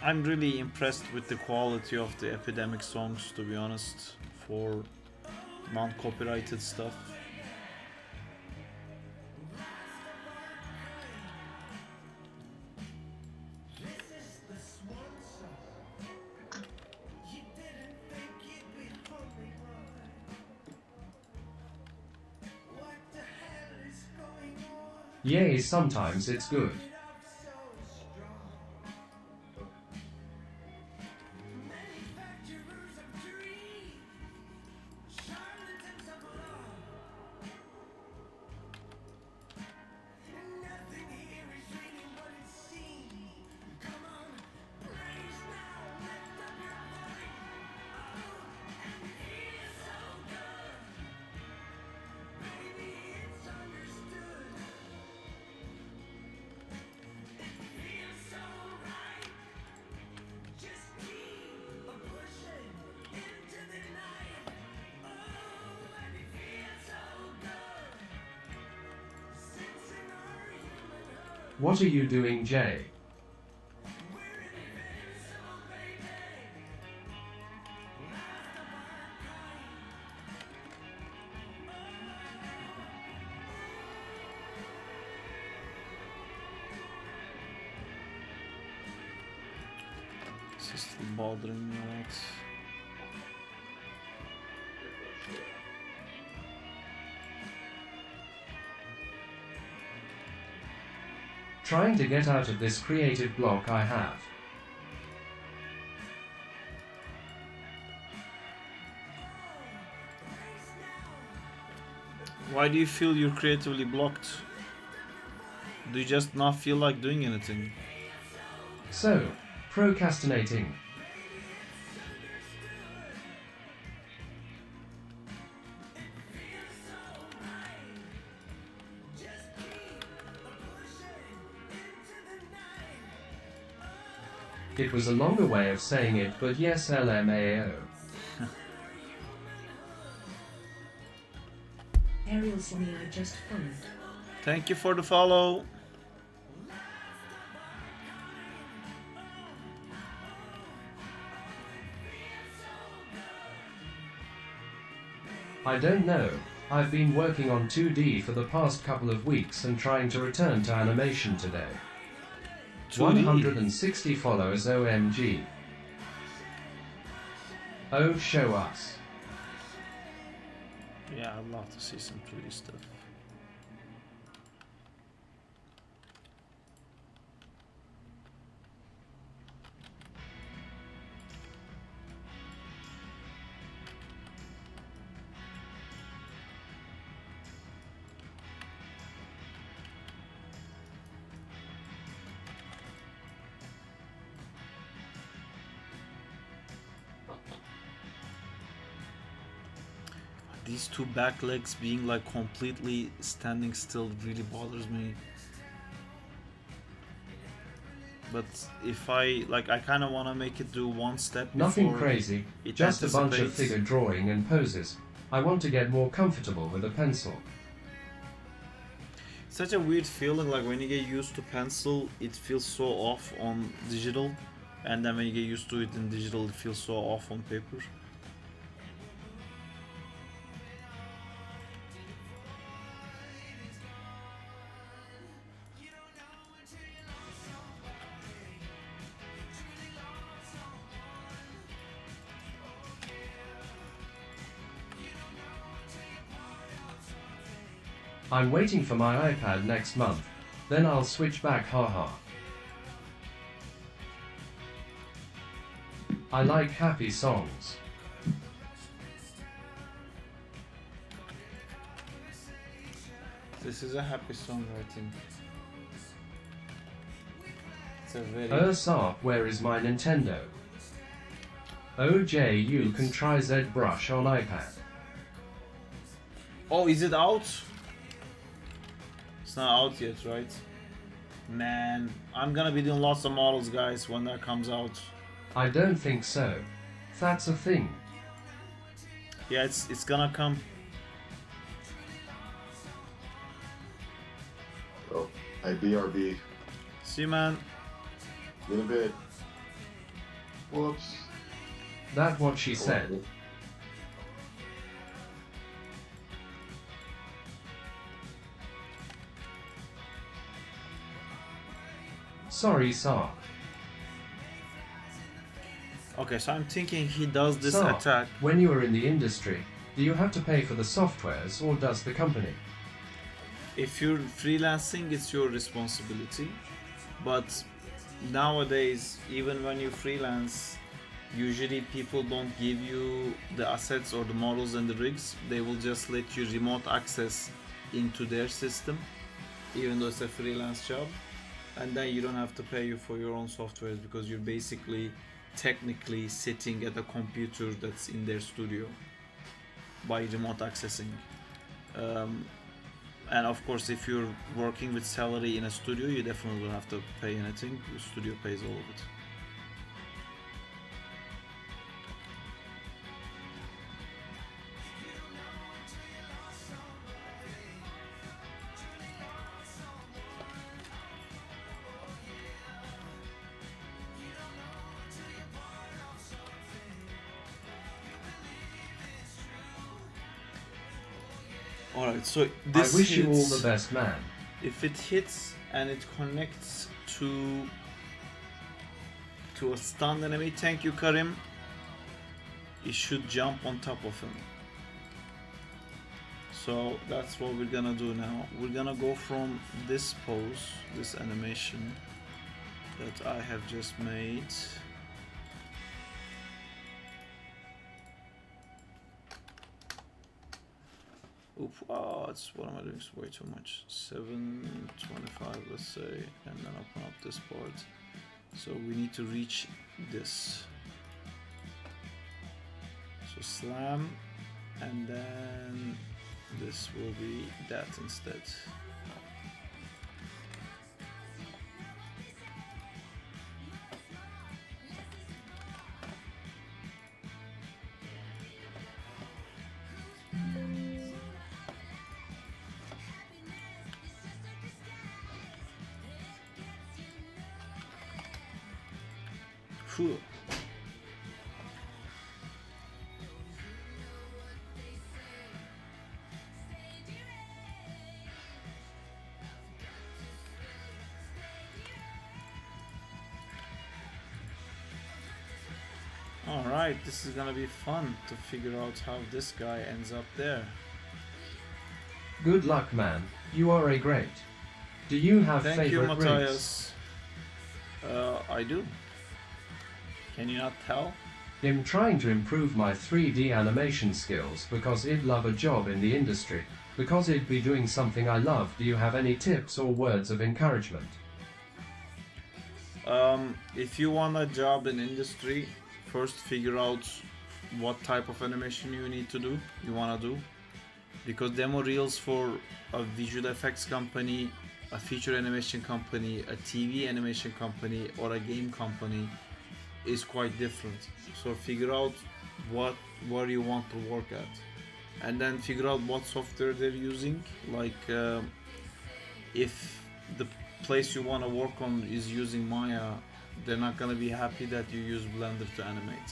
I'm really impressed with the quality of the Epidemic songs, to be honest, for non-copyrighted stuff. Yay, sometimes it's good. What are you doing, Jay? This is still bothering me, right? Trying to get out of this creative block I have. Why do you feel you're creatively blocked? Do you just not feel like doing anything? So, procrastinating. It was a longer way of saying it, but yes, LMAO. Ariel Sonny, I just followed. Thank you for the follow. I don't know. I've been working on 2D for the past couple of weeks and trying to return to animation today. 2D. 160 followers, OMG. Oh, show us. Yeah, I'd love to see some 2D stuff. These two back legs being like completely standing still really bothers me. But if I kind of want to make it do one step Nothing before crazy, it just a bunch of anticipates. figure drawing and poses. I want to get more comfortable with a pencil. Such a weird feeling, like when you get used to pencil, it feels so off on digital, and then when you get used to it in digital, it feels so off on paper. I'm waiting for my iPad next month, then I'll switch back, haha. I like happy songs. This is a happy song, I think. It's a very... Sarp, where is my Nintendo? OJ, you can try ZBrush on iPad. Oh, is it out? It's not out yet, right? Man, I'm gonna be doing lots of models, guys, when that comes out. I don't think so. That's a thing. Yeah, it's gonna come. Oh, I BRB. See you, man. In a bit. Whoops. That's what she said. Sorry, sir. Okay, so I'm thinking he does this Sir, attack. when you are in the industry, do you have to pay for the softwares or does the company? If you're freelancing, it's your responsibility. But nowadays, even when you freelance, usually people don't give you the assets or the models and the rigs. They will just let you remote access into their system, even though it's a freelance job. And then you don't have to pay you for your own softwares because you're basically technically sitting at a computer that's in their studio by remote accessing. And of course, if you're working with salary in a studio, you definitely don't have to pay anything. The studio pays all of it. Alright, so this I wish you all hits- the best, man. If it hits and it connects to a stunned enemy, thank you, Karim. It should jump on top of him. So that's what we're gonna do now. We're gonna go from this pose, this animation that I have just made. Oop, what am I doing? It's way too much. 725, let's say, and then open up this part. So we need to reach this. So slam, and then this will be that instead. Phew. Alright, this is gonna be fun to figure out how this guy ends up there. Good luck, man. You are a great. Do you have Thank you, favorite rigs? Matthias. I do. Can you not tell? I'm trying to improve my 3D animation skills because I'd love a job in the industry. Because I'd be doing something I love. Do you have any tips or words of encouragement? If you want a job in industry, first figure out what type of animation you wanna do. Because demo reels for a visual effects company, a feature animation company, a TV animation company, or a game company is quite different. So figure out where you want to work at, and then figure out what software they're using. Like if the place you want to work on is using Maya, they're not gonna be happy that you use Blender to animate.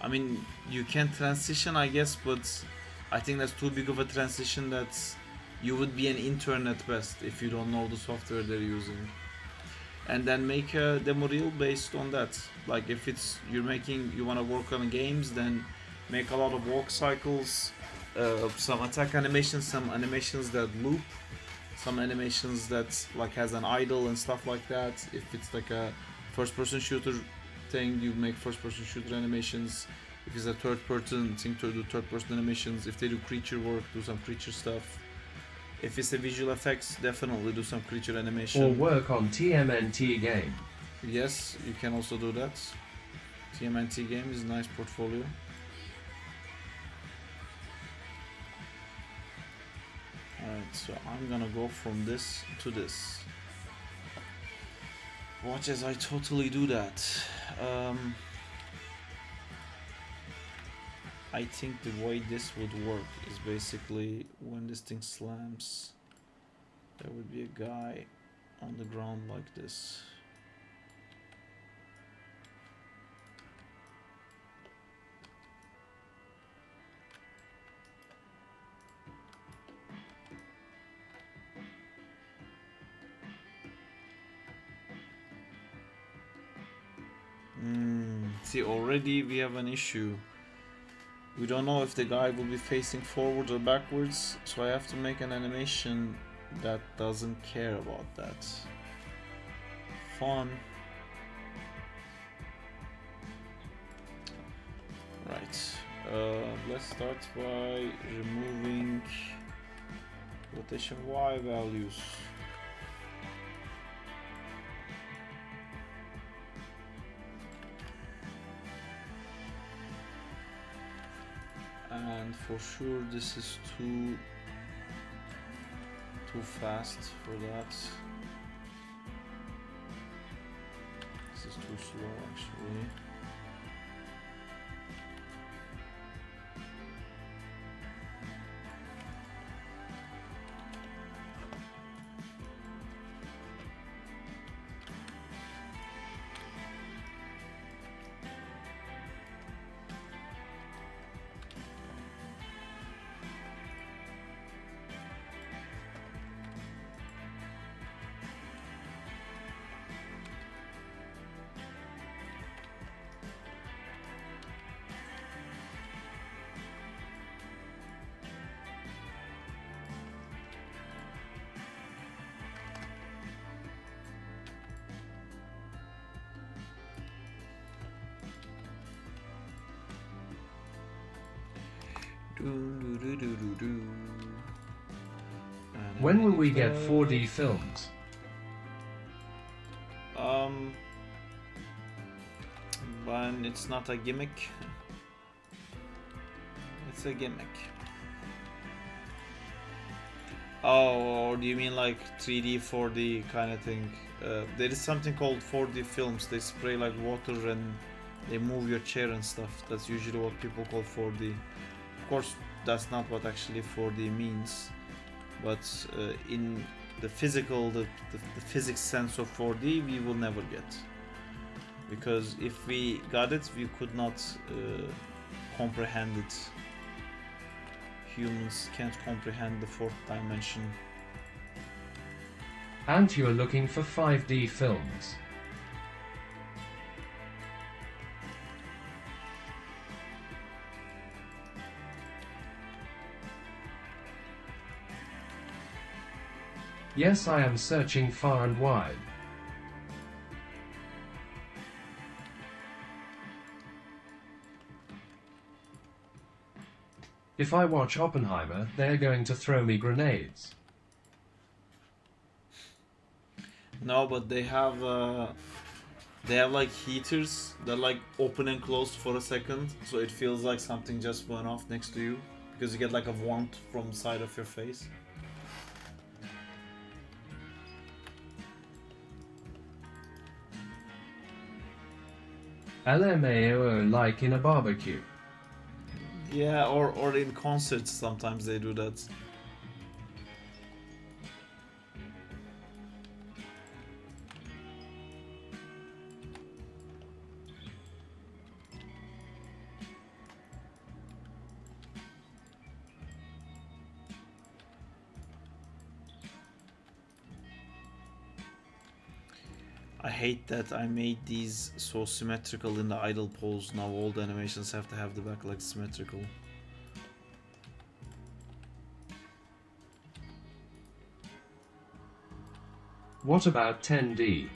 I mean, you can transition, I guess, but I think that's too big of a transition that you would be an intern at best if you don't know the software they're using. And then make a demo reel based on that. Like if it's you want to work on games, then make a lot of walk cycles, some attack animations, some animations that loop, some animations that like has an idle and stuff like that. If it's like a first-person shooter thing, you make first-person shooter animations. If it's a third-person thing, to do third-person animations. If they do creature work, do some creature stuff. If it's a visual effects, definitely do some creature animation. Or work on TMNT game. Yes, you can also do that. TMNT game is a nice portfolio. Alright, so I'm gonna go from this to this. Watch as I totally do that. I think the way this would work is basically when this thing slams, there would be a guy on the ground like this. See, already we have an issue. We don't know if the guy will be facing forward or backwards, so I have to make an animation that doesn't care about that. Fun. Right. Let's start by removing rotation Y values. And for sure this is too fast for that. This is too slow actually. When will we get 4D films? When it's not a gimmick. It's a gimmick. Oh, or do you mean like 3D, 4D kind of thing? There is something called 4D films. They spray like water and they move your chair and stuff. That's usually what people call 4D. Of course, that's not what actually 4D means, but in the physical, the physics sense of 4D, we will never get. Because if we got it, we could not comprehend it. Humans can't comprehend the fourth dimension. And you're looking for 5D films. Yes, I am searching far and wide. If I watch Oppenheimer, they're going to throw me grenades. No, but they have like heaters that like open and close for a second, so it feels like something just went off next to you, because you get like a warmth from the side of your face. LMAO like in a barbecue. Yeah, or in concerts sometimes they do that. I hate that I made these so symmetrical in the idle pose. Now all the animations have to have the back legs symmetrical. What about 10D?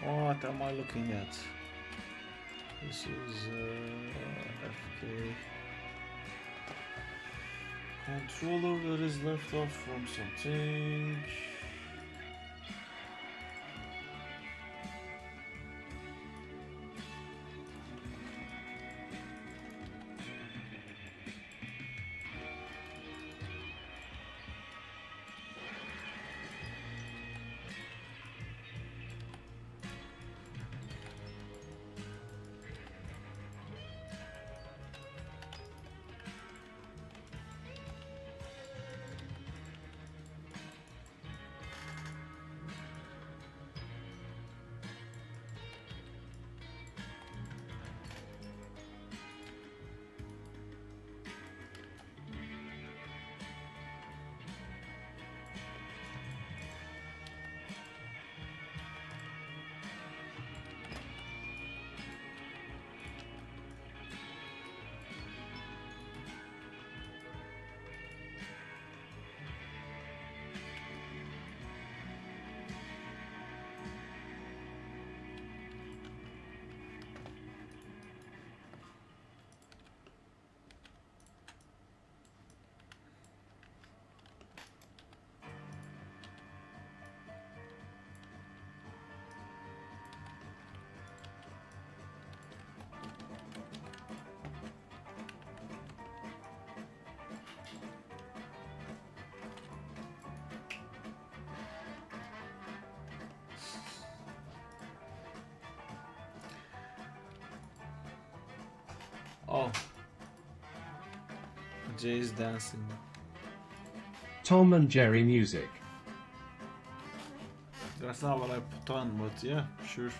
What am I looking at? This is FK. Controller that is left off from something. Oh. Jay is dancing. Tom and Jerry music. That's not what I put on, but yeah, sure.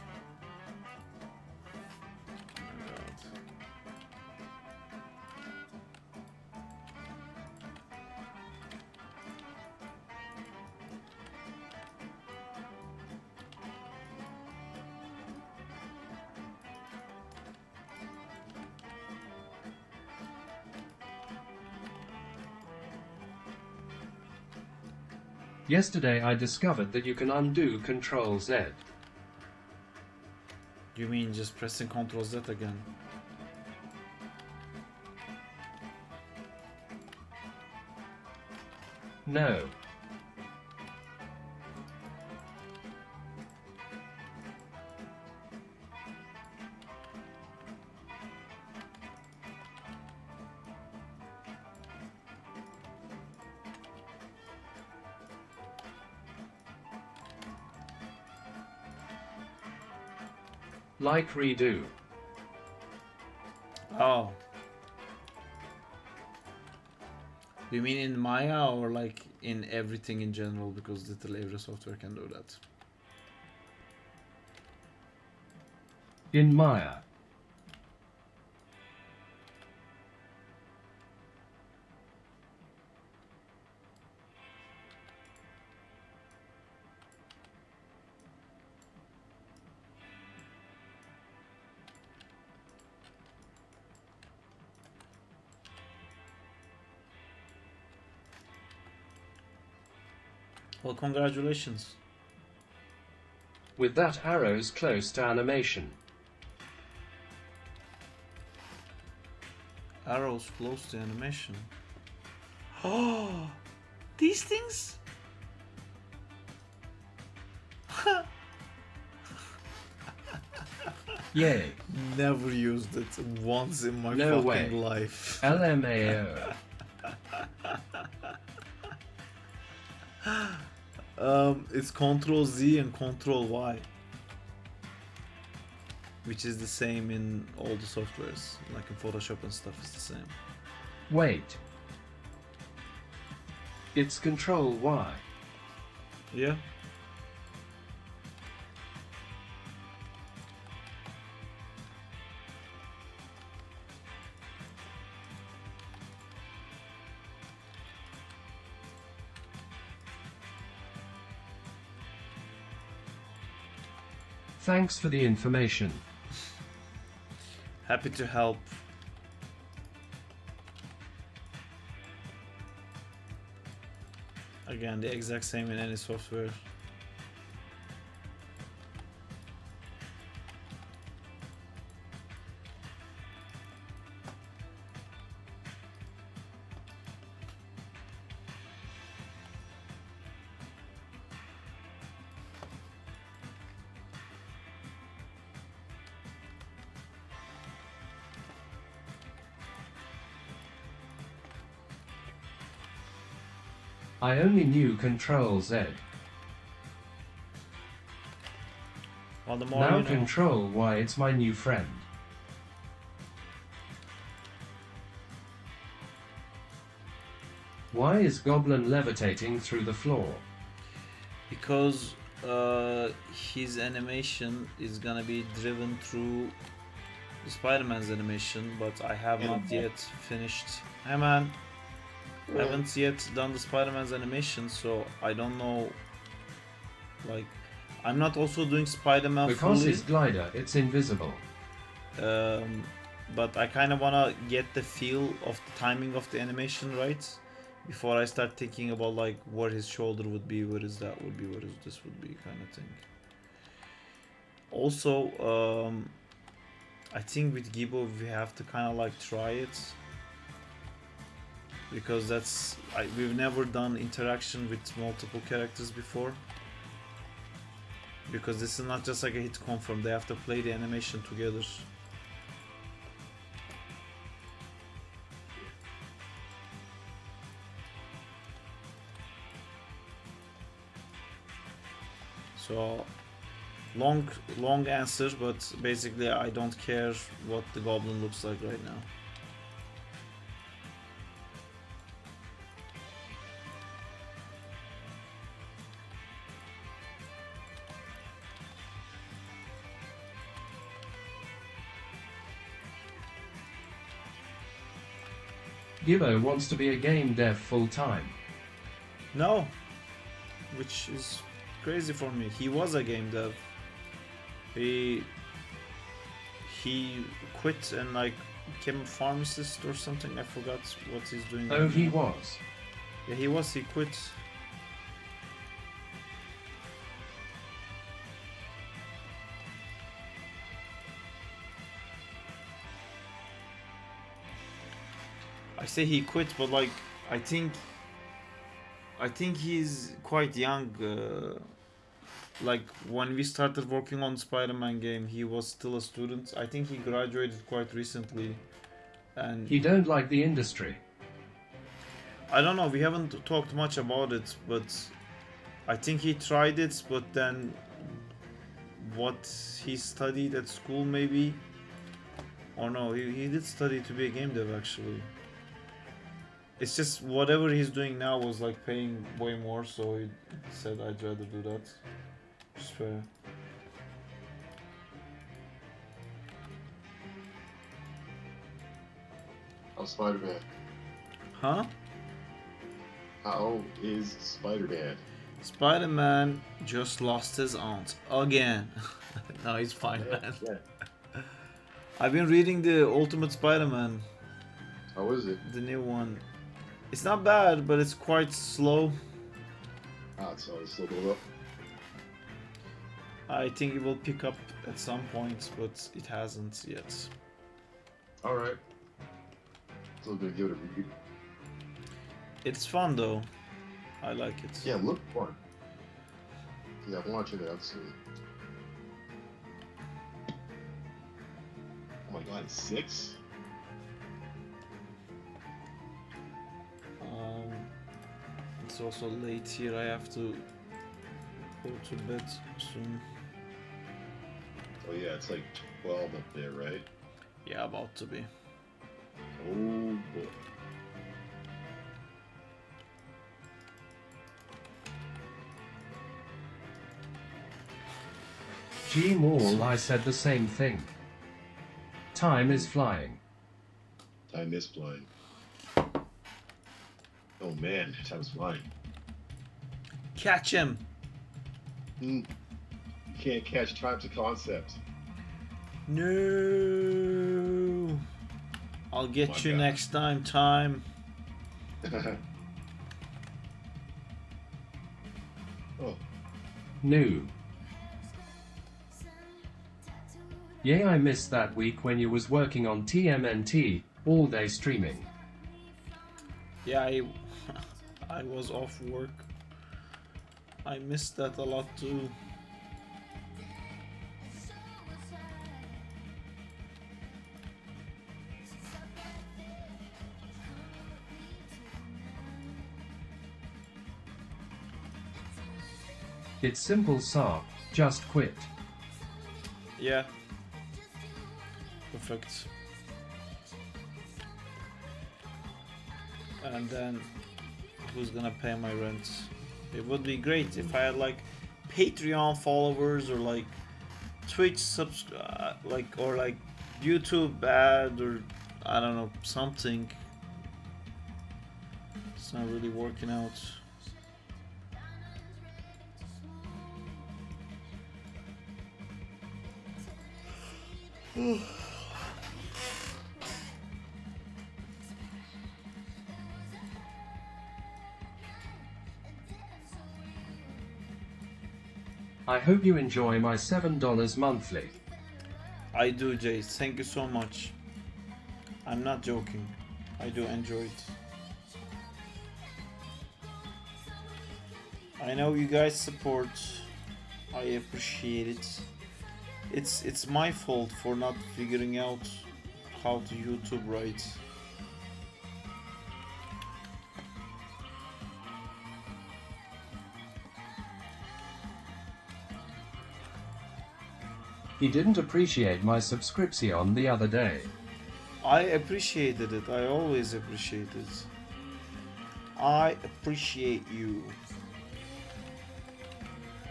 Yesterday I discovered that you can undo Ctrl Z. You mean just pressing Ctrl Z again? No. Like redo. Oh. You mean in Maya or like in everything in general? Because literally every software can do that. In Maya. Well, congratulations. With that arrows close to animation. Arrows close to animation. Oh, these things? Yay. Never used it once in my No fucking way. life. LMAO. It's Control Z and Control Y, which is the same in all the softwares, like in Photoshop and stuff. It's the same. Wait. It's Ctrl Y. Yeah. Thanks for the information. Happy to help. Again, the exact same in any software. I only knew Control Z. Well, the more Now you know. Control Y, it's my new friend. Why is Goblin levitating through the floor? Because his animation is gonna be driven through the Spider-Man's animation, but I have not yet finished. Hey man, I haven't yet done the Spider-Man's animation, so I don't know. Like, I'm not also doing Spider-Man Because fully, his glider, it's invisible. but I kind of wanna get the feel of the timing of the animation right before I start thinking about like where his shoulder would be, where is that would be, where is this would be, kind of thing. Also, I think with Gibo we have to kind of like try it because we've never done interaction with multiple characters before. Because this is not just like a hit confirm, they have to play the animation together. So long answer, but basically I don't care what the goblin looks like right now. Gibbo wants to be a game dev full time. No, which is crazy for me. He was a game dev. He quit and like became a pharmacist or something. I forgot what he's doing. Oh, right he now. was. Yeah, he was. He quit. I say he quit, but like I think he's quite young. Like when we started working on Spider-Man game, he was still a student. I think he graduated quite recently, and He don't like the industry. I don't know. We haven't talked much about it, but I think he tried it. But then, what he studied at school, maybe, or no, he did study to be a game dev actually. It's just whatever he's doing now was like paying way more, so he said I'd rather do that. It's fair. Oh, Spider-Man. Huh? How is Spider-Man? Spider-Man just lost his aunt again. No, he's fine, man. Yeah. I've been reading the Ultimate Spider-Man, How is it? the new one. It's not bad, but it's quite slow. It's always a little up. I think it will pick up at some point, but it hasn't yet. Alright. Still gonna give it a read. It's fun though. I like it. Yeah, look fun. Yeah, I'm watching it out soon. Oh my god, it's 6? It's also late here. I have to go to bed soon. Oh yeah, it's like 12 up there, right? Yeah, about to be. Oh boy. G Mall, I said the same thing. Time is flying. Time is flying. Oh man, time's flying. Catch him! You can't catch time's a concept. No! I'll get Oh my you God. next time, time. Oh, No. Yeah, I missed that week when you was working on TMNT, all day streaming. Yeah, I was off work. I missed that a lot too. It's simple, Sarp. Just quit. Yeah. Perfect. And then who's gonna pay my rent? It would be great if I had like Patreon followers or like Twitch like or like YouTube ad or I don't know, something. It's not really working out. I hope you enjoy my $7 monthly. I do, Jace. Thank you so much. I'm not joking. I do enjoy it. I know you guys support. I appreciate it. It's my fault for not figuring out how to YouTube right. He didn't appreciate my subscription the other day. I appreciated it. I always appreciate it. I appreciate you.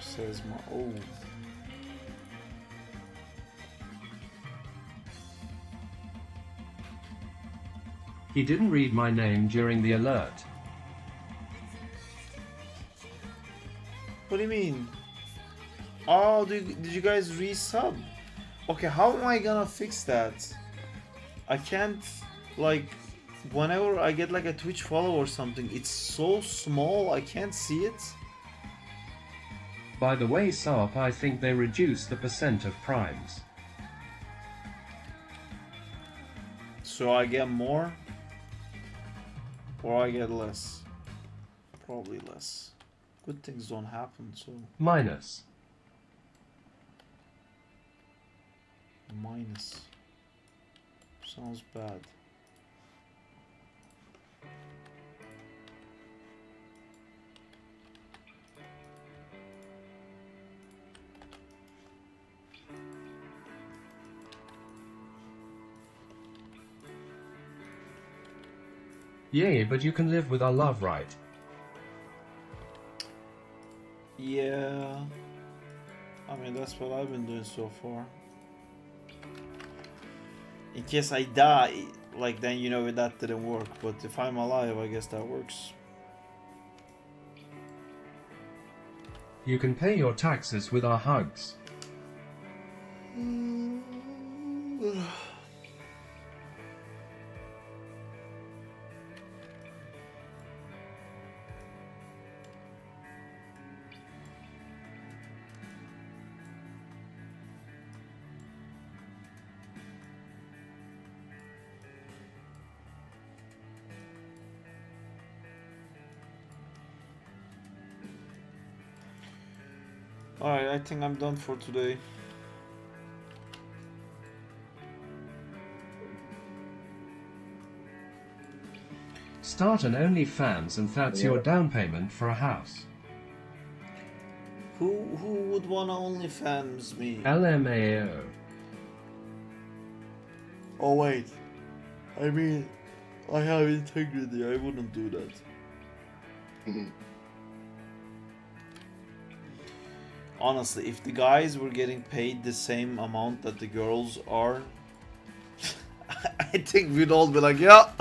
Says my oh. He didn't read my name during the alert. What do you mean? Oh, did you guys resub? Okay, how am I gonna fix that? I can't, like, whenever I get like a Twitch follow or something, it's so small, I can't see it. By the way, Sarp, I think they reduced the % of primes. So I get more? Or I get less? Probably less. Good things don't happen, so... Minus. Minus. Sounds bad. Yeah, but you can live with our love, right? Yeah. I mean, that's what I've been doing so far. In case I die, like, then you know that didn't work. But if I'm alive, I guess that works. You can pay your taxes with our hugs. Alright, I think I'm done for today. Start an OnlyFans and that's your down payment for a house. Who would wanna OnlyFans me? LMAO. Oh wait. I mean, I have integrity, I wouldn't do that. Honestly, if the guys were getting paid the same amount that the girls are, I think we'd all be like, yeah,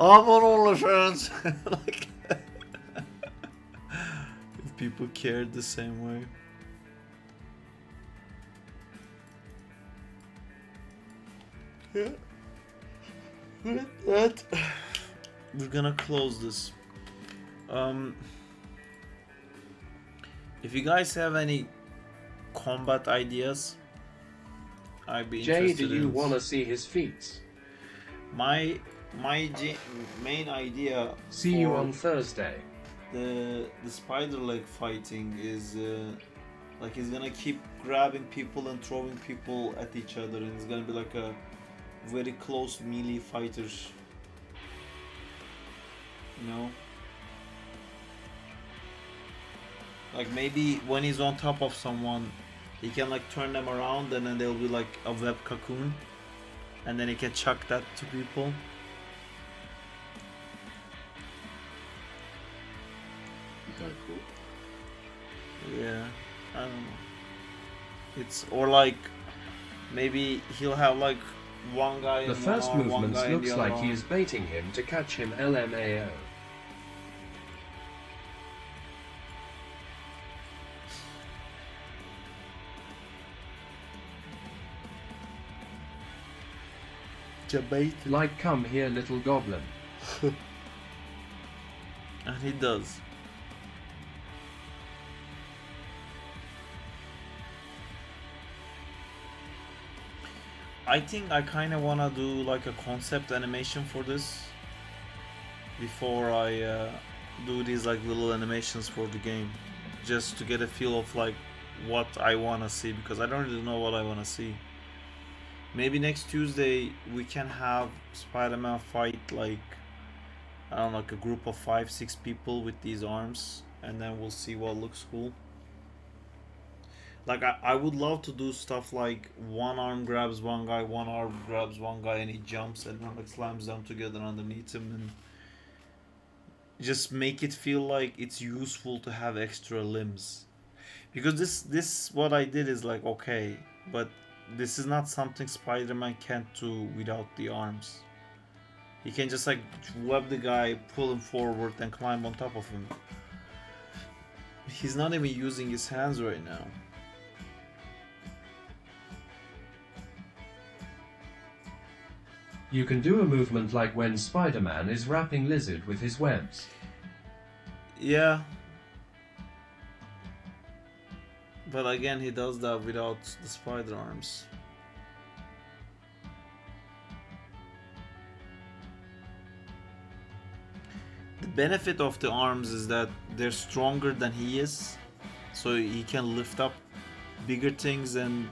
I'm on OnlyFans. Like, if people cared the same way. Yeah. With that, we're gonna close this. If you guys have any combat ideas, I'd be Jay, interested do you in. want to see his feats? My main idea. See you for on Thursday. the spider leg fighting is like he's gonna keep grabbing people and throwing people at each other, and it's gonna be like a very close melee fighters. You know. Like maybe when he's on top of someone, he can like turn them around and then they'll be like a web cocoon. And then he can chuck that to people. Kind of cool. Yeah, I don't know. It's or like maybe he'll have like one guy in The first one arm, one movement guy in looks the other like arm. he is baiting him to catch him LMAO. Debated. Like, come here, little goblin. And he does. I think I kind of want to do like a concept animation for this before I do these like little animations for the game, just to get a feel of like what I want to see, because I don't really know what I want to see. Maybe next Tuesday we can have Spider-Man fight like, I don't know, like a group of 5-6 people with these arms, and then we'll see what looks cool. Like I would love to do stuff like one arm grabs one guy, one arm grabs one guy, and he jumps and like slams them together underneath him, and just make it feel like it's useful to have extra limbs. Because this what I did is like, okay, but this is not something Spider-Man can't do without the arms. He can just like web the guy, pull him forward, and climb on top of him. He's not even using his hands right now. You can do a movement like when Spider-Man is wrapping Lizard with his webs. Yeah. But again, he does that without the spider arms. The benefit of the arms is that they're stronger than he is, so he can lift up bigger things and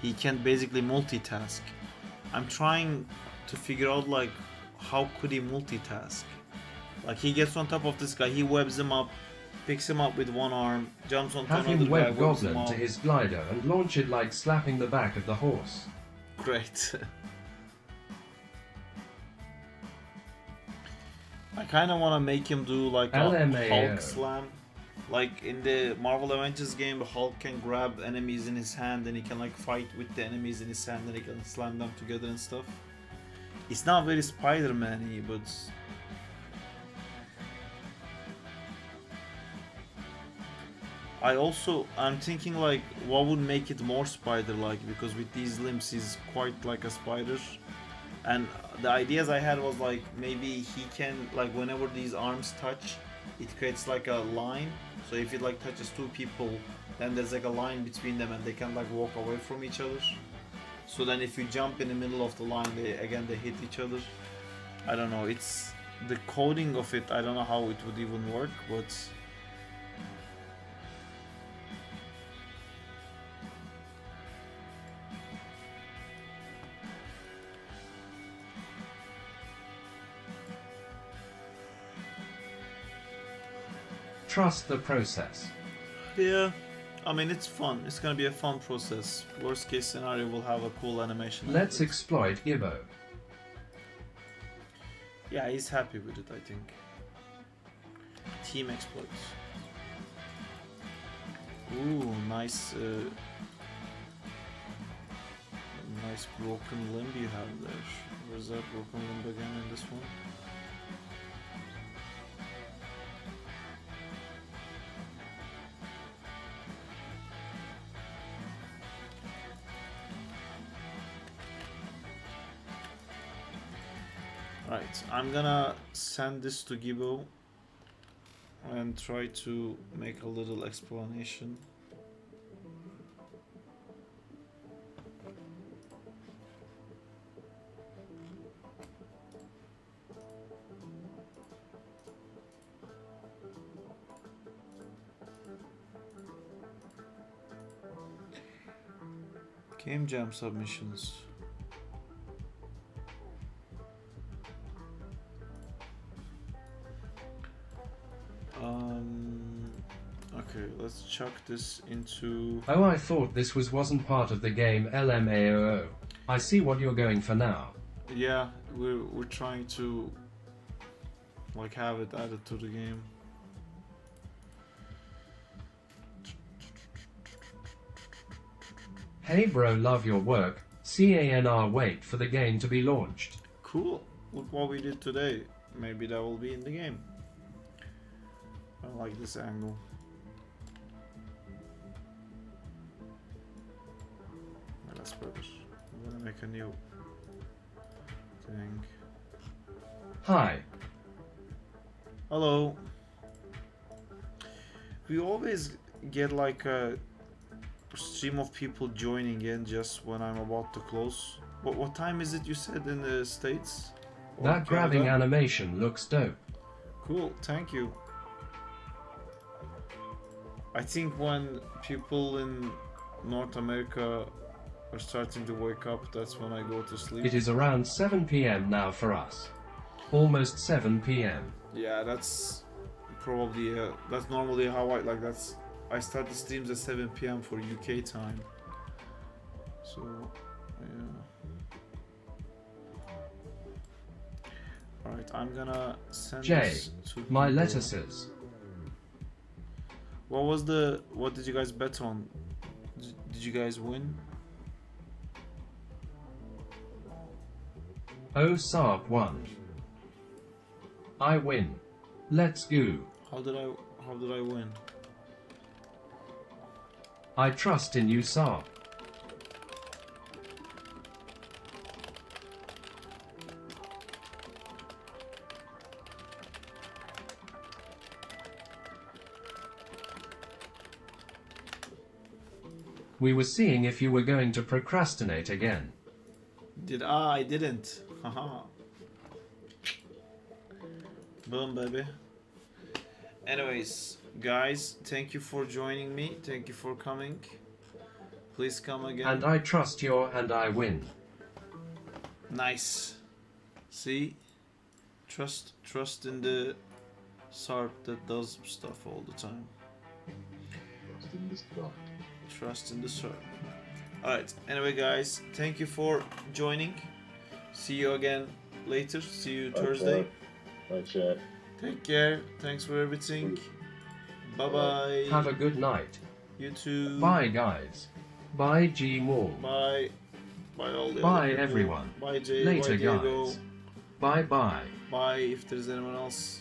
he can basically multitask. I'm trying to figure out like how could he multitask. Like he gets on top of this guy, he webs him up, picks him up with one arm, jumps onto Have another him guy, web webs him Goblin up. to his glider and launch it like slapping the back of the horse. Great. I kind of want to make him do like a LMAO. Hulk slam. Like in the Marvel Avengers game, Hulk can grab enemies in his hand and he can like fight with the enemies in his hand and he can slam them together and stuff. It's not very Spider-Man-y, but I'm thinking like what would make it more spider-like, because with these limbs he's quite like a spider. And the ideas I had was like maybe he can, like whenever these arms touch, it creates like a line. So if it like touches two people, then there's like a line between them and they can like walk away from each other. So then if you jump in the middle of the line, they hit each other. I don't know, it's the coding of it, I don't know how it would even work, but Trust the process. yeah, I mean it's fun. It's gonna be a fun process. Worst case scenario, we'll have a cool animation. Let's exploit Gibbo. Yeah, he's happy with it, I think. Team exploits. Ooh, nice, nice broken limb you have there. Where's that broken limb again in this one? Right, I'm gonna send this to Gibbo and try to make a little explanation. Game Jam submissions. Okay, let's chuck this into... Oh, I thought this wasn't part of the game LMAO. I see what you're going for now. Yeah, we're trying to like have it added to the game. Hey bro, love your work. CANR, wait for the game to be launched. Cool. Look what we did today. Maybe that will be in the game. I like this angle. Well, that's better. I'm gonna make a new thing. Hi. Hello. We always get like a stream of people joining in just when I'm about to close. What time is it you said in the States? Or That grabbing Canada? animation looks dope. Cool, thank you. I think when people in North America are starting to wake up, that's when I go to sleep. It is around 7 p.m. now for us. Almost 7 p.m. Yeah, that's probably that's normally how I start the streams at 7 p.m. for UK time. So yeah. Alright, I'm gonna send Jay, this to my people. lettuces. What did you guys bet on? Did you guys win? Oh, Saab won. I win. Let's go. How did I win? I trust in you, Saab. We were seeing if you were going to procrastinate again. I didn't. Haha. Boom, baby. Anyways, guys, thank you for joining me. Thank you for coming. Please come again. And I trust your and I win. Nice. See? Trust in the SARP that does stuff all the time. Trust in this stuff. Trust in the SARP. Alright, anyway guys, thank you for joining. See you again later. See you Thursday. Bye, chat. Take care. Thanks for everything. Bye bye. Have a good night. You too. Bye, guys. Bye, G Mall. Bye. Bye all the Bye, other people. everyone. Bye Jay. Later, Bye Diego. guys. Bye bye. Bye if there's anyone else.